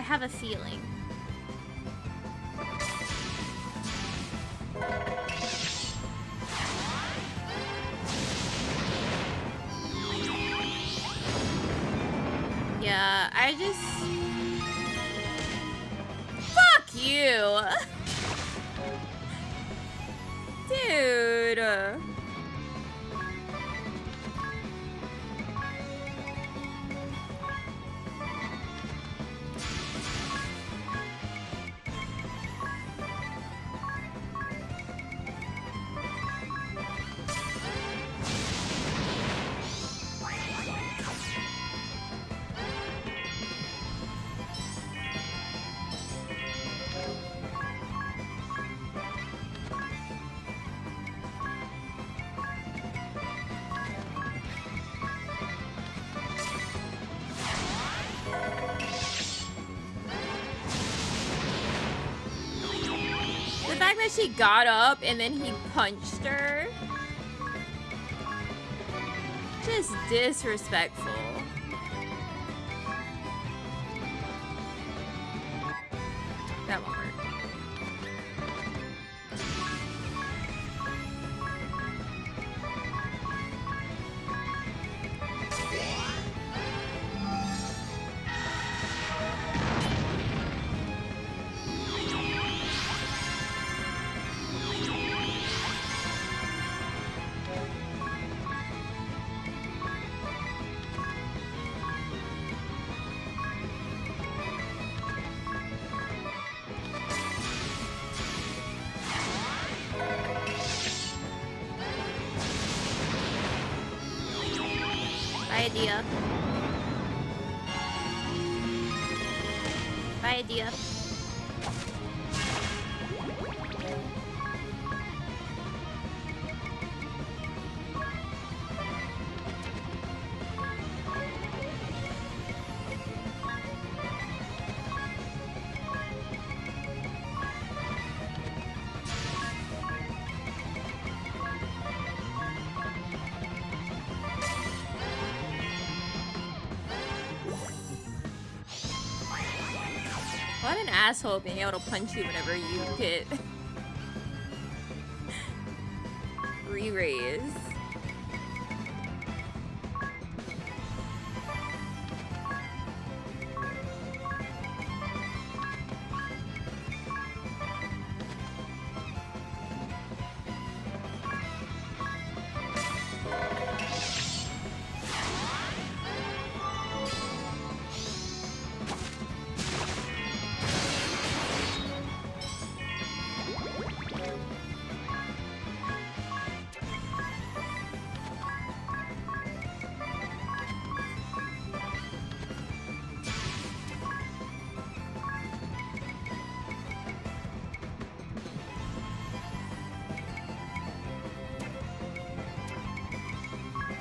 have a feeling. Yeah, I just... Fuck you! Dude. The fact that she got up and then he punched her. Just disrespectful. That won't work. Idea. Bye, idea. What an asshole being able to punch you whenever you get re-raise.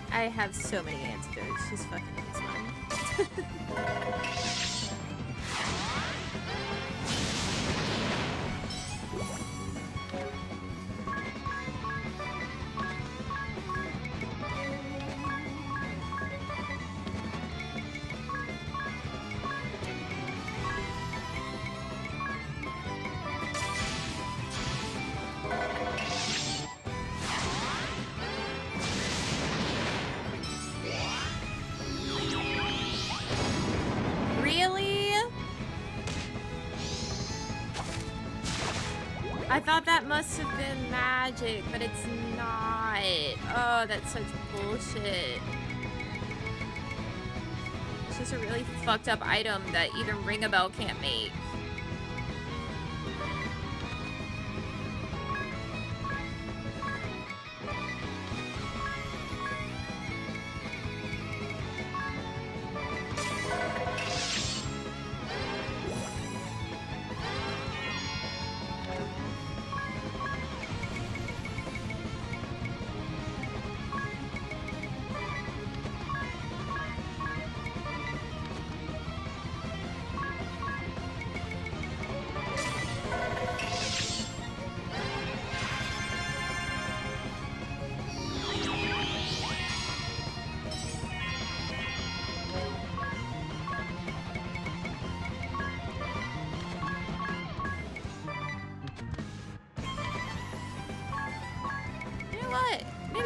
I have so many antidotes. Just fucking use one. I thought that must have been magic, but it's not. Oh, that's such bullshit. It's just a really fucked up item that even Ring a Bell can't make.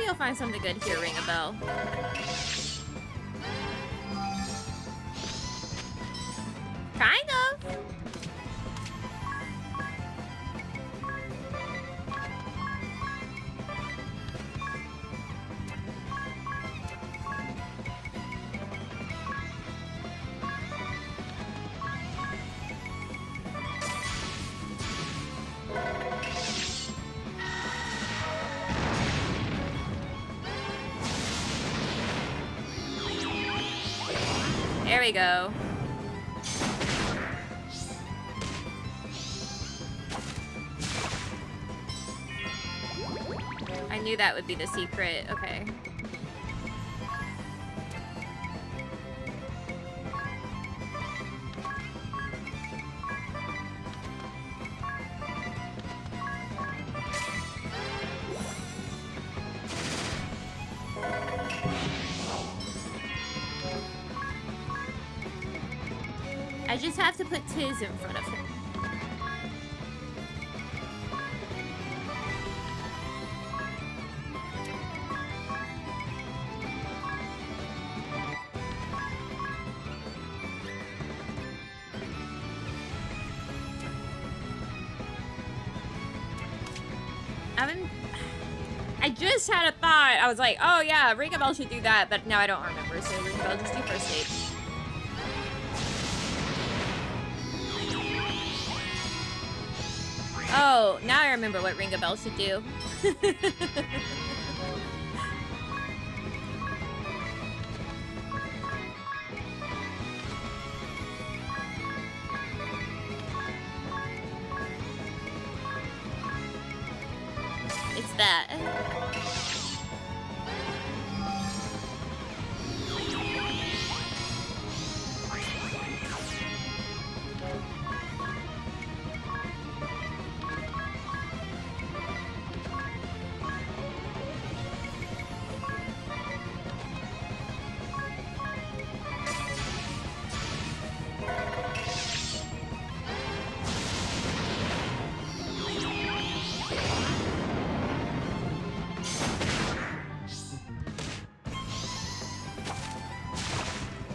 Maybe you'll find something good here, ring a bell. Kind of. There we go. I knew that would be the secret. Okay. I just have to put Tiz in front of him. I just had a thought. I was like, oh yeah, ring a bell should do that, but now I don't remember, so ring a bell just do first aid. Oh, now I remember what ring a bell should do. It's that.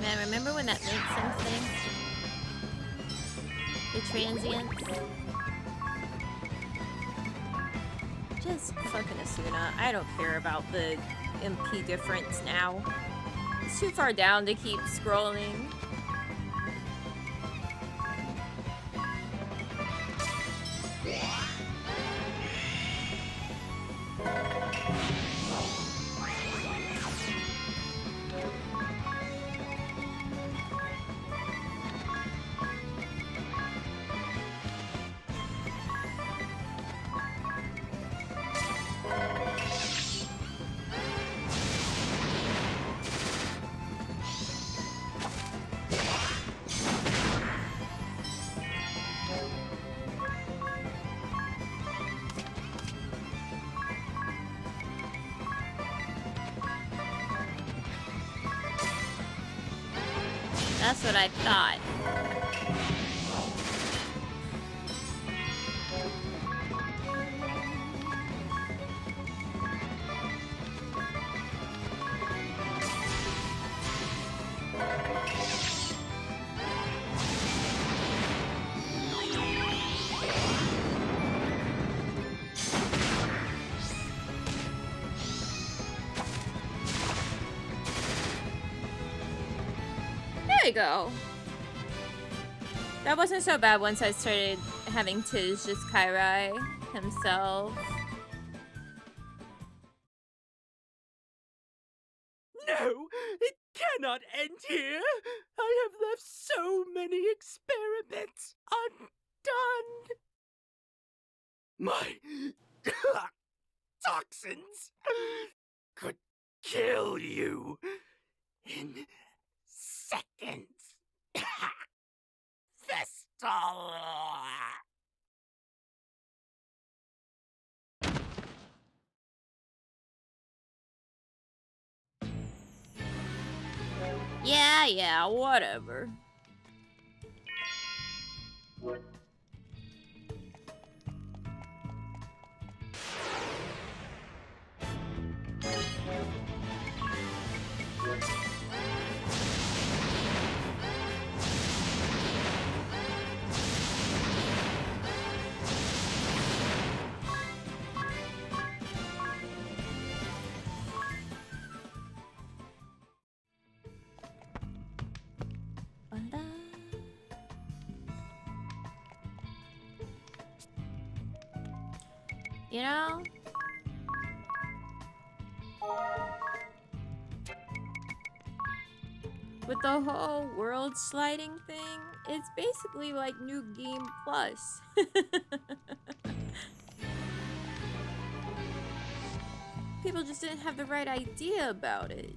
Man, remember when that meant something? The transients? Just fucking Asuna. I don't care about the MP difference now. It's too far down to keep scrolling. That's what I thought. There we go. That wasn't so bad once I started having Tiz just Kairai himself. No, it cannot end here. I have left so many experiments undone. My toxins could kill you in seconds. Vestal. Yeah, whatever. You know? With the whole world sliding thing, it's basically like New Game Plus. People just didn't have the right idea about it.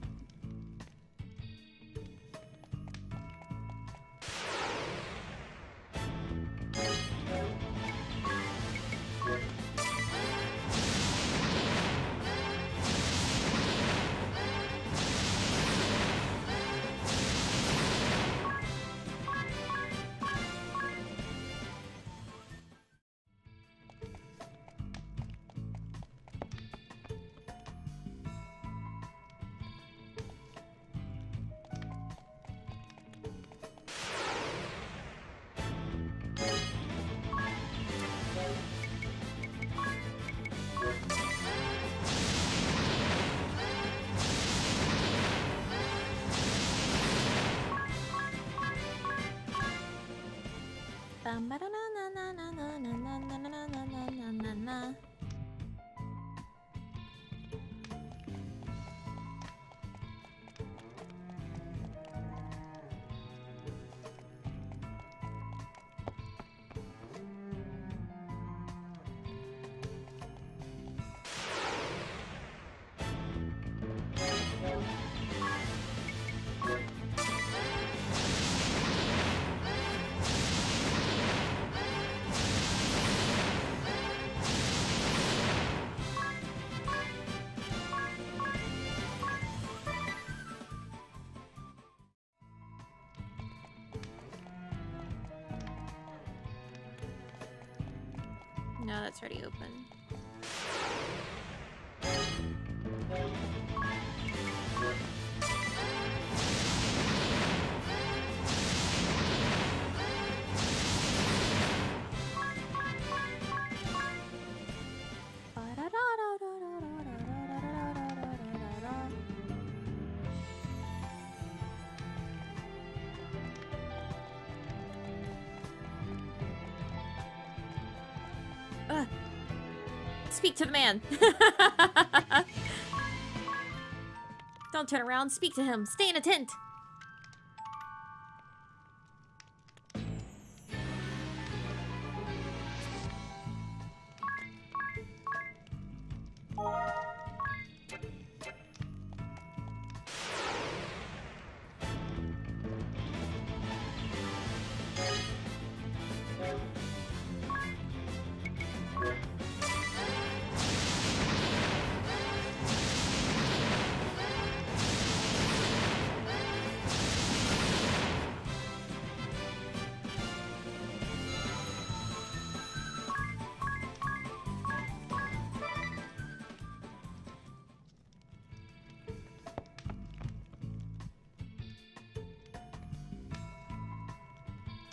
No, that's already open. Speak to the man. Don't turn around. Speak to him. Stay in a tent.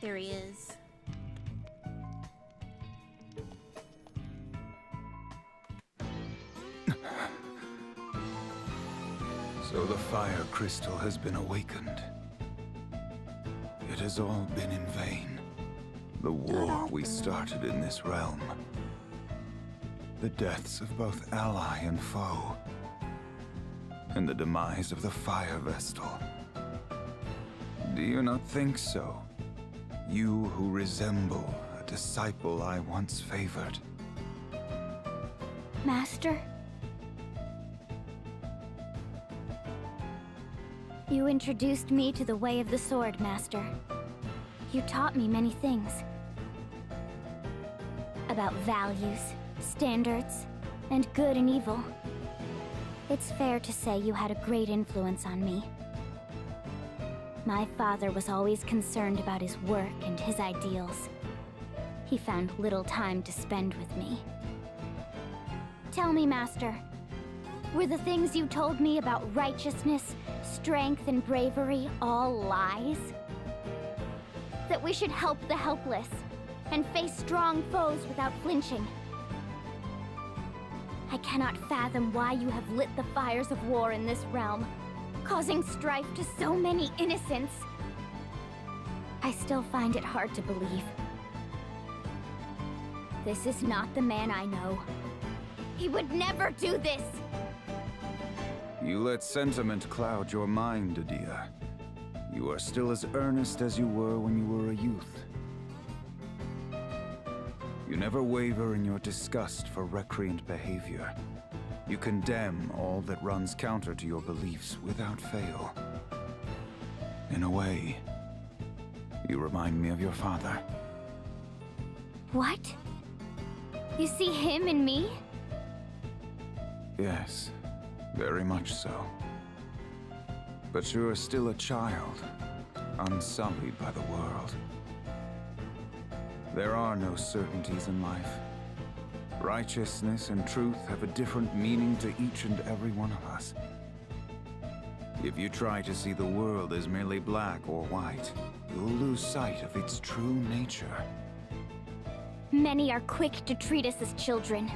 There he is. So the fire crystal has been awakened. It has all been in vain. The war we started in this realm. The deaths of both ally and foe. And the demise of the fire vestal. Do you not think so? You who resemble a disciple I once favored. Master? You introduced me to the way of the sword, Master. You taught me many things. About values, standards, and good and evil. It's fair to say you had a great influence on me. My father was always concerned about his work and his ideals. He found little time to spend with me. Tell me, Master, were the things you told me about righteousness, strength, and bravery all lies? That we should help the helpless and face strong foes without flinching? I cannot fathom why you have lit the fires of war in this realm, causing strife to so many innocents. I still find it hard to believe. This is not the man I know. He would never do this! You let sentiment cloud your mind, Adia. You are still as earnest as you were when you were a youth. You never waver in your disgust for recreant behavior. You condemn all that runs counter to your beliefs without fail. In a way, you remind me of your father. What? You see him in me? Yes, very much so. But you are still a child, unsullied by the world. There are no certainties in life. Righteousness and truth have a different meaning to each and every one of us. If you try to see the world as merely black or white, you'll lose sight of its true nature. Many are quick to treat us as children.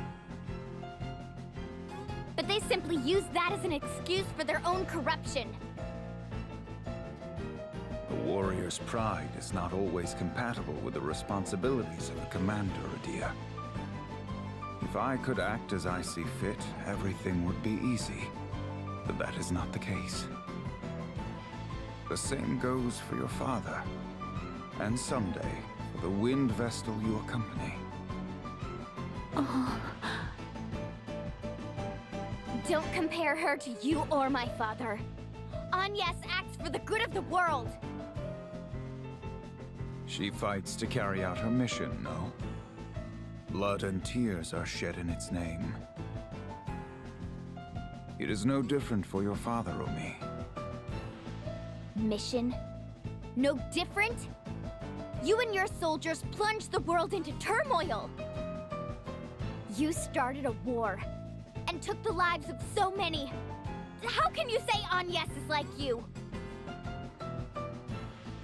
But they simply use that as an excuse for their own corruption. A warrior's pride is not always compatible with the responsibilities of a commander, Adia. If I could act as I see fit, everything would be easy. But that is not the case. The same goes for your father. And someday, for the wind vestal you accompany. Oh. Don't compare her to you or my father. Agnes acts for the good of the world. She fights to carry out her mission, no? Blood and tears are shed in its name. It is no different for your father or me. Mission? No different? You and your soldiers plunged the world into turmoil. You started a war and took the lives of so many. How can you say Agnes is like you?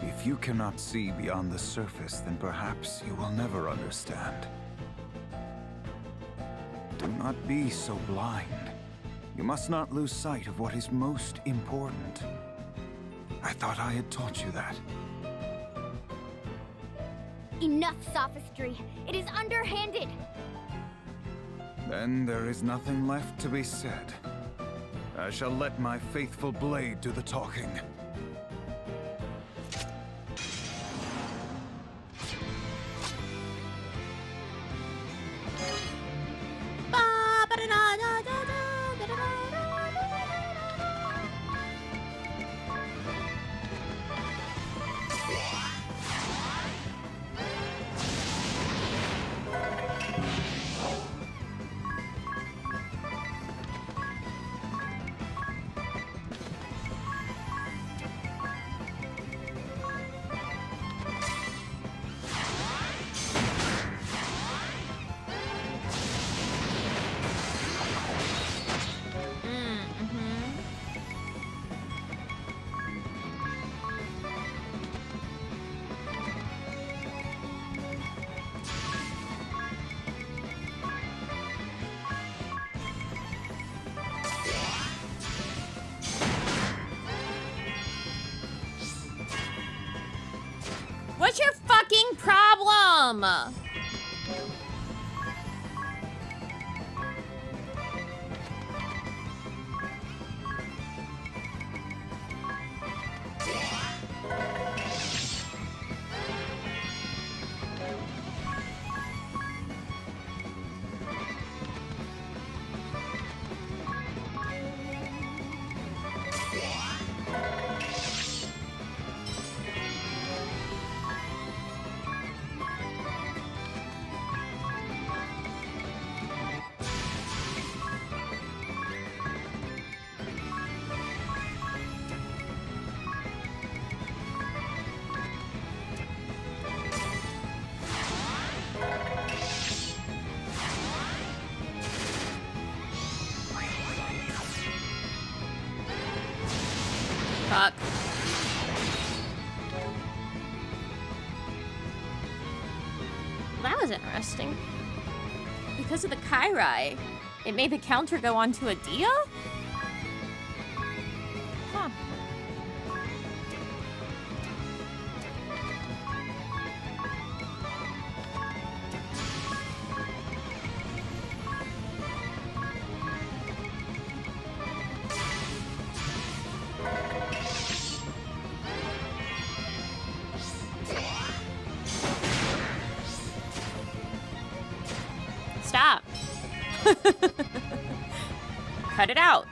If you cannot see beyond the surface, then perhaps you will never understand. Do not be so blind. You must not lose sight of what is most important. I thought I had taught you that. Enough sophistry. It is underhanded. Then there is nothing left to be said. I shall let my faithful blade do the talking. What's your fucking problem? Fuck. That was interesting. Because of the Kairai, it made the counter go on to Adia? Huh. stop. Cut it out.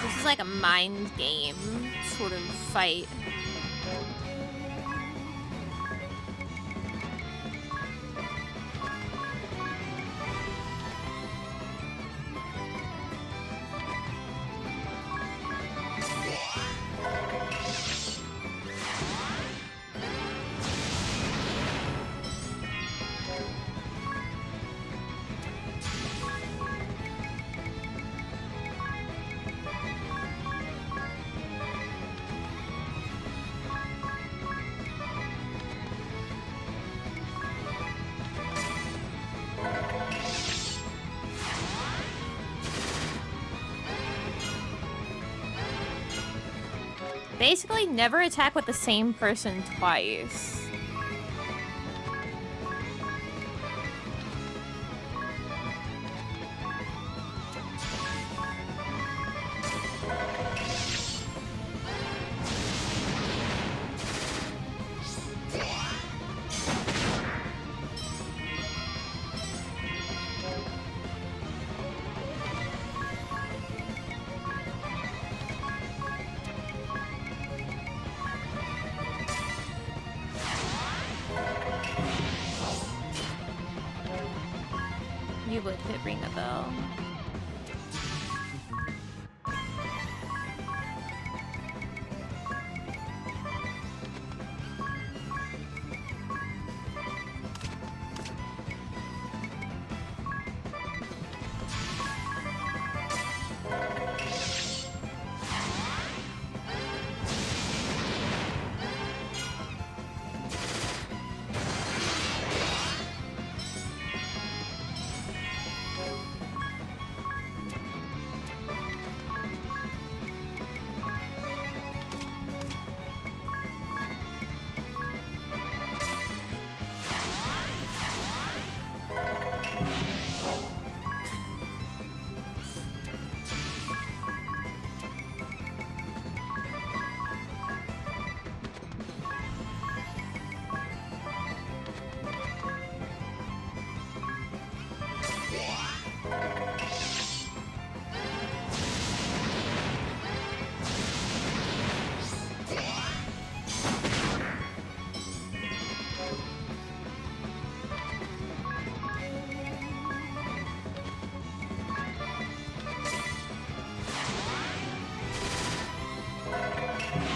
This is like a mind game sort of fight. Basically, never attack with the same person twice. You would hit ring a bell.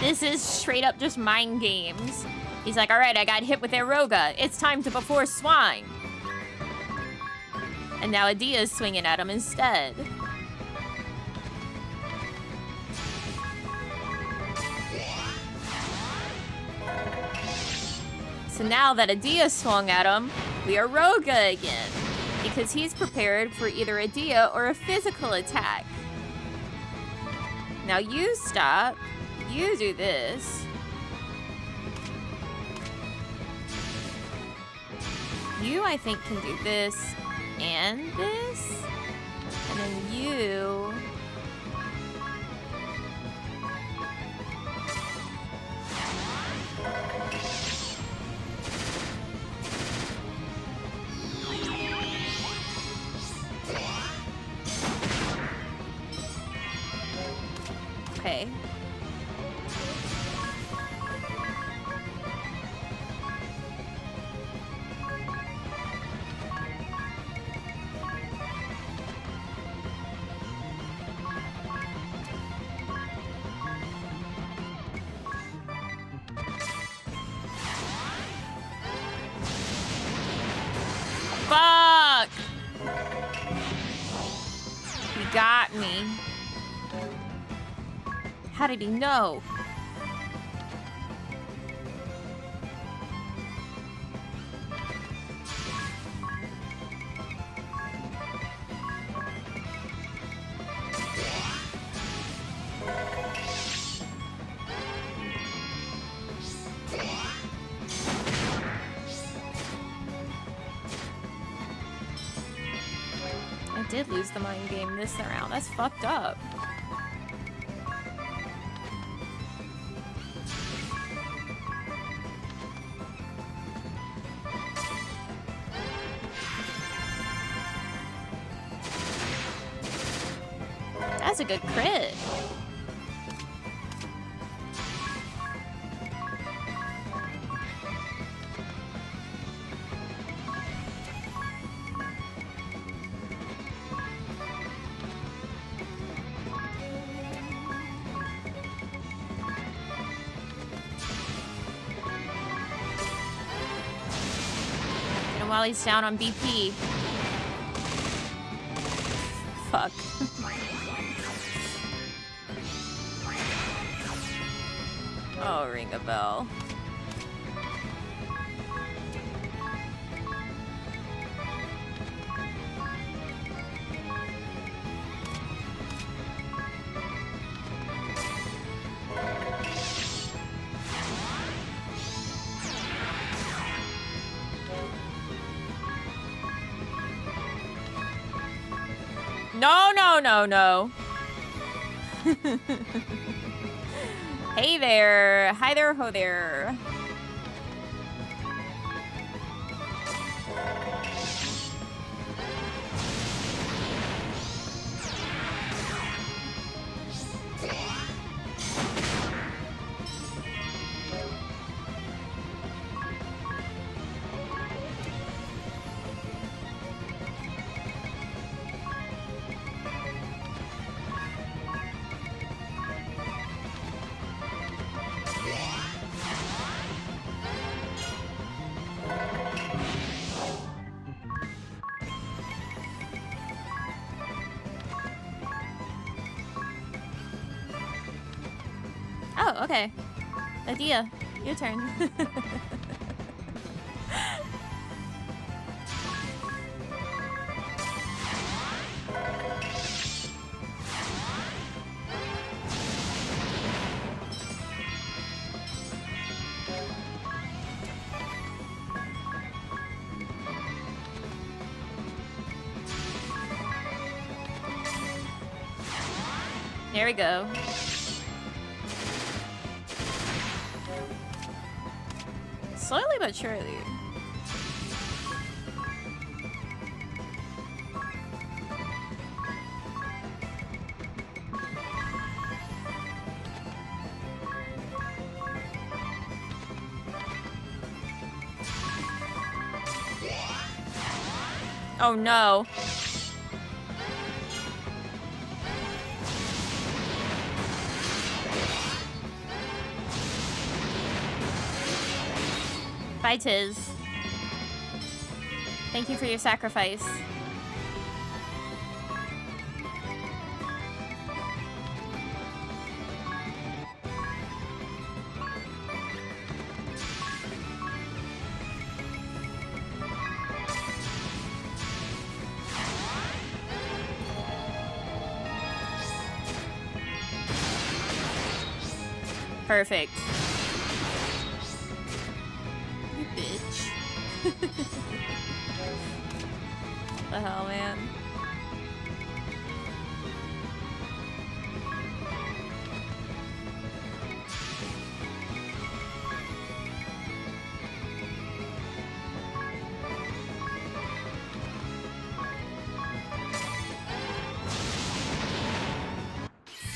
This is straight up just mind games. He's like, all right, I got hit with Eroga. It's time to before swine. And now Adia's swinging at him instead. So now that Adia swung at him, we are Roga again. Because he's prepared for either Adia or a physical attack. Now you stop. You do this. You, I think, can do this and this. And then you... Okay. Fuck! He got me. How did he know? I did lose the mind game this round. That's fucked up. That's a good crit. And while he's down on BP. Fuck. Oh, ring a bell. No, no, no, no. Hey there. Hi there, ho there. Oh, okay. Adia, your turn. There we go. Slowly but surely. Oh no. Bye, Tiz. Thank you for your sacrifice. Perfect. You bitch. The hell, man.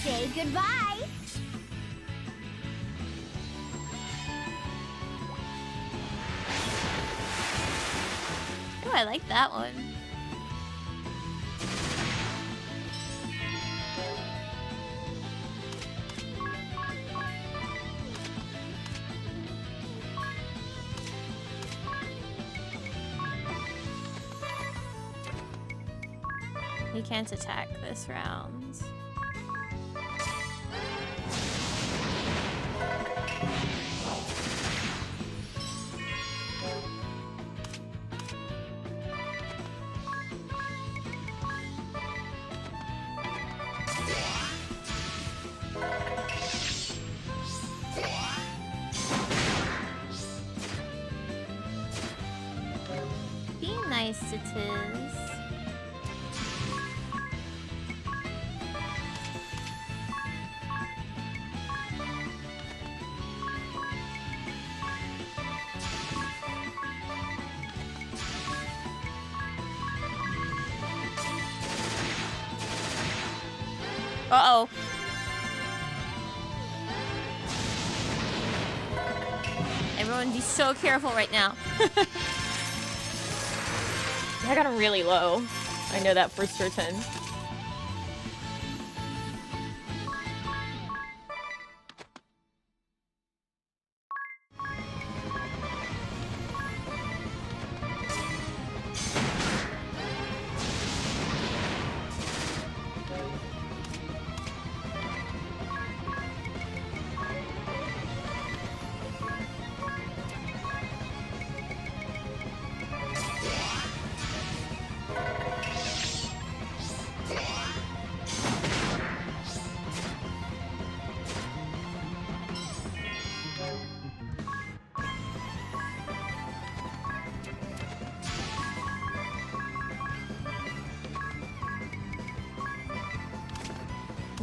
Say goodbye. I like that one. He can't attack this round. Be nice to Tiz. Uh-oh. Everyone be so careful right now. I got him really low. I know that for certain.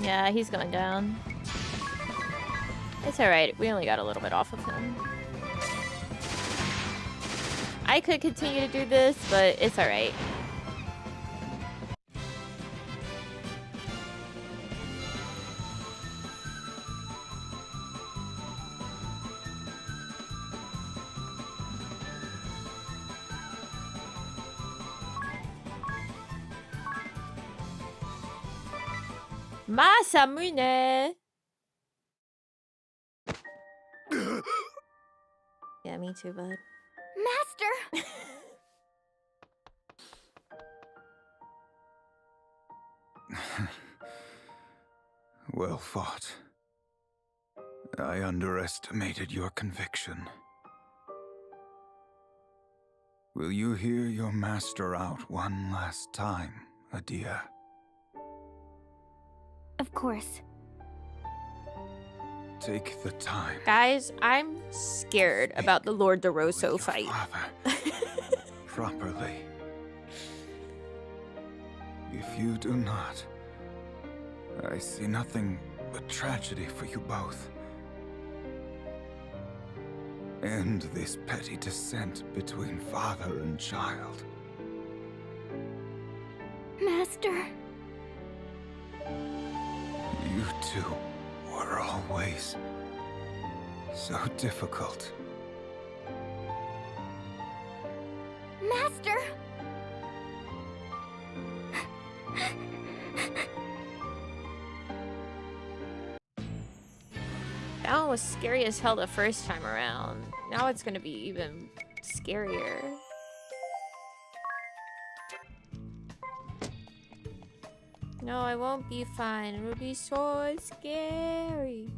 Yeah, he's going down. It's alright. We only got a little bit off of him. I could continue to do this, but it's alright. Masamune! Yeah, me too, bud. Master! Well fought. I underestimated your conviction. Will you hear your master out one last time, Adia? Of course. Take the time. Guys, I'm scared about the Lord DeRosso fight. Properly. If you do not, I see nothing but tragedy for you both. End this petty dissent between father and child. Master. You two were always so difficult. Master! That one was scary as hell the first time around. Now it's gonna be even scarier. No, I won't be fine. It will be so scary.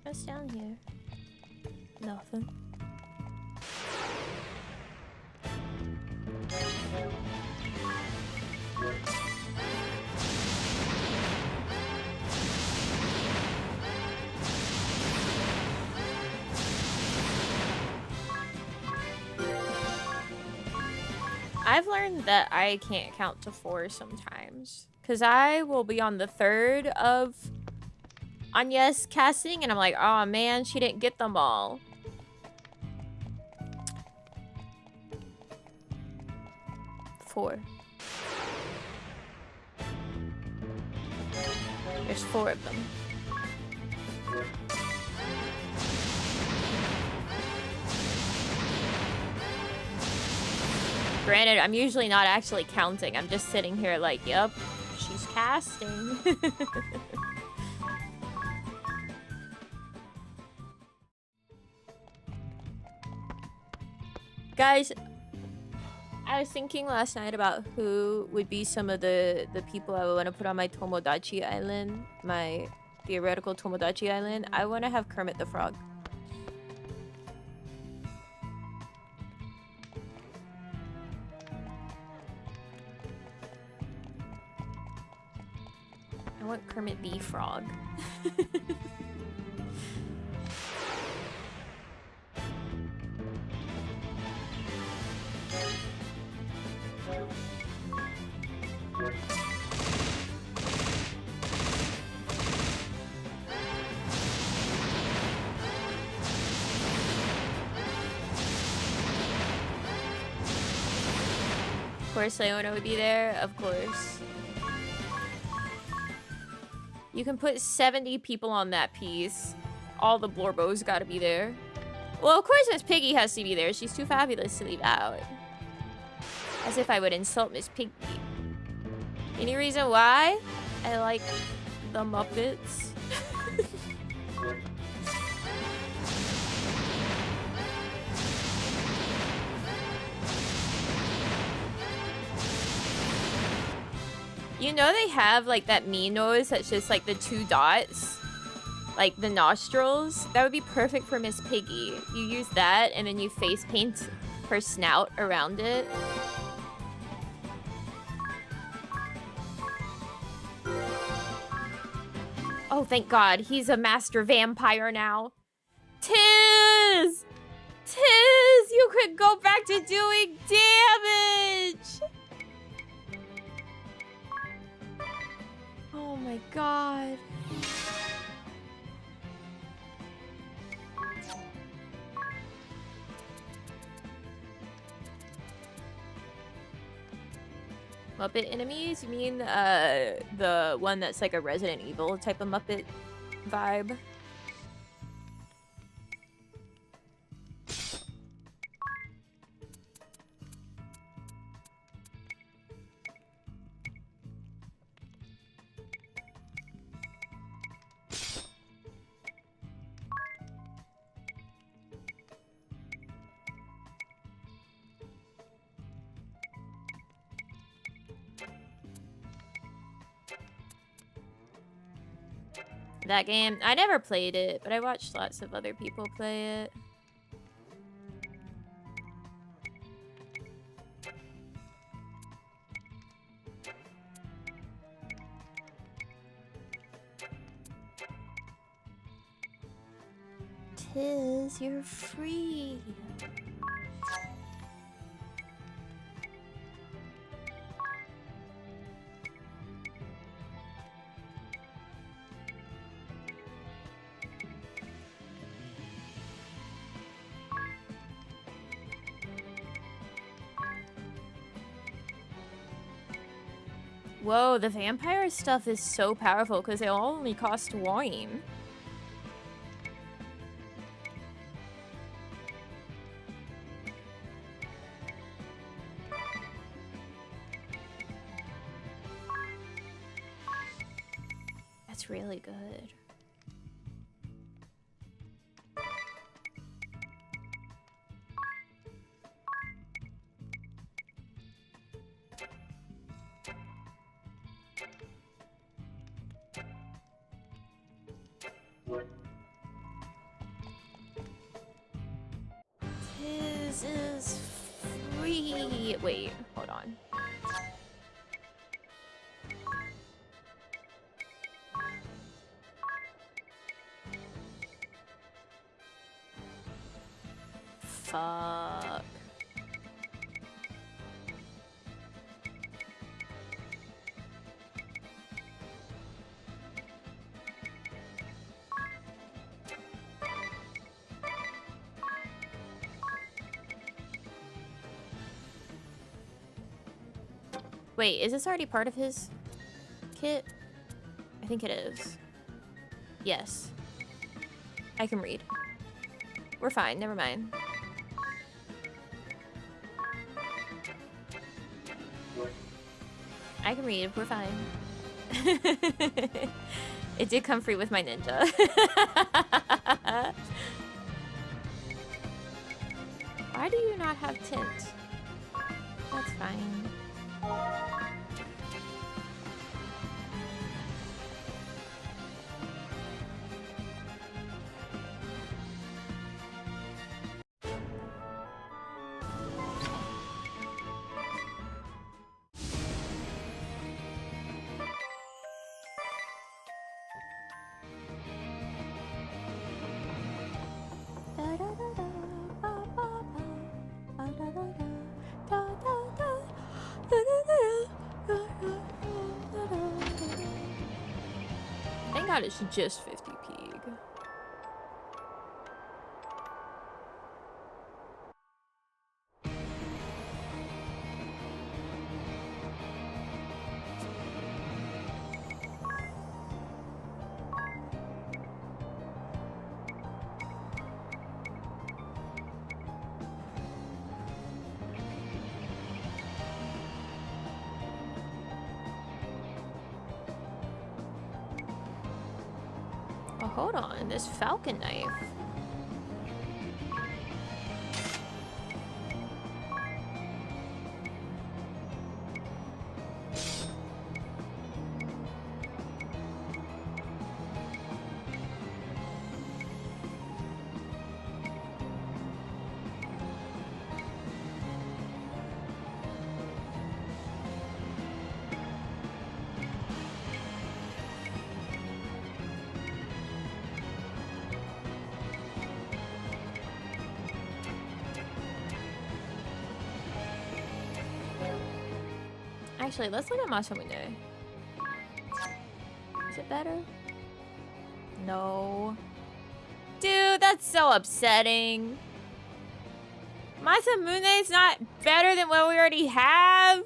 What's down here? Nothing. I've learned that I can't count to 4 sometimes. Because I will be on the third of Anya's casting, and I'm like, oh man, she didn't get them all. Four. There's 4 of them. Granted, I'm usually not actually counting. I'm just sitting here like, yep, she's casting. Guys, I was thinking last night about who would be some of the people I would want to put on my Tomodachi Island, my theoretical Tomodachi Island. I want to have Kermit the Frog. I want Kermit the Frog. Of course, Leona would be there. Of course. You can put 70 people on that piece. All the Blorbos gotta be there. Well, of course Miss Piggy has to be there. She's too fabulous to leave out. As if I would insult Miss Piggy. Any reason why? I like the Muppets. You know they have like that me nose that's just like the 2 dots? Like the nostrils? That would be perfect for Miss Piggy. You use that and then you face paint her snout around it. Oh, thank God. He's a master vampire now. Tiz! Tiz! You could go back to doing damage! Oh my God. Muppet enemies? You mean the one that's like a Resident Evil type of Muppet vibe? That game, I never played it, but I watched lots of other people play it. Tiz, you're free. Whoa, the vampire stuff is so powerful because they all only cost wine. That's really good. Tiz is free. Wait, hold on. Fuck. Wait, is this already part of his kit? I think it is. Yes. I can read. We're fine, never mind. I can read, we're fine. It did come free with my ninja. Why do you not have tint? That's fine. Thank God it's just 50 pig. Oh, hold on, this falcon knife. Actually, let's look at Masamune. Is it better? No. Dude, that's so upsetting. Masamune's not better than what we already have?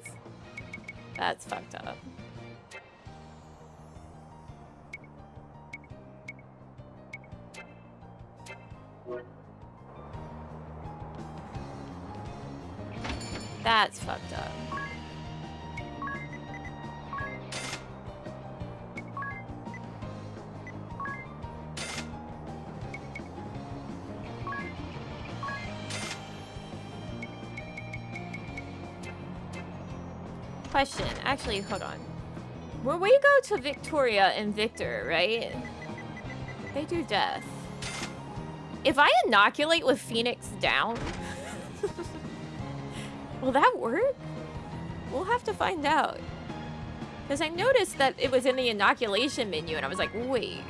That's fucked up. That's fucked up. Question. Actually, hold on. When we go to Victoria and Victor, right? They do death. If I inoculate with Phoenix down, will that work? We'll have to find out. Because I noticed that it was in the inoculation menu and I was like, wait.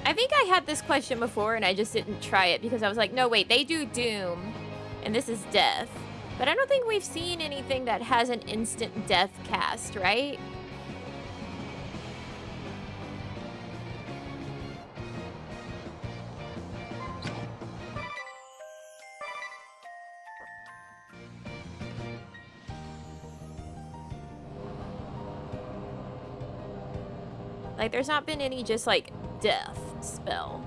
I think I had this question before and I just didn't try it because I was like, no, wait, they do Doom and this is death. But I don't think we've seen anything that has an instant death cast, right? Like, there's not been any just, like, death spell.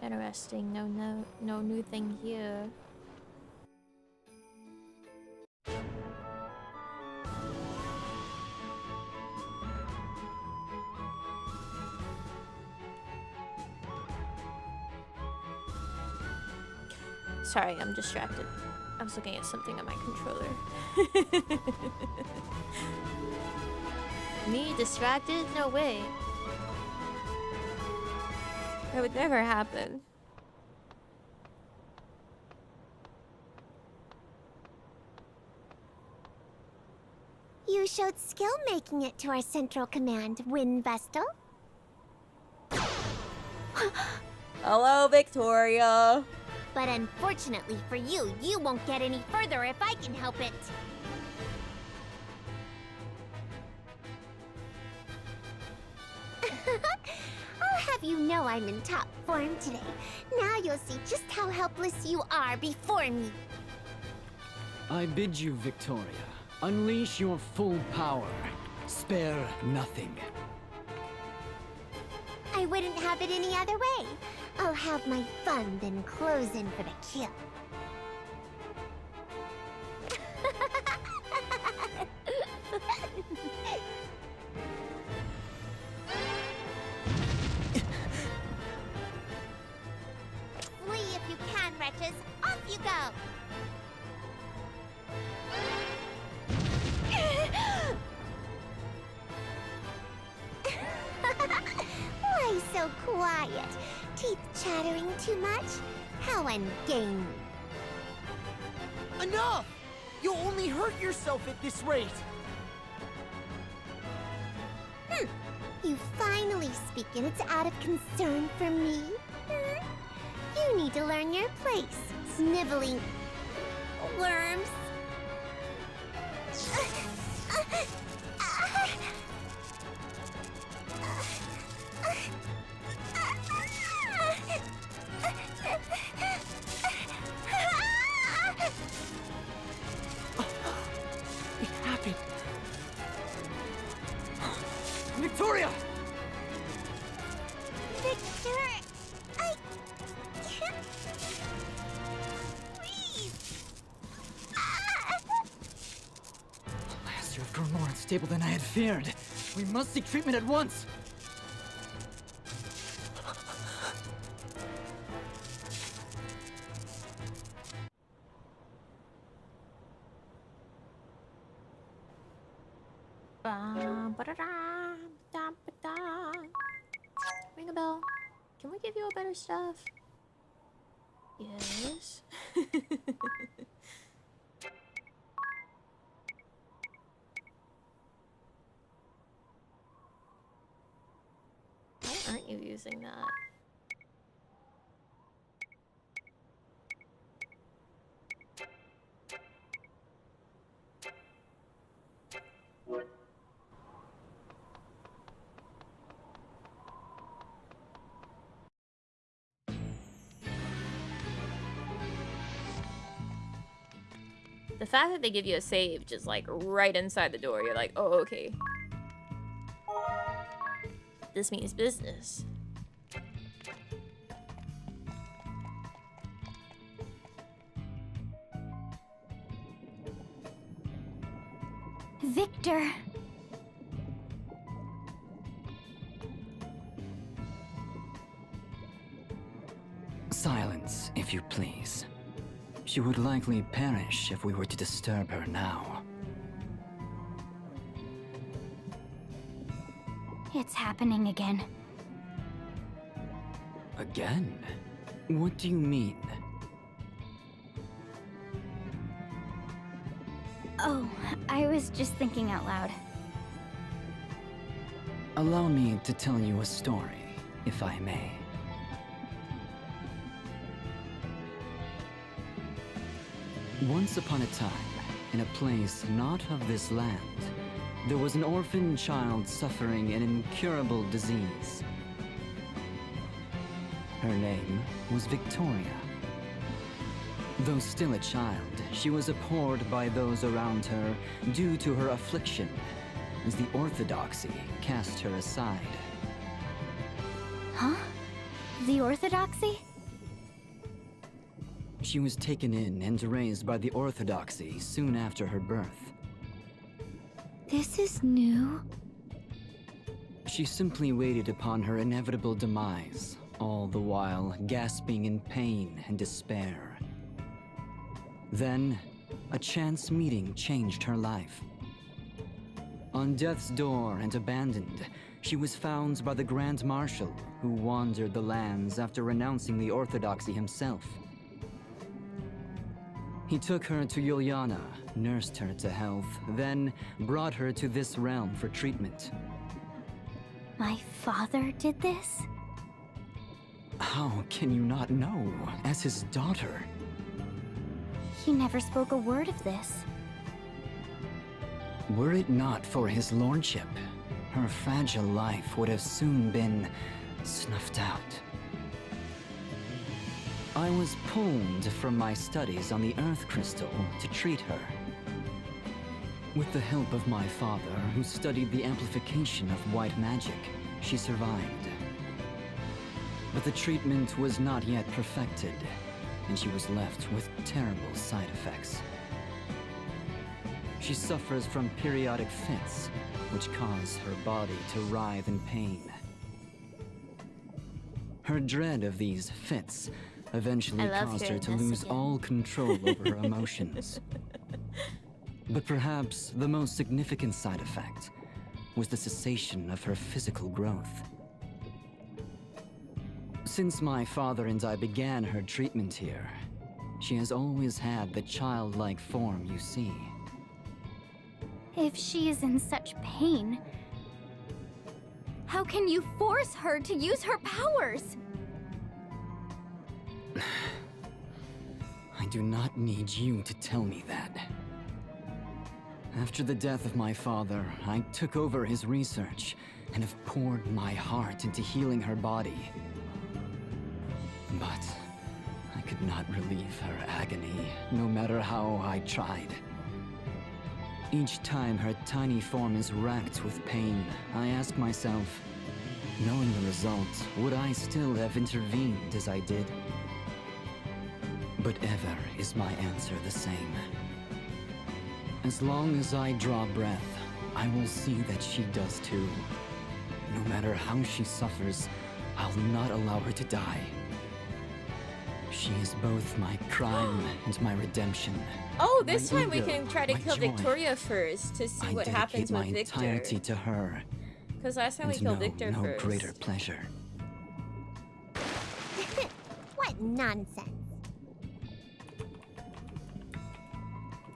Interesting. No new thing here. Sorry, I'm distracted. I was looking at something on my controller. Me distracted? No way. That would never happen. You showed skill making it to our central command, Wind Vestal. Hello, Victoria. But unfortunately for you, you won't get any further if I can help it. I'll have you know I'm in top form today. Now you'll see just how helpless you are before me. I bid you, Victoria, unleash your full power. Spare nothing. I wouldn't have it any other way. I'll have my fun, then close in for the kill. Flee if you can, wretches. Off you go! Why so quiet? Teeth chattering too much? How ungainly. Enough! You'll only hurt yourself at this rate! You finally speak and it's out of concern for me? You need to learn your place, sniveling worms. It happened. Victoria! Victor, I can't breathe. Alas, you have grown more unstable than I had feared. We must seek treatment at once. Ring a bell. Can we give you a better stuff? Yes. Why aren't you using that? The fact that they give you a save just like right inside the door, you're like, oh, okay. This means business. Victor! Silence, if you please. She would likely perish if we were to disturb her now. It's happening again. Again? What do you mean? Oh, I was just thinking out loud. Allow me to tell you a story, if I may. Once upon a time, in a place not of this land, there was an orphan child suffering an incurable disease. Her name was Victoria. Though still a child, she was abhorred by those around her due to her affliction, as the orthodoxy cast her aside. Huh? The orthodoxy? She was taken in and raised by the orthodoxy soon after her birth. This is new. She simply waited upon her inevitable demise, all the while gasping in pain and despair. Then, a chance meeting changed her life. On death's door and abandoned, she was found by the Grand Marshal, who wandered the lands after renouncing the orthodoxy himself. He took her to Yuliana, nursed her to health, then brought her to this realm for treatment. My father did this? How can you not know, as his daughter? He never spoke a word of this. Were it not for his lordship, her fragile life would have soon been snuffed out. I was pulled from my studies on the Earth Crystal to treat her. With the help of my father, who studied the amplification of white magic, she survived. But the treatment was not yet perfected, and she was left with terrible side effects. She suffers from periodic fits, which cause her body to writhe in pain. Her dread of these fits eventually caused her to lose all control over her emotions. But perhaps the most significant side effect was the cessation of her physical growth. Since my father and I began her treatment here, she has always had the childlike form you see. If she is in such pain, how can you force her to use her powers? I do not need you to tell me that. After the death of my father, I took over his research and have poured my heart into healing her body. But I could not relieve her agony, no matter how I tried. Each time her tiny form is racked with pain, I ask myself, knowing the result, would I still have intervened as I did? But ever is my answer the same. As long as I draw breath, I will see that she does too. No matter how she suffers, I'll not allow her to die. She is both my crime and my redemption. Oh, this My time we ego, can try to my kill joy. Victoria first to see I what happens dedicate with my Victor. entirety to her. Because last time we And killed know Victor no first. greater pleasure. What nonsense.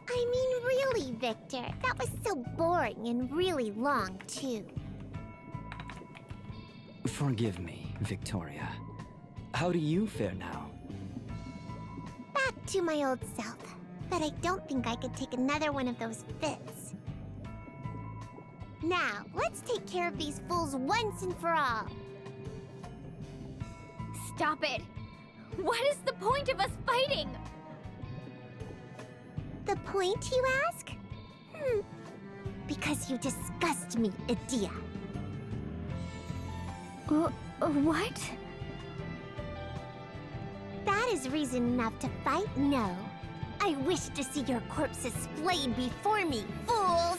I mean, really, Victor. That was so boring and really long, too. Forgive me, Victoria. How do you fare now? Back to my old self. But I don't think I could take another one of those fits. Now, let's take care of these fools once and for all. Stop it! What is the point of us fighting? The point, you ask? Because you disgust me, Idia. What? That is reason enough to fight? No. I wish to see your corpses splayed before me, fools!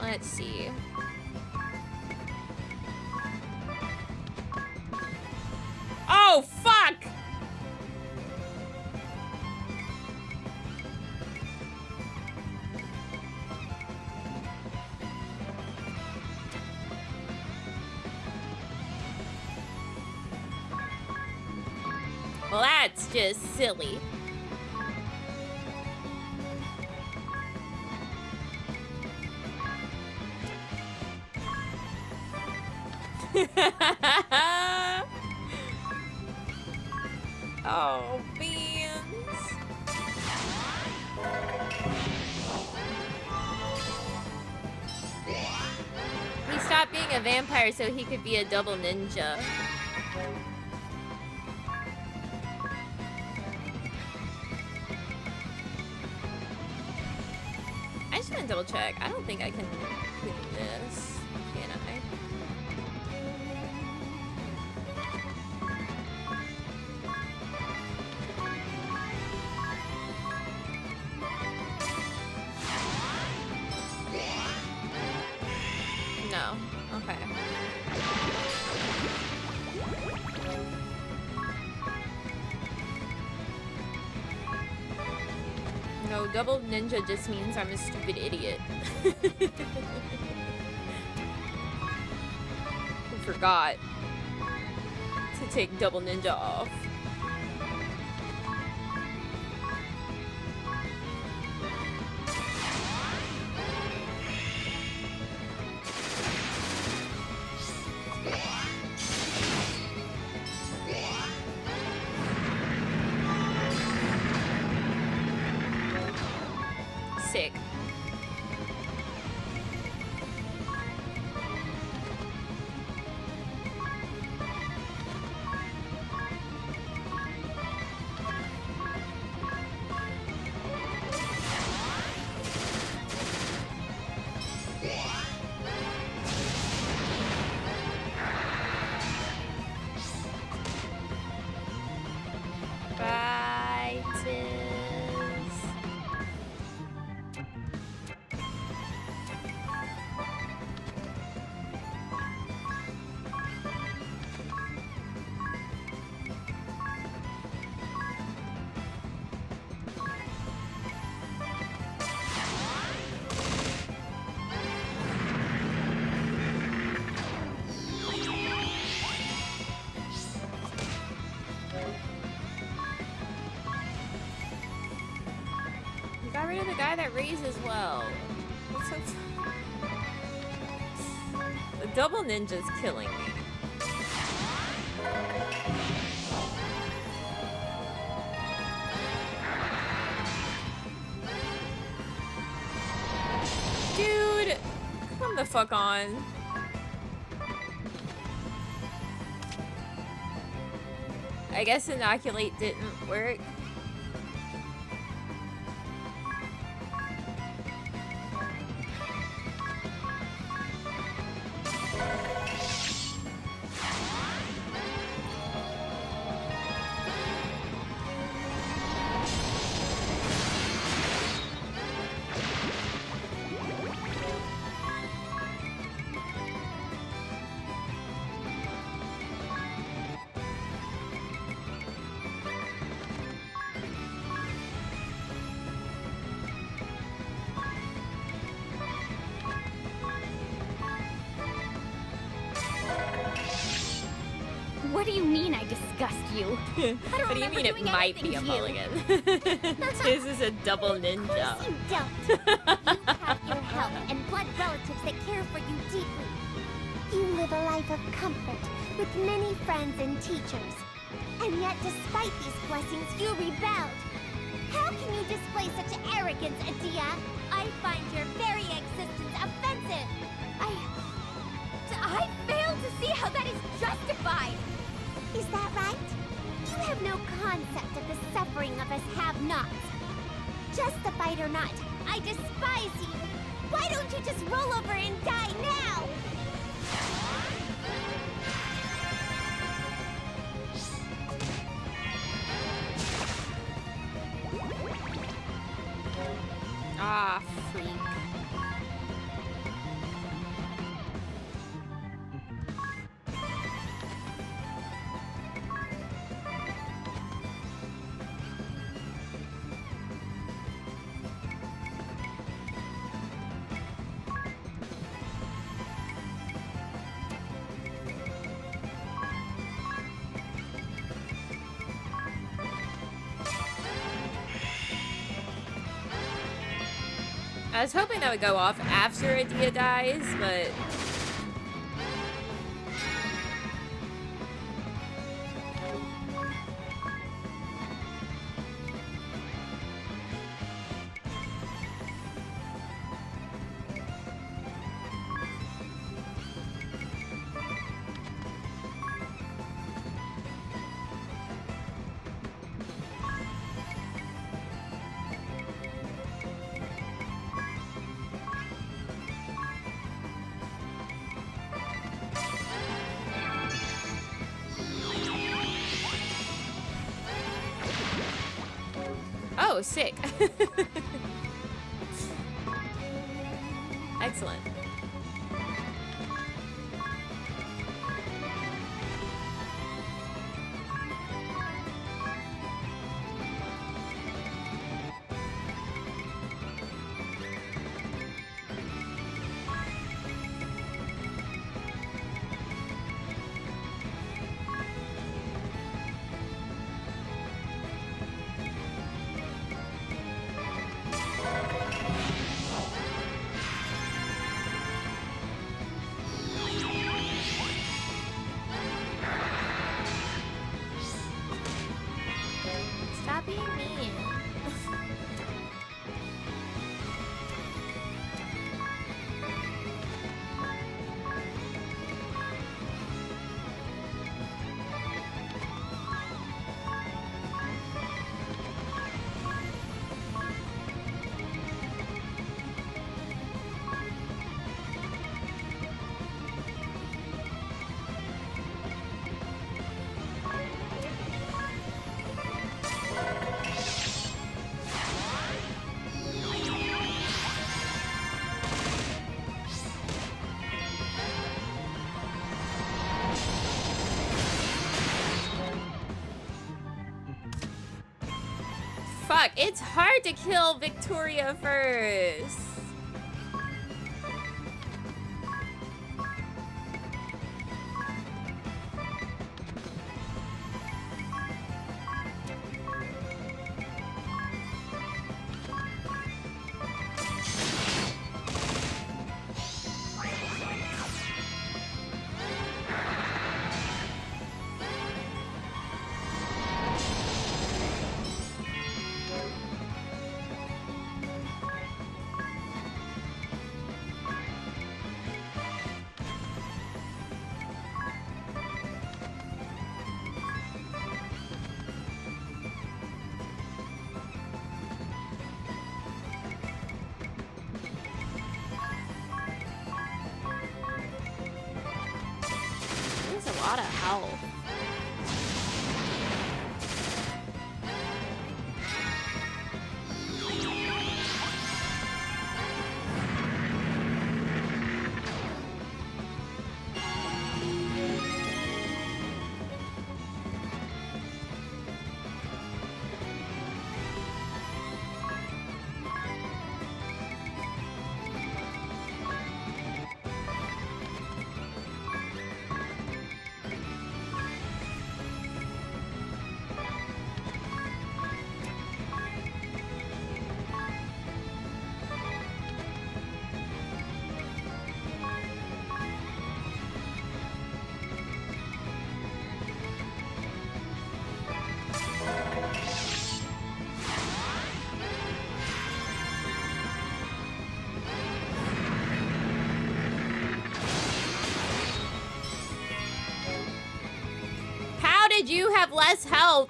Let's see. Oh, fuck! Well, that's just silly. Oh, beans. He stopped being a vampire so he could be a double ninja. I just want to double check. I don't think I can clean this. Can I? No. Okay. No, double ninja just means I'm a stupid idiot. I forgot to take double ninja off. Sick. Bye, Tiz. You got rid of the guy that raises well. What's so the double ninja's killing me. Dude, come the fuck on. I guess inoculate didn't work. What do you mean I disgust you? What do you mean it might be a mulligan? This is a double ninja. You don't. You have your health and blood relatives that care for you deeply. You live a life of comfort with many friends and teachers. And yet, despite these blessings, you rebelled. How can you display such arrogance, Adia? I find your very existence offensive. I fail to see how that is justified. Is that right? You have no concept of the suffering of us have-nots. Justified or not, I despise you. Why don't you just roll over and die now? Ah, freak. I was hoping that would go off after Adia dies, but... Oh, sick. Excellent. being mean. Fuck, it's hard to kill Victoria first. A lot of health. Did you have less health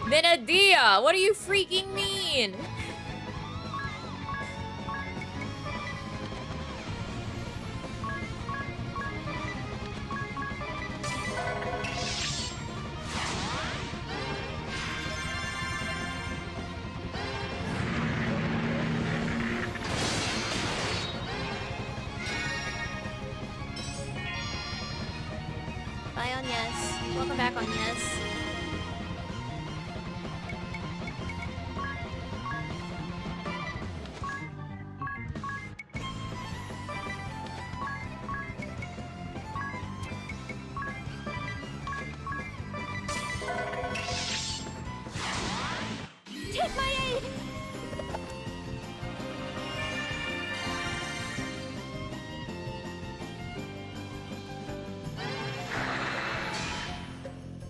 than Adia? What do you freaking mean? Bye on yes. Welcome back on yes. Take my aid!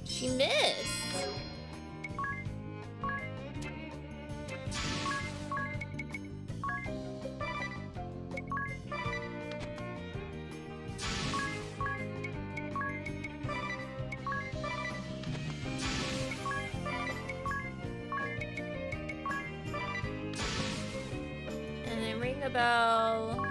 She missed. And then ring the bell.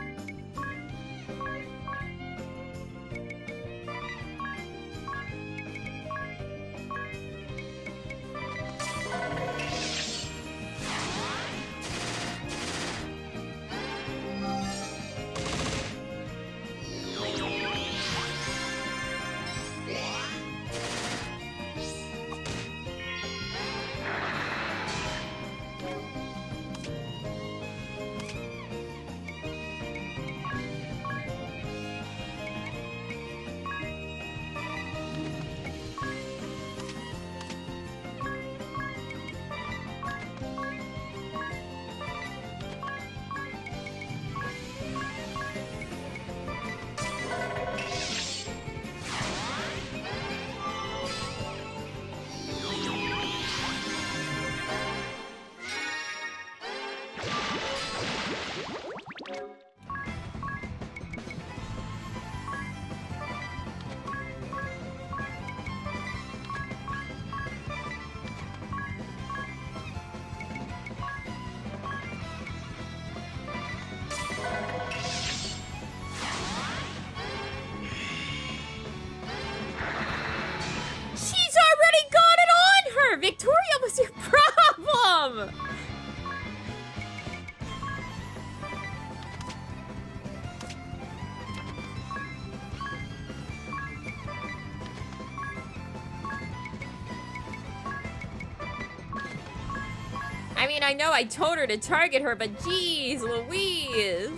I mean, I know I told her to target her, but geez, Louise.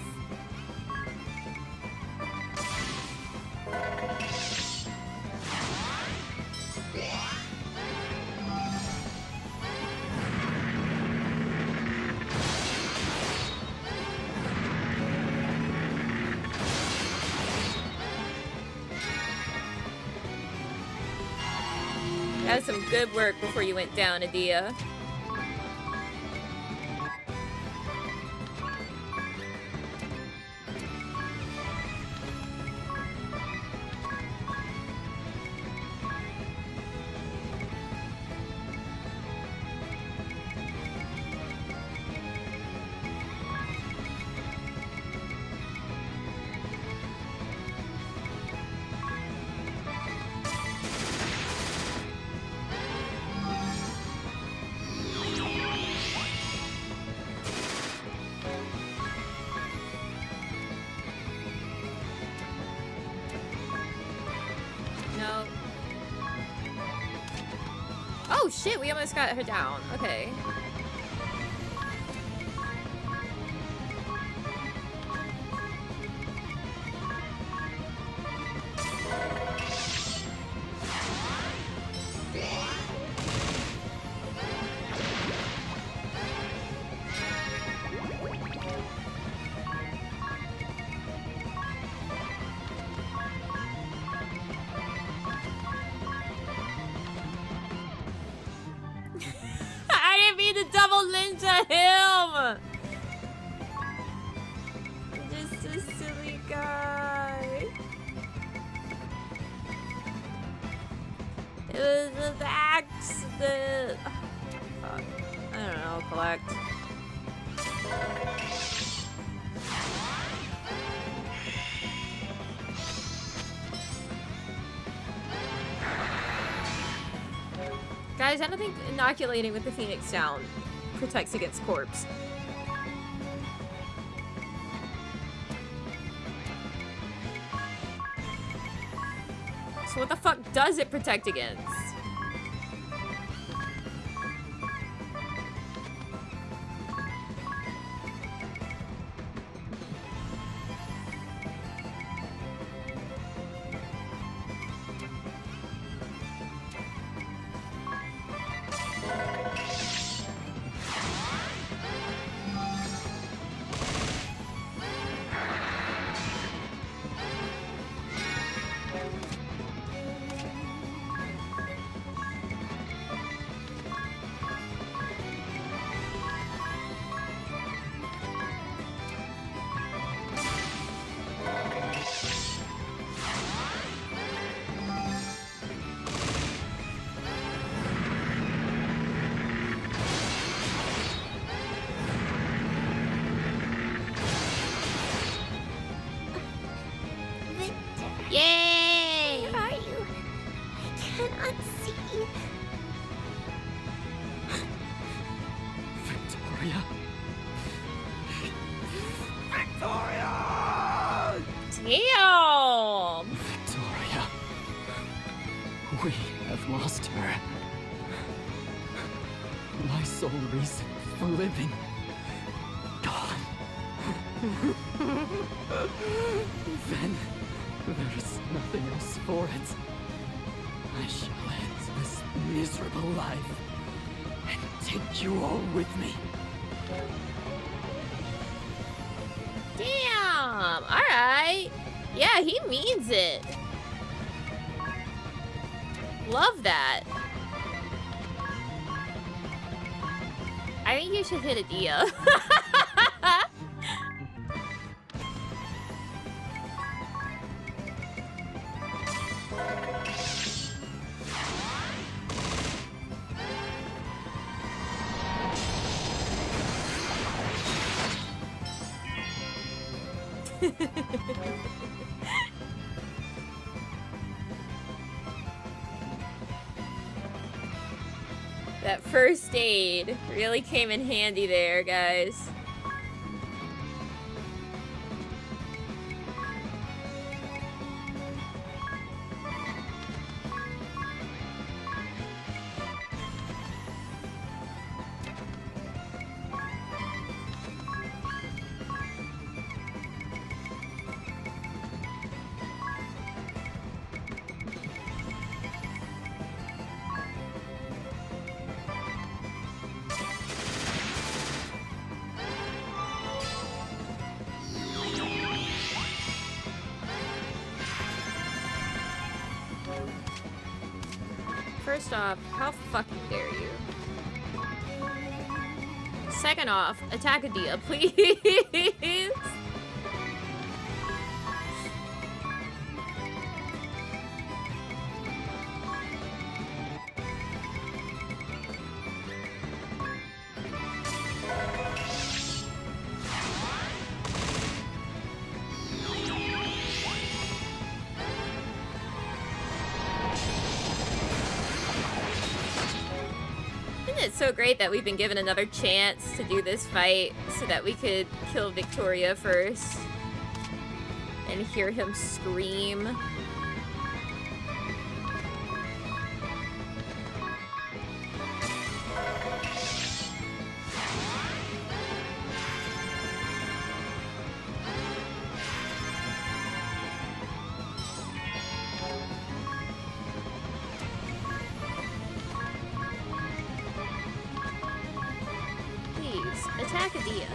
That was some good work before you went down, Adia. No. Oh shit, we almost got her down. Okay. I didn't mean to double ninja him! Just a silly guy. It was an accident. Fuck. I don't know, collect. Guys, I don't think inoculating with the Phoenix down protects against corpse. So what the fuck does it protect against? Yay! Where are you? I cannot see. Victoria. Victoria! Damn! Victoria. We have lost her. My sole reason for living. Gone. Then there is nothing else for it. I shall end this miserable life and take you all with me. Damn! Alright. Yeah, he means it. Love that. I think you should hit Adia. That first aid really came in handy there, guys. First off, how fucking dare you? Second off, attack Adia, please. Isn't it so great that we've been given another chance to do this fight so that we could kill Victoria first and hear him scream? Attack Adia.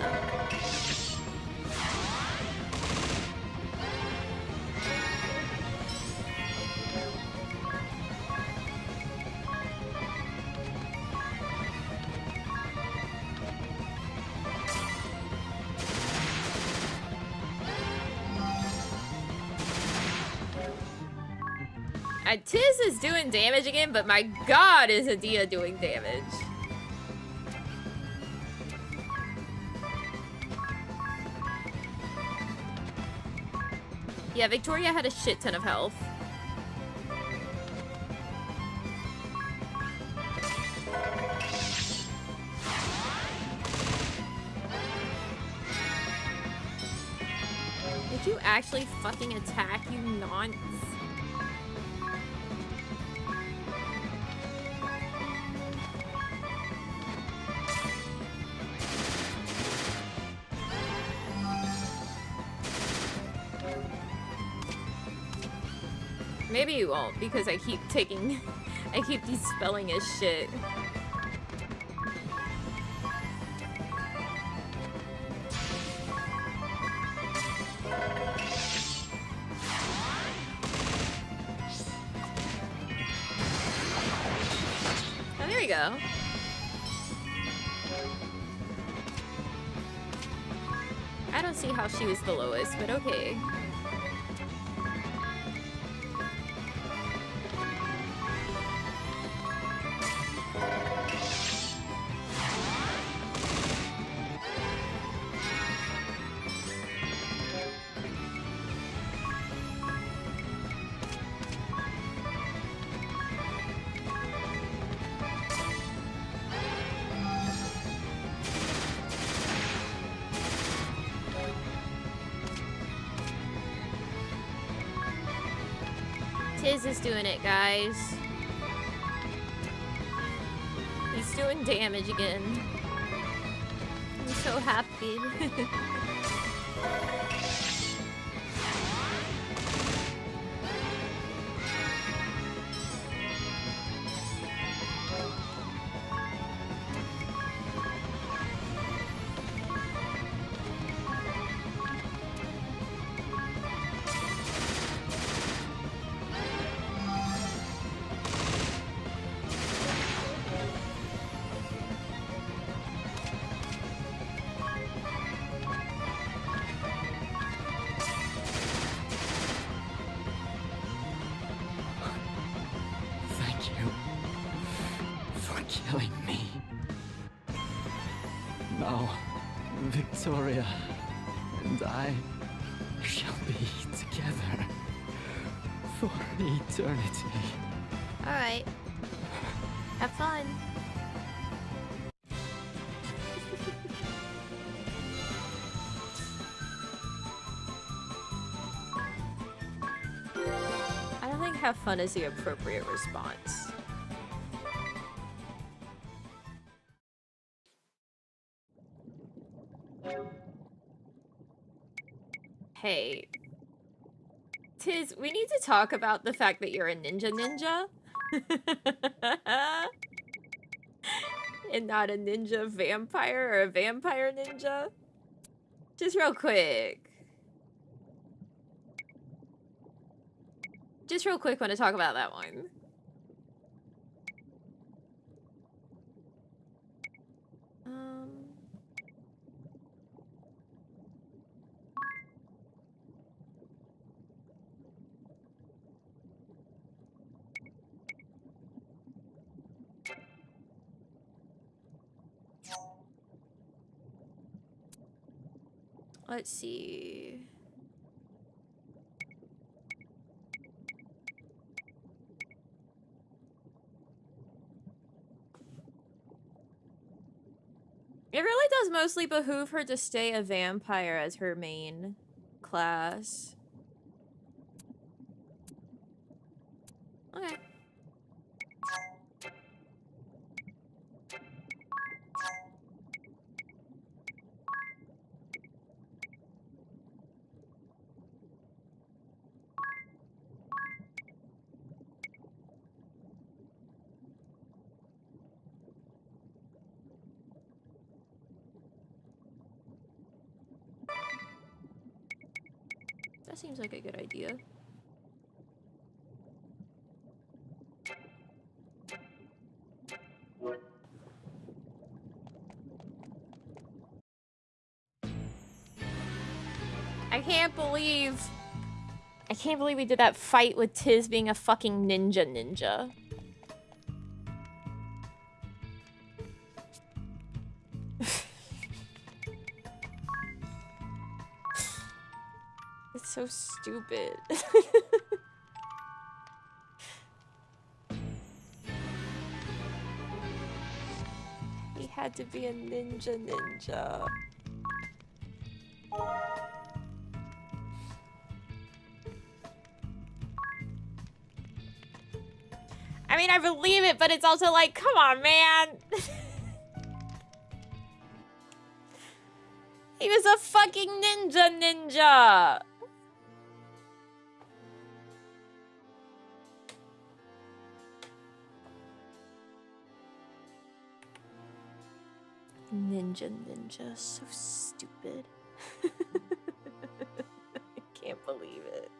Tiz is doing damage again, but my god is Adia doing damage. Yeah, Victoria had a shit ton of health. Did you actually fucking attack, you nonce? Maybe you won't, because I keep dispelling his shit. Oh, there we go. I don't see how she was the lowest, but okay. Tiz is doing it, guys. He's doing damage again. I'm so happy. Killing me. Now, Victoria and I shall be together for eternity. Alright. Have fun. I don't think have fun is the appropriate response. Hey, Tiz, we need to talk about the fact that you're a ninja. And not a ninja vampire or a vampire ninja. Just real quick. Just real quick, want to talk about that one. Let's see. It really does mostly behoove her to stay a vampire as her main class. Okay. That seems like a good idea. I can't believe we did that fight with Tiz being a fucking ninja. It's so stupid. He had to be a ninja. I mean, I believe it, but it's also like, come on, man. He was a fucking ninja. Ninja. So stupid. I can't believe it.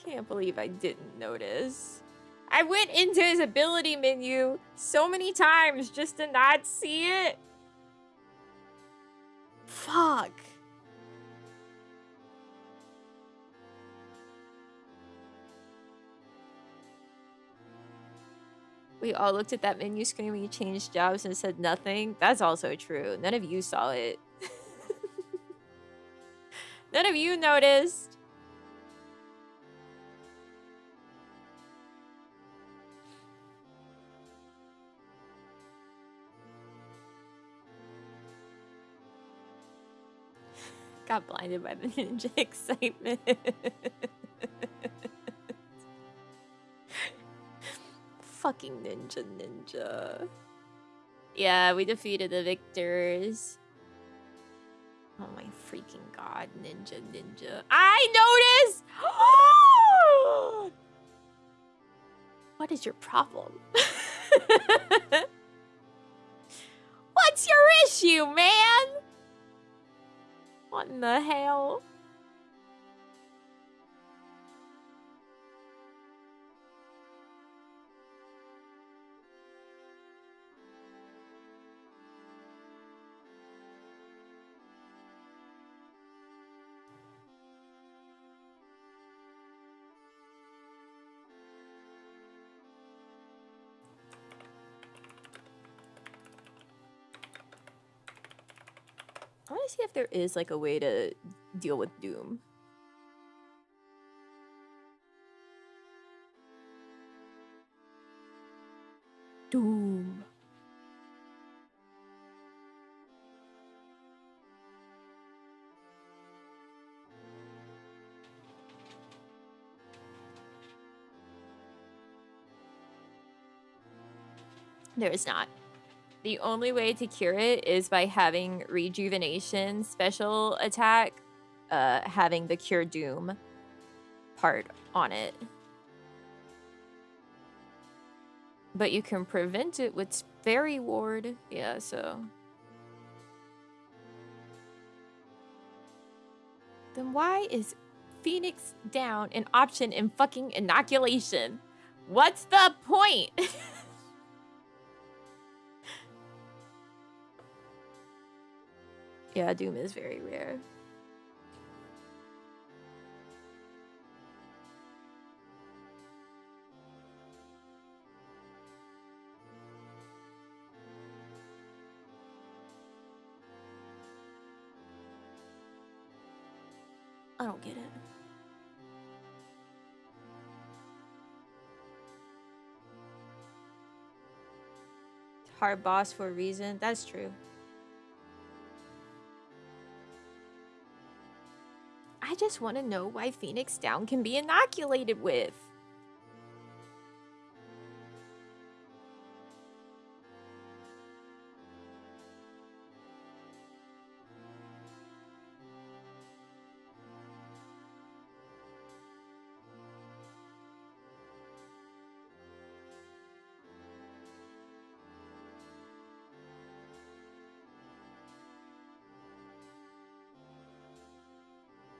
Can't believe I didn't notice. I went into his ability menu so many times just to not see it. Fuck. We all looked at that menu screen when you changed jobs and said nothing. That's also true. None of you saw it. None of you noticed. Got blinded by the ninja excitement. Fucking ninja. Yeah, we defeated the victors. Oh my freaking god, ninja. I noticed! What is your problem? What's your issue, man? What in the hell? I want to see if there is like a way to deal with Doom. Doom. There is not. The only way to cure it is by having rejuvenation special attack, having the cure Doom part on it. But you can prevent it with Fairy Ward. Yeah, so. Then why is Phoenix down an option in fucking inoculation? What's the point? Yeah, Doom is very rare. don't get it. Hard boss for a reason. That's true. I just want to know why Phoenix Down can be inoculated with.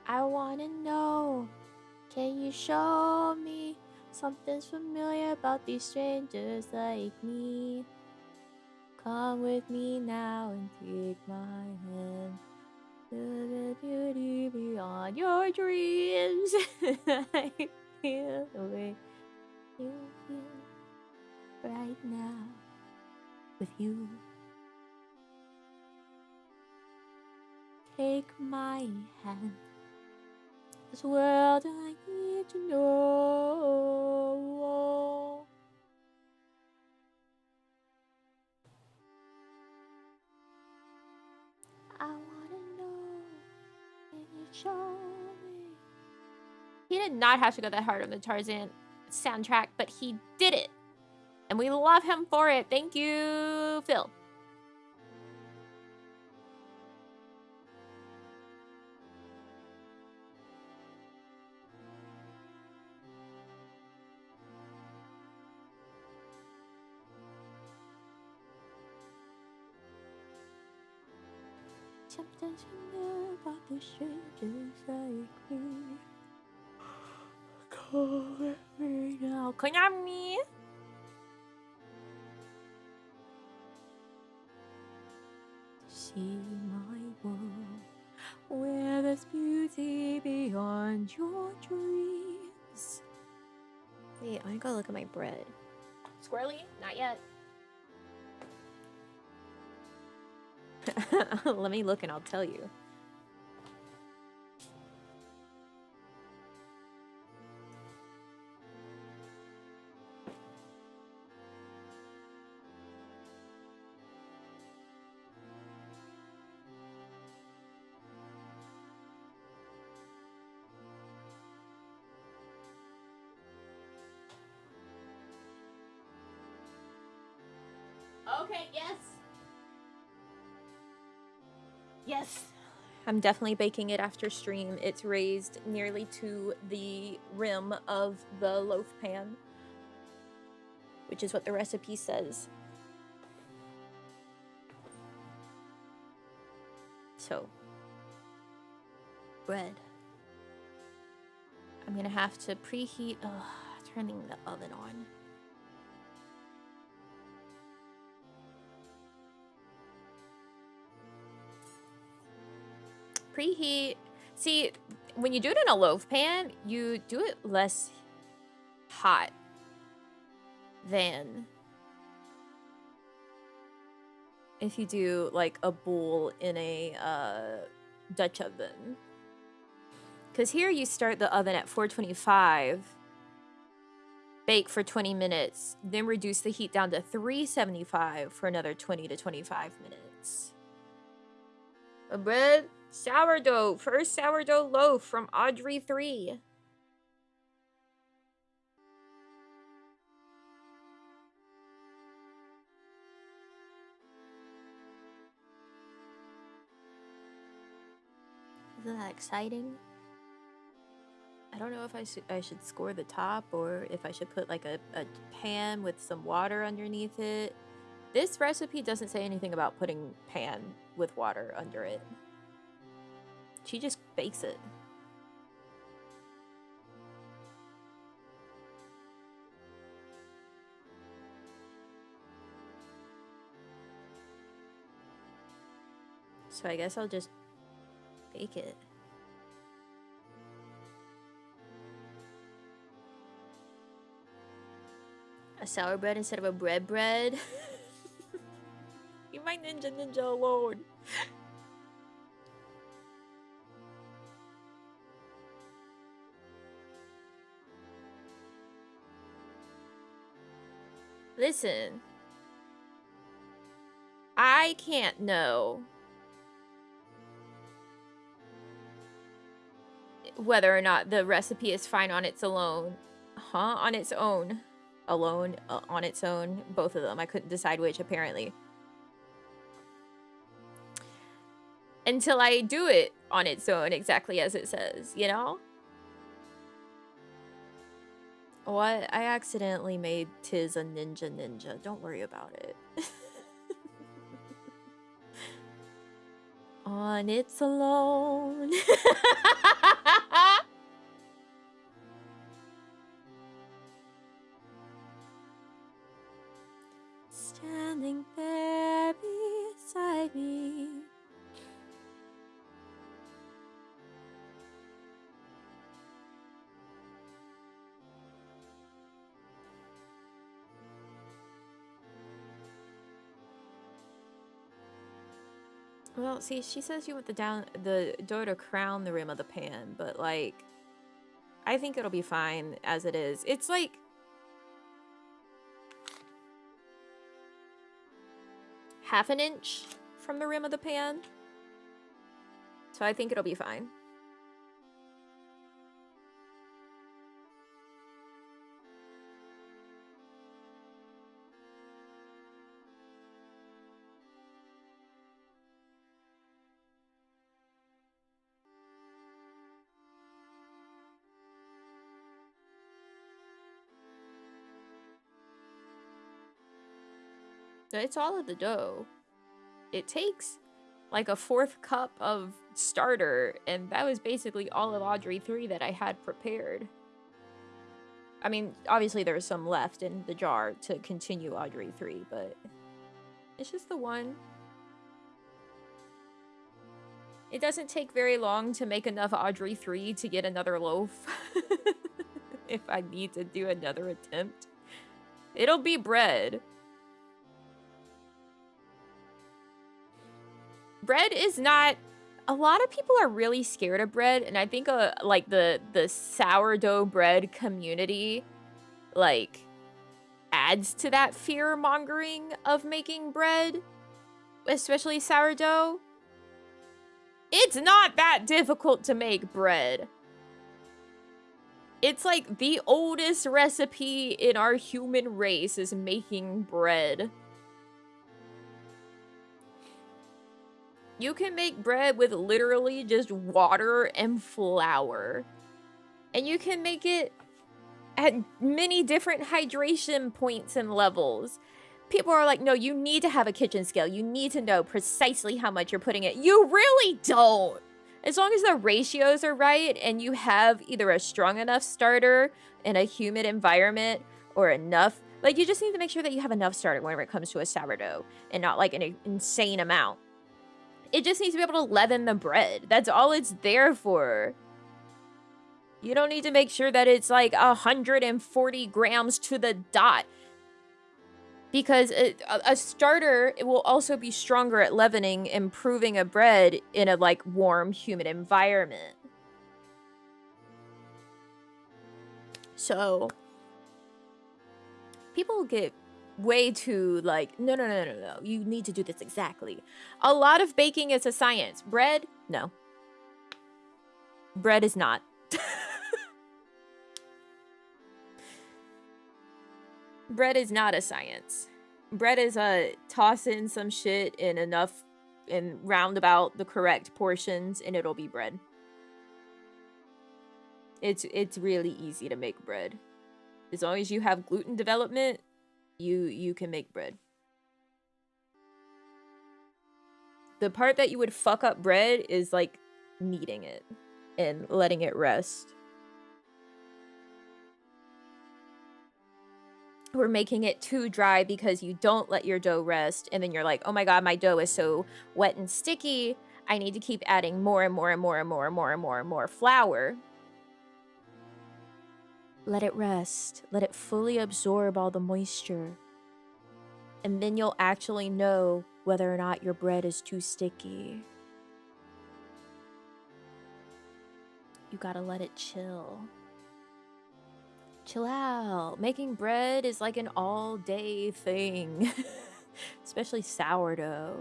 I wanna know, can you show me something's familiar about these strangers like me? Come with me now and take my hand to the beauty beyond your dreams. I feel the way you feel right now with you. Take my hand. This world I need to know. I wanna know, can you show me? He did not have to go that hard on the Tarzan soundtrack, but he did it. And we love him for it. Thank you, Phil. Sometimes you know about the strangers like me. Come with me now. Konami! See my world, where there's beauty beyond your dreams. Wait, I'm gonna go look at my bread. Squirrely? Not yet. Let me look and I'll tell you. Okay, yes. Yes. I'm definitely baking it after stream. It's raised nearly to the rim of the loaf pan, which is what the recipe says. So, bread. I'm gonna have to preheat, turning the oven on. Preheat. See, when you do it in a loaf pan, you do it less hot than if you do like a bowl in a Dutch oven. Because here you start the oven at 425, bake for 20 minutes, then reduce the heat down to 375 for another 20 to 25 minutes. A bread, sourdough, first sourdough loaf from Audrey 3. Isn't that exciting? I don't know if I should score the top or if I should put like a pan with some water underneath it. This recipe doesn't say anything about putting pan with water under it. She just bakes it. So I guess I'll just bake it. A sour bread instead of a bread. Leave my ninja alone. Listen. I can't know whether or not the recipe is fine on its own. On its own. Alone, on its own. Both of them. I couldn't decide which, apparently. Until I do it on its own, exactly as it says, you know? What? I accidentally made Tiz a ninja. Don't worry about it. On its alone. Standing there beside me. Well, see, she says you want the dough to crown the rim of the pan, but like, I think it'll be fine as it is. It's like half an inch from the rim of the pan, so I think it'll be fine. It's all of the dough. It takes like a 4th cup of starter, and that was basically all of Audrey 3 that I had prepared. I mean, obviously there was some left in the jar to continue Audrey 3, but it's just the one. It doesn't take very long to make enough Audrey 3 to get another loaf. If I need to do another attempt. It'll be bread. Bread is not... A lot of people are really scared of bread, and I think like the sourdough bread community like adds to that fear-mongering of making bread, especially sourdough. It's not that difficult to make bread. It's like the oldest recipe in our human race is making bread. You can make bread with literally just water and flour. And you can make it at many different hydration points and levels. People are like, no, you need to have a kitchen scale. You need to know precisely how much you're putting in. You really don't. As long as the ratios are right and you have either a strong enough starter in a humid environment or enough, like you just need to make sure that you have enough starter whenever it comes to a sourdough and not like an insane amount. It just needs to be able to leaven the bread. That's all it's there for. You don't need to make sure that it's like 140 grams to the dot. Because a starter, it will also be stronger at leavening, improving a bread in a like warm, humid environment. So, people get way too like, no. You need to do this exactly. A lot of baking is a science. Bread, no. Bread is not. Bread is not a science. Bread is a toss in some shit in enough and round about the correct portions and it'll be bread. It's really easy to make bread. As long as you have gluten development, you can make bread. The part that you would fuck up bread is like kneading it and letting it rest. We're making it too dry because you don't let your dough rest and then you're like, oh my god, my dough is so wet and sticky, I need to keep adding more and more flour. Let it rest. Let it fully absorb all the moisture. And then you'll actually know whether or not your bread is too sticky. You gotta let it chill. Chill out. Making bread is like an all-day thing. Especially sourdough.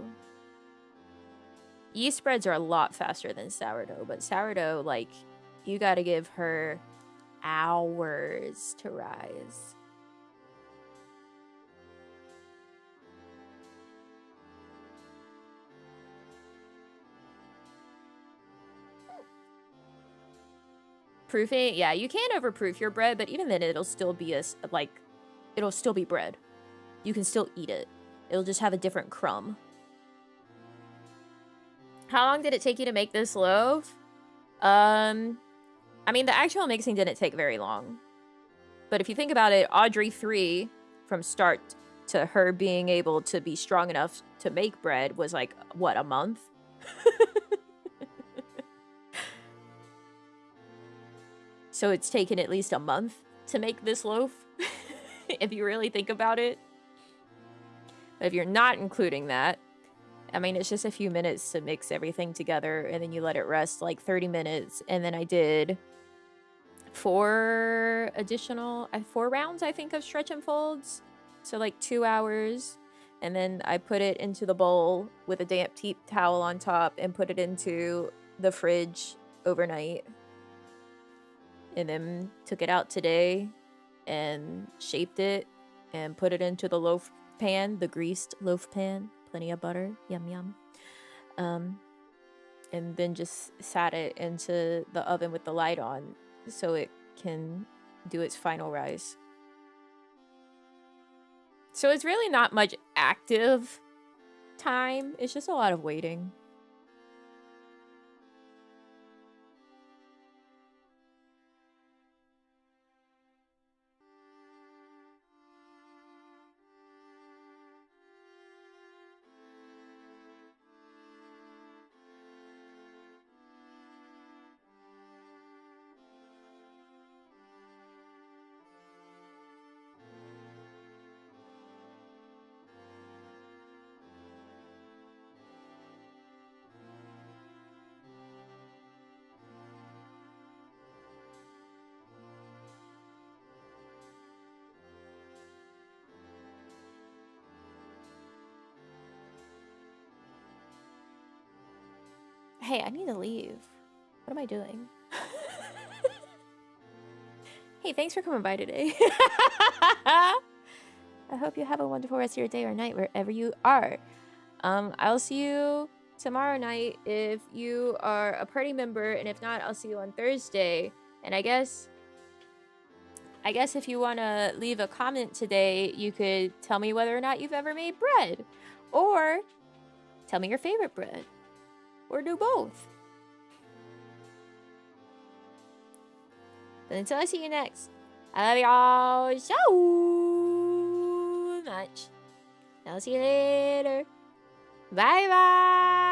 Yeast breads are a lot faster than sourdough, but sourdough, like, you gotta give her hours to rise. Proofing, yeah, you can overproof your bread, but even then it'll still be it'll still be bread. You can still eat it. It'll just have a different crumb. How long did it take you to make this loaf? I mean, the actual mixing didn't take very long. But if you think about it, Audrey 3, from start to her being able to be strong enough to make bread was like, what, a month? So it's taken at least a month to make this loaf, if you really think about it. But if you're not including that, I mean, it's just a few minutes to mix everything together, and then you let it rest like 30 minutes. And then I did 4 rounds, I think, of stretch and folds. So like 2 hours. And then I put it into the bowl with a damp towel on top and put it into the fridge overnight. And then took it out today and shaped it and put it into the loaf pan, the greased loaf pan. Plenty of butter. Yum, yum. And then just sat it into the oven with the light on so it can do its final rise. So it's really not much active time. It's just a lot of waiting. Hey, I need to leave. What am I doing? Hey, thanks for coming by today. I hope you have a wonderful rest of your day or night wherever you are. I'll see you tomorrow night if you are a party member, and if not, I'll see you on Thursday. And I guess if you want to leave a comment today, you could tell me whether or not you've ever made bread, or tell me your favorite bread. Or do both. But until I see you next, I love y'all so much. I'll see you later. Bye bye.